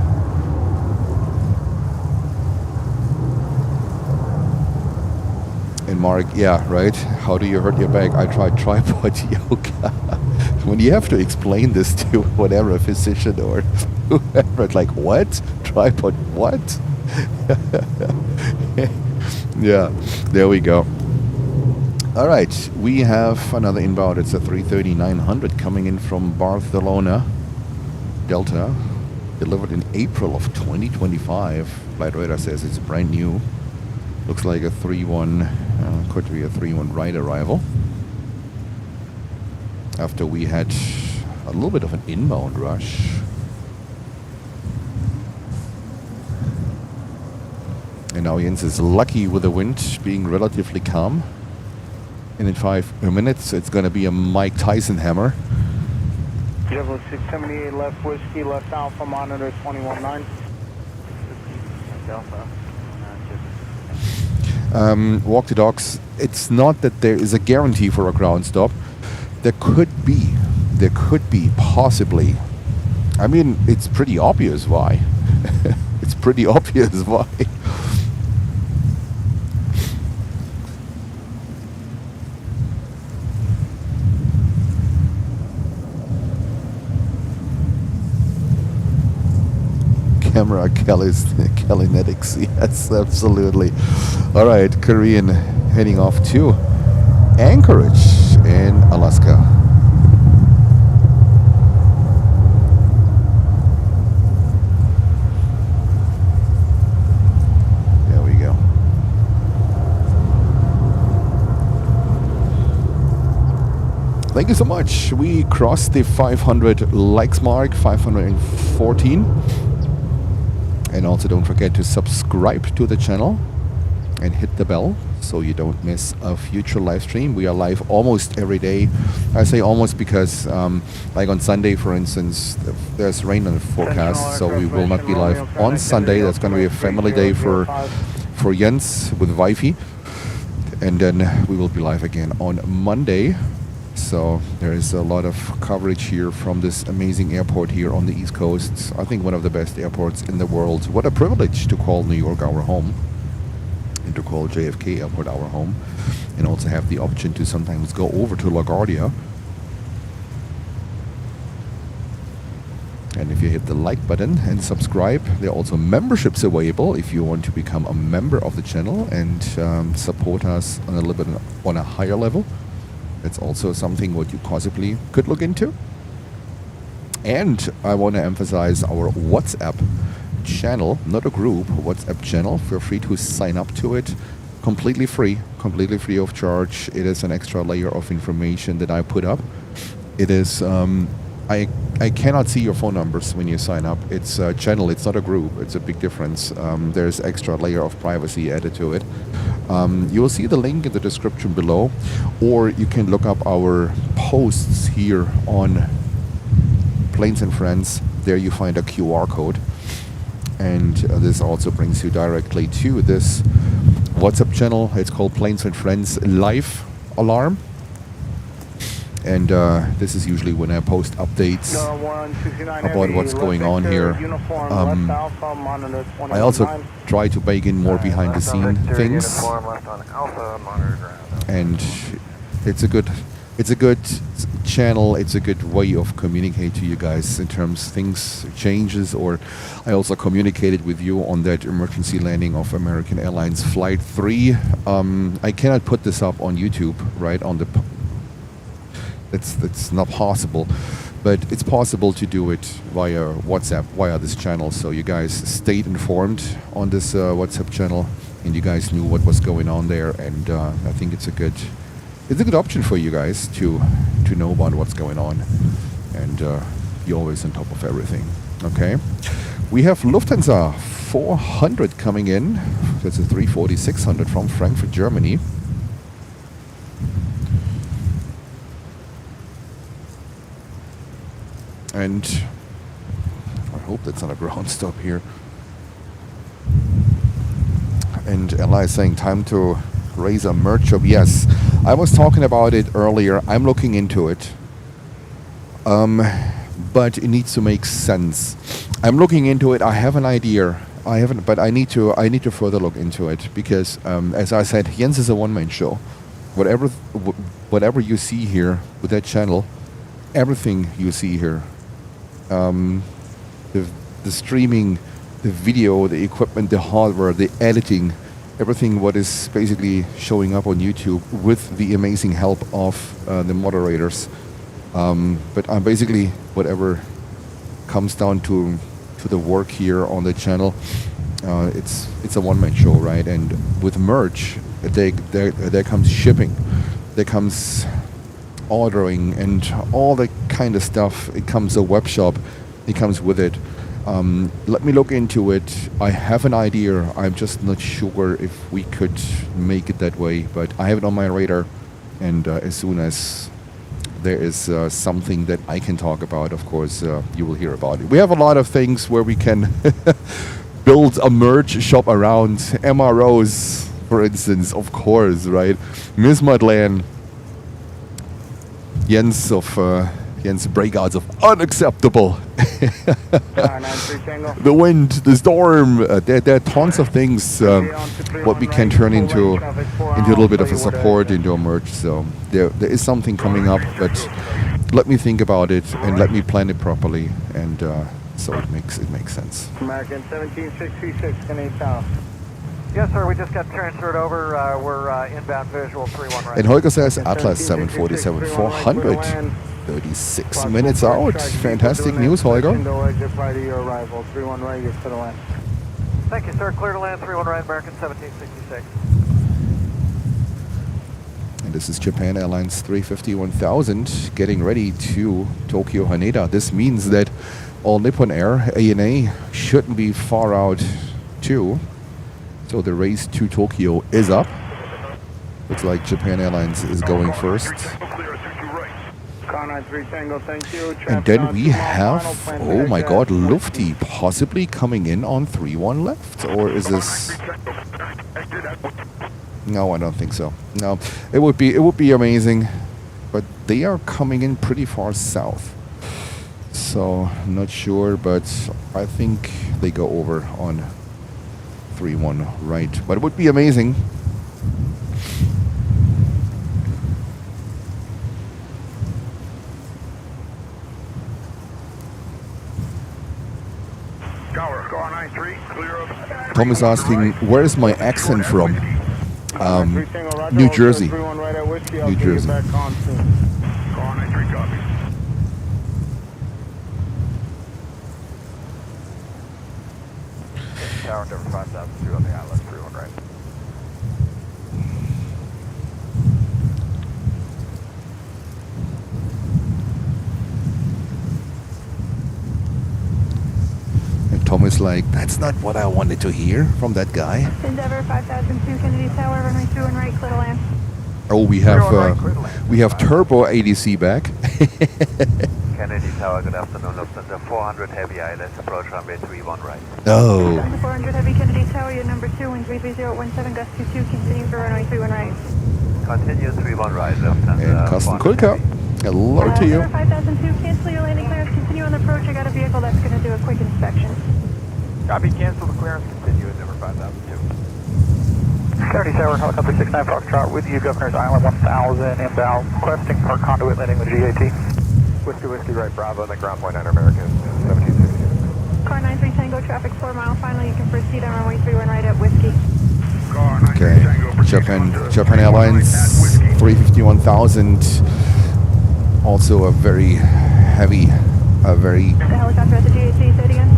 And Mark, yeah, right. How do you hurt your back? I tried tripod yoga. When you have to explain this to whatever, a physician or whoever, it's like, what? Tripod what? Yeah, there we go. All right, we have another inbound. It's a 330-900 coming in from Barcelona, Delta, delivered in April of 2025. Flight radar says it's brand new. Looks like a 3-1, could be a 3-1 right arrival. After we had a little bit of an inbound rush. And now Jens is lucky with the wind being relatively calm. And in 5 minutes, it's going to be a Mike Tyson hammer. Level 678 left whiskey, left alpha, monitor 21-9. Delta. Walk the dogs. It's not that there is a guarantee for a ground stop. There could be, possibly. I mean, it's pretty obvious why. It's pretty obvious why. Camera Kalinetics, yes, absolutely. All right, Korean heading off to Anchorage in Alaska. There we go. Thank you so much. We crossed the 500 likes mark, 514. And also don't forget to subscribe to the channel and hit the bell so you don't miss a future live stream. We are live almost every day. I say almost because like on Sunday, for instance, there's rain on the forecast, so we will not be live on Sunday. That's going to be a family day for Jens with wifey. And then we will be live again on Monday. So there is a lot of coverage here from this amazing airport here on the East Coast. I think one of the best airports in the world. What a privilege to call New York our home and to call JFK Airport our home, and also have the option to sometimes go over to LaGuardia. And if you hit the like button and subscribe, there are also memberships available if you want to become a member of the channel and support us on a little bit on a higher level. It's also something what you possibly could look into. And I want to emphasize our WhatsApp channel, not a group, WhatsApp channel. Feel free to sign up to it. Completely free of charge. It is an extra layer of information that I put up. It is, I cannot see your phone numbers when you sign up. It's a channel, it's not a group. It's a big difference. There's extra layer of privacy added to it. You will see the link in the description below, or you can look up our posts here on Planes and Friends. There you find a QR code, And this also brings you directly to this WhatsApp channel. It's called Planes and Friends Live Alarm. And this is usually when I post updates about what's going on here. I also try to bake in more behind the scene things. And it's a good channel. It's a good way of communicate to you guys in terms things changes. Or I also communicated with you on that emergency landing of American Airlines Flight 3. I cannot put this up on YouTube, right? On the It's not possible, but it's possible to do it via WhatsApp, via this channel. So you guys stayed informed on this WhatsApp channel, and you guys knew what was going on there. And I think it's a good option for you guys to know about what's going on, and you're always on top of everything. Okay, we have Lufthansa 400 coming in. That's a 340-600 from Frankfurt, Germany. And I hope that's not a ground stop here. And Ella is saying time to raise a merch shop. Yes, I was talking about it earlier. I'm looking into it. But it needs to make sense. I'm looking into it. I have an idea. I haven't, but I need to further look into it because, as I said, Jens is a one-man show. Whatever you see here with that channel, everything you see here. The streaming, the video, the equipment, the hardware, the editing, everything what is basically showing up on YouTube with the amazing help of the moderators. But I'm basically whatever comes down to the work here on the channel. It's a one-man show, right? And with merch, there comes shipping, there comes ordering and all that kind of stuff. It comes a web shop, it comes with it. Let me look into it. I have an idea. I'm just not sure if we could make it that way, but I have it on my radar, and as soon as there is something that I can talk about, of course you will hear about it. We have a lot of things where we can build a merch shop around MROs, for instance, of course, right? Miss Madeleine, Jens breakouts of unacceptable. The wind, the storm, there are tons of things what we can turn into a little bit of a support, into a merch. So there is something coming up, but let me think about it and let me plan it properly, and so it makes sense. American 17636, Canadian South. Yes, sir. We just got transferred over. We're inbound visual 31 right. And Holger says Atlas 747-400. 36 minutes out. Fantastic news, Holger. Thank you, sir. Clear to land 31 right, American 1766. And this is Japan Airlines 350-1000 getting ready to Tokyo Haneda. This means that all Nippon Air, ANA, shouldn't be far out too. So the race to Tokyo is up. Looks like Japan Airlines is going first. And then we have, oh my god, Lufty possibly coming in on 3-1 left. Or is this... No, I don't think so. No, it would be amazing. But they are coming in pretty far south. So, not sure, but I think they go over on 3-1 right. But it would be amazing. Tom is asking, where is my accent from? New Jersey. New Jersey. Tower number 5002 on the Atlas 31 right. Tom is like, that's not what I wanted to hear from that guy. Endeavor 5002 Kennedy Tower, runway 21 right, clear to land. Oh, we have turbo ADC back. Kennedy Tower, good afternoon. Lufthansa 400 Heavy ILS, approach runway 31 right. Oh, 400 Heavy Kennedy Tower, your number 2, wind 33017, gust 22, continue for runway 31 right. Continue 31 right, Lufthansa. and Carsten 400 Kulka. Heavy. Hello to you. 5002, cancel your landing clearance, continue on the approach. I got a vehicle that's going to do a quick inspection. Copy, cancel the clearance, continue at number 5002. Kennedy Tower, helicopter 69 Foxtrot with you, Governor's Island 1000 inbound, requesting park conduit landing with GAT. Whiskey right, Bravo, and the ground point 9 American, 1766. Car 93 Tango, traffic 4 mile final. You can proceed on runway 31 right at Whiskey. Okay, Japan Airlines 351,000. Also a very heavy, The helicopter at the GAT, say it again.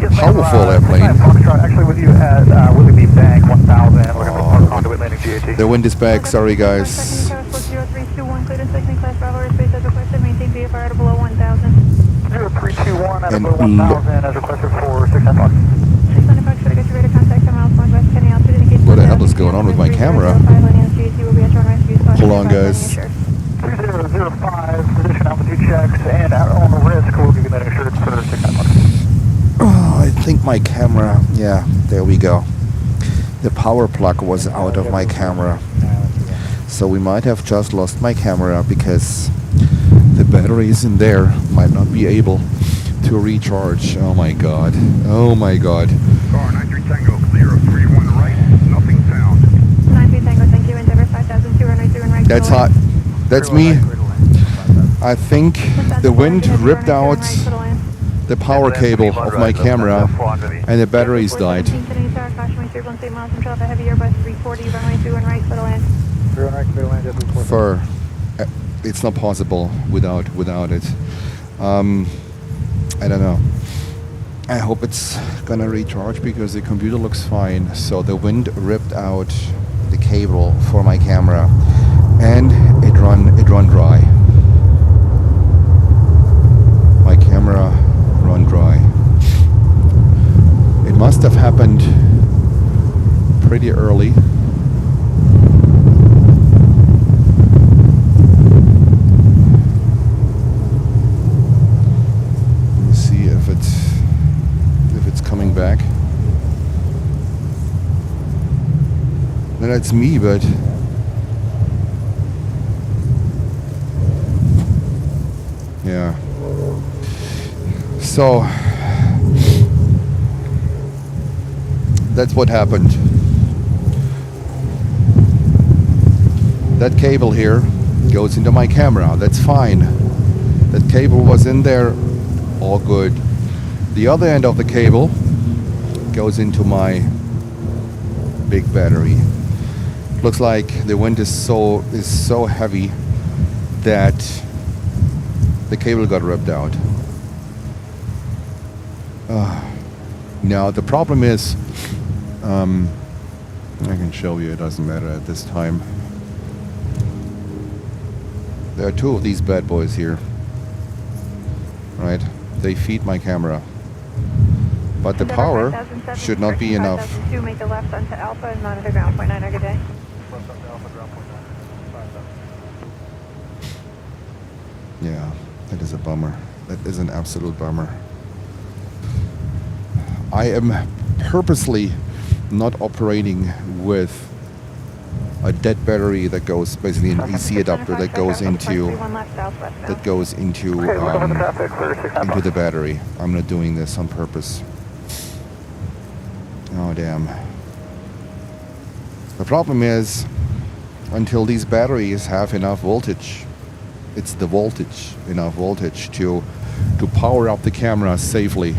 Yes, powerful airplane. Foxtrot, actually with you at Willoughby Bank 1000, looking for park conduit landing GAT. The wind is back. Sorry, guys. 0321, cleared in second class Bravo airspace as requested. Maintain VFR at below 1000. 0321 at And below 1000 as requested for 69 Fox. 600 Fox, should I get you ready to contact 10 miles northwest Kenny altitude indicates. What the hell is going on with my camera? Hold on, guys. 2005, position altitude checks, and our own risk will give you that assurance for 69 Fox. Oh, I think my camera. Yeah, there we go. The power plug was out of my camera. So we might have just lost my camera because the batteries in there might not be able to recharge. Oh my god. Oh my god. Car 93 Tango, clear of 31 right, nothing found. 93 Tango, thank you, Endeavor 5002, runway 31 right. That's hot. That's me. I think the wind ripped out the power cable of my camera and the batteries died. For it's not possible without it. I don't know. I hope it's gonna recharge because the computer looks fine. So the wind ripped out the cable for my camera and it run dry. My camera run dry. It must have happened pretty early. Let me see if it's coming back. No, that's me, but yeah. So that's what happened. That cable here goes into my camera. That's fine. That cable was in there, all good. The other end of the cable goes into my big battery. Looks like the wind is so heavy that the cable got ripped out. Now the problem is, I can show you, it doesn't matter at this time. There are two of these bad boys here, right? They feed my camera, but the power should not be enough. Make the left onto Alpha and monitor ground point 9. Good day. Yeah, that is a bummer. That is an absolute bummer. I am purposely not operating with a dead battery that goes basically an AC adapter that goes into the battery. I'm not doing this on purpose. Oh damn. The problem is, until these batteries have enough voltage, it's the voltage, enough voltage to power up the camera safely.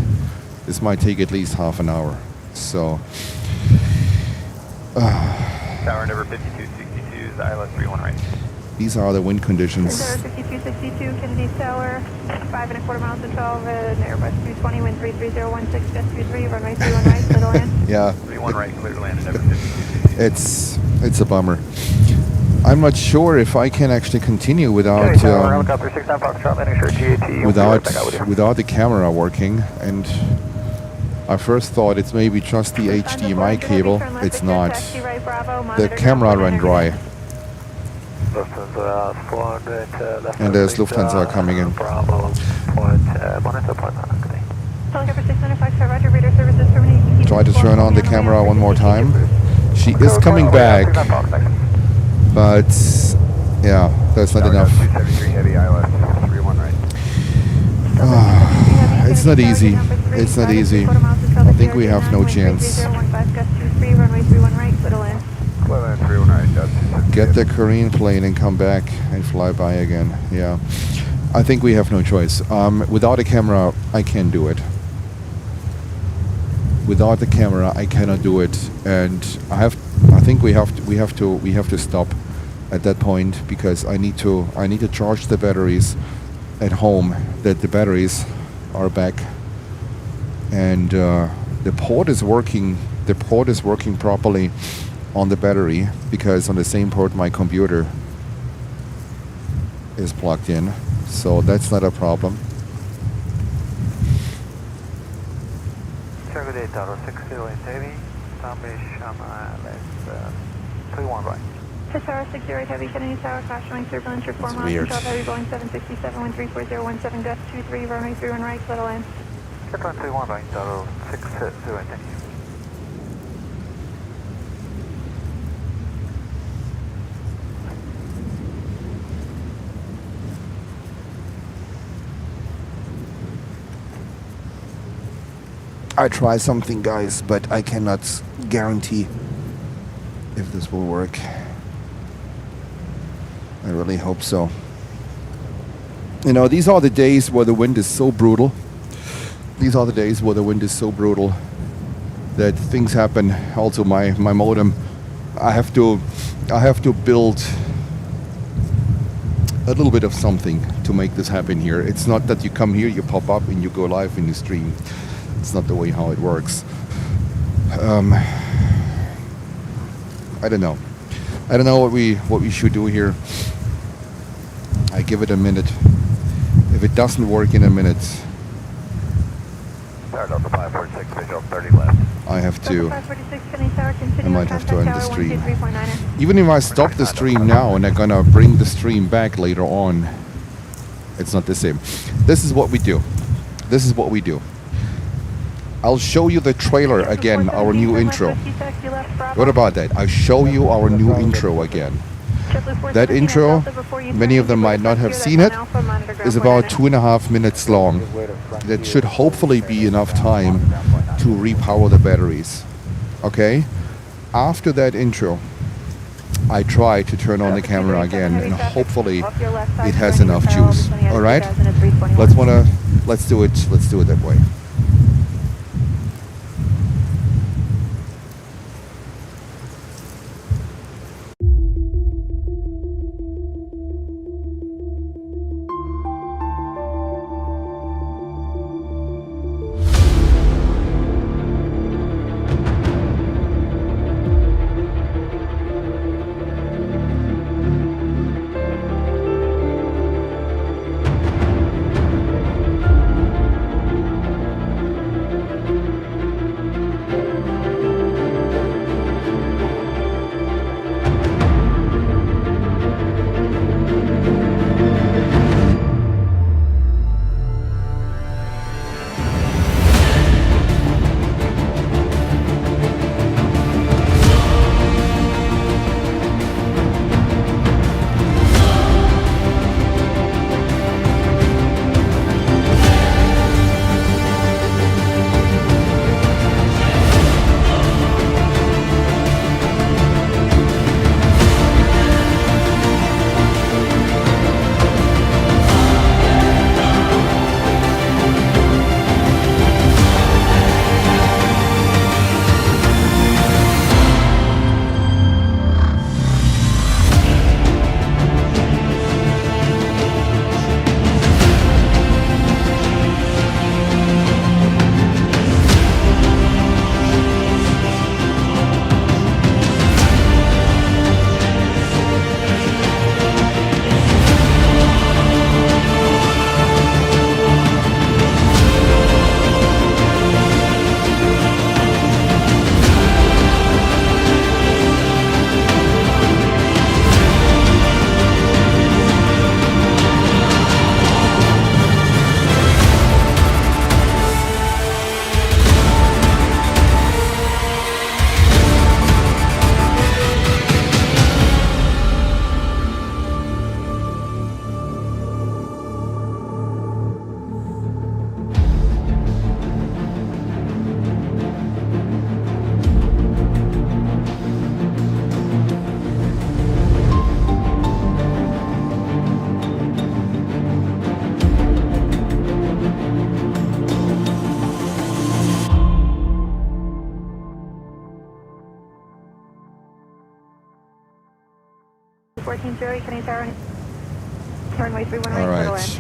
This might take at least half an hour. So Tower number 5262 is ILS 31 right. these are the wind conditions. 5262 Kennedy Tower, 5 1/4 miles to 12, and Airbus 220, wind 33016, gust 23, runway 31 right, clear to land. Yeah. 31 right, clear to land at number 5262. It's a bummer. I'm not sure if I can actually continue without without the camera working, and I first thought it's maybe just the HDMI cable. It's not. The camera ran dry. And there's Lufthansa coming in. Helicopter 695, Roger, radar services terminating. Try to turn on the camera one more time. She is coming back, but yeah, that's not enough. It's not easy. It's not easy. I think we have no chance. Get the Korean plane and come back and fly by again. Yeah, I think we have no choice. Without a camera, I can't do it. Without the camera, I cannot do it, and I think we have to stop at that point, because I need to charge the batteries at home. That the batteries are back, and the port is working. The port is working properly on the battery, because on the same port my computer is plugged in, so that's not a problem. Target 60 Heavy, Stormy, 21 right. Tower 68 Heavy, Kennedy Tower, crash showing turbulence, your 4 miles, control Heavy, Boeing 767, 134.017, gust 23, runway 31 right, settle in. Shutdown 21 right, 60 Heavy. I try something, guys, but I cannot guarantee if this will work. I really hope so. You know, these are the days where the wind is so brutal. These are the days where the wind is so brutal that things happen. Also, my modem, I have to build a little bit of something to make this happen here. It's not that you come here, you pop up, and you go live in the stream. It's not the way how it works. I don't know. I don't know what we should do here. I give it a minute. If it doesn't work in a minute, I have to. I might have to end the stream. Even if I stop the stream now and I'm gonna bring the stream back later on, it's not the same. This is what we do. This is what we do. I'll show you the trailer again, our new intro. What about that? I'll show you our new intro again. That intro, many of them might not have seen it, is about 2.5 minutes long. That should hopefully be enough time to repower the batteries. Okay? After that intro, I try to turn on the camera again, and hopefully it has enough juice. All right? Let's do it that way. 14-0, can you turn? Runway 31 All right, right.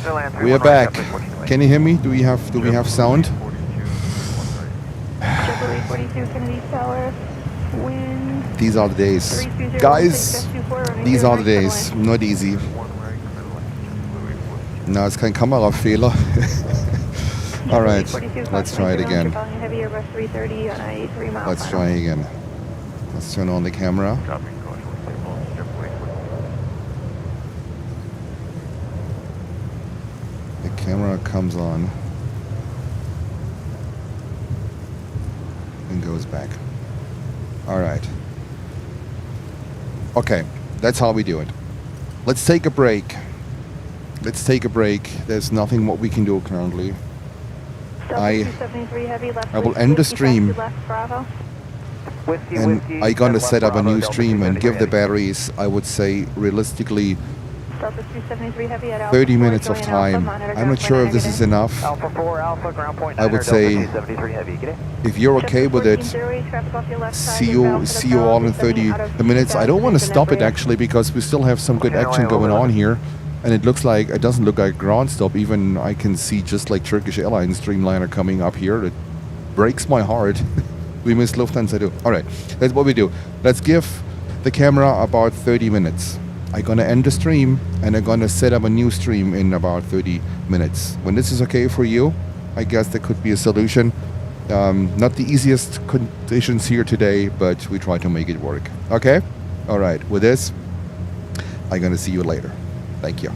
Land We are 31 right, back. traffic 14 right. Can you hear me? Do we have sound? Triple 42 Kennedy Tower, wind These are the days. 320, Guys, these are the days. Not easy. Na, ist kein Kamerafehler. All right, let's try it again. Let's try again. Let's turn on the camera. The camera comes on and goes back. All right. Okay, that's how we do it. Let's take a break. Let's take a break. There's nothing what we can do currently. I will end the stream, and I'm gonna set up a new stream and give the batteries, I would say, realistically, 30 minutes of time. I'm not sure if this is enough. Alpha 4, Alpha, ground point I would say, 73 heavy, get it? if you're okay with it, see you all in 30 minutes. I don't want to stop it actually, because we still have some good action going on here, and it doesn't look like ground stop. Even I can see just like Turkish Airlines Dreamliner coming up here. It breaks my heart. We miss Lufthansa too. All right, that's what we do. Let's give the camera about 30 minutes. I'm gonna end the stream, and I'm gonna set up a new stream in about 30 minutes. When this is okay for you, I guess there could be a solution. Not the easiest conditions here today, but we try to make it work. Okay? All right. With this, I'm gonna see you later. Thank you.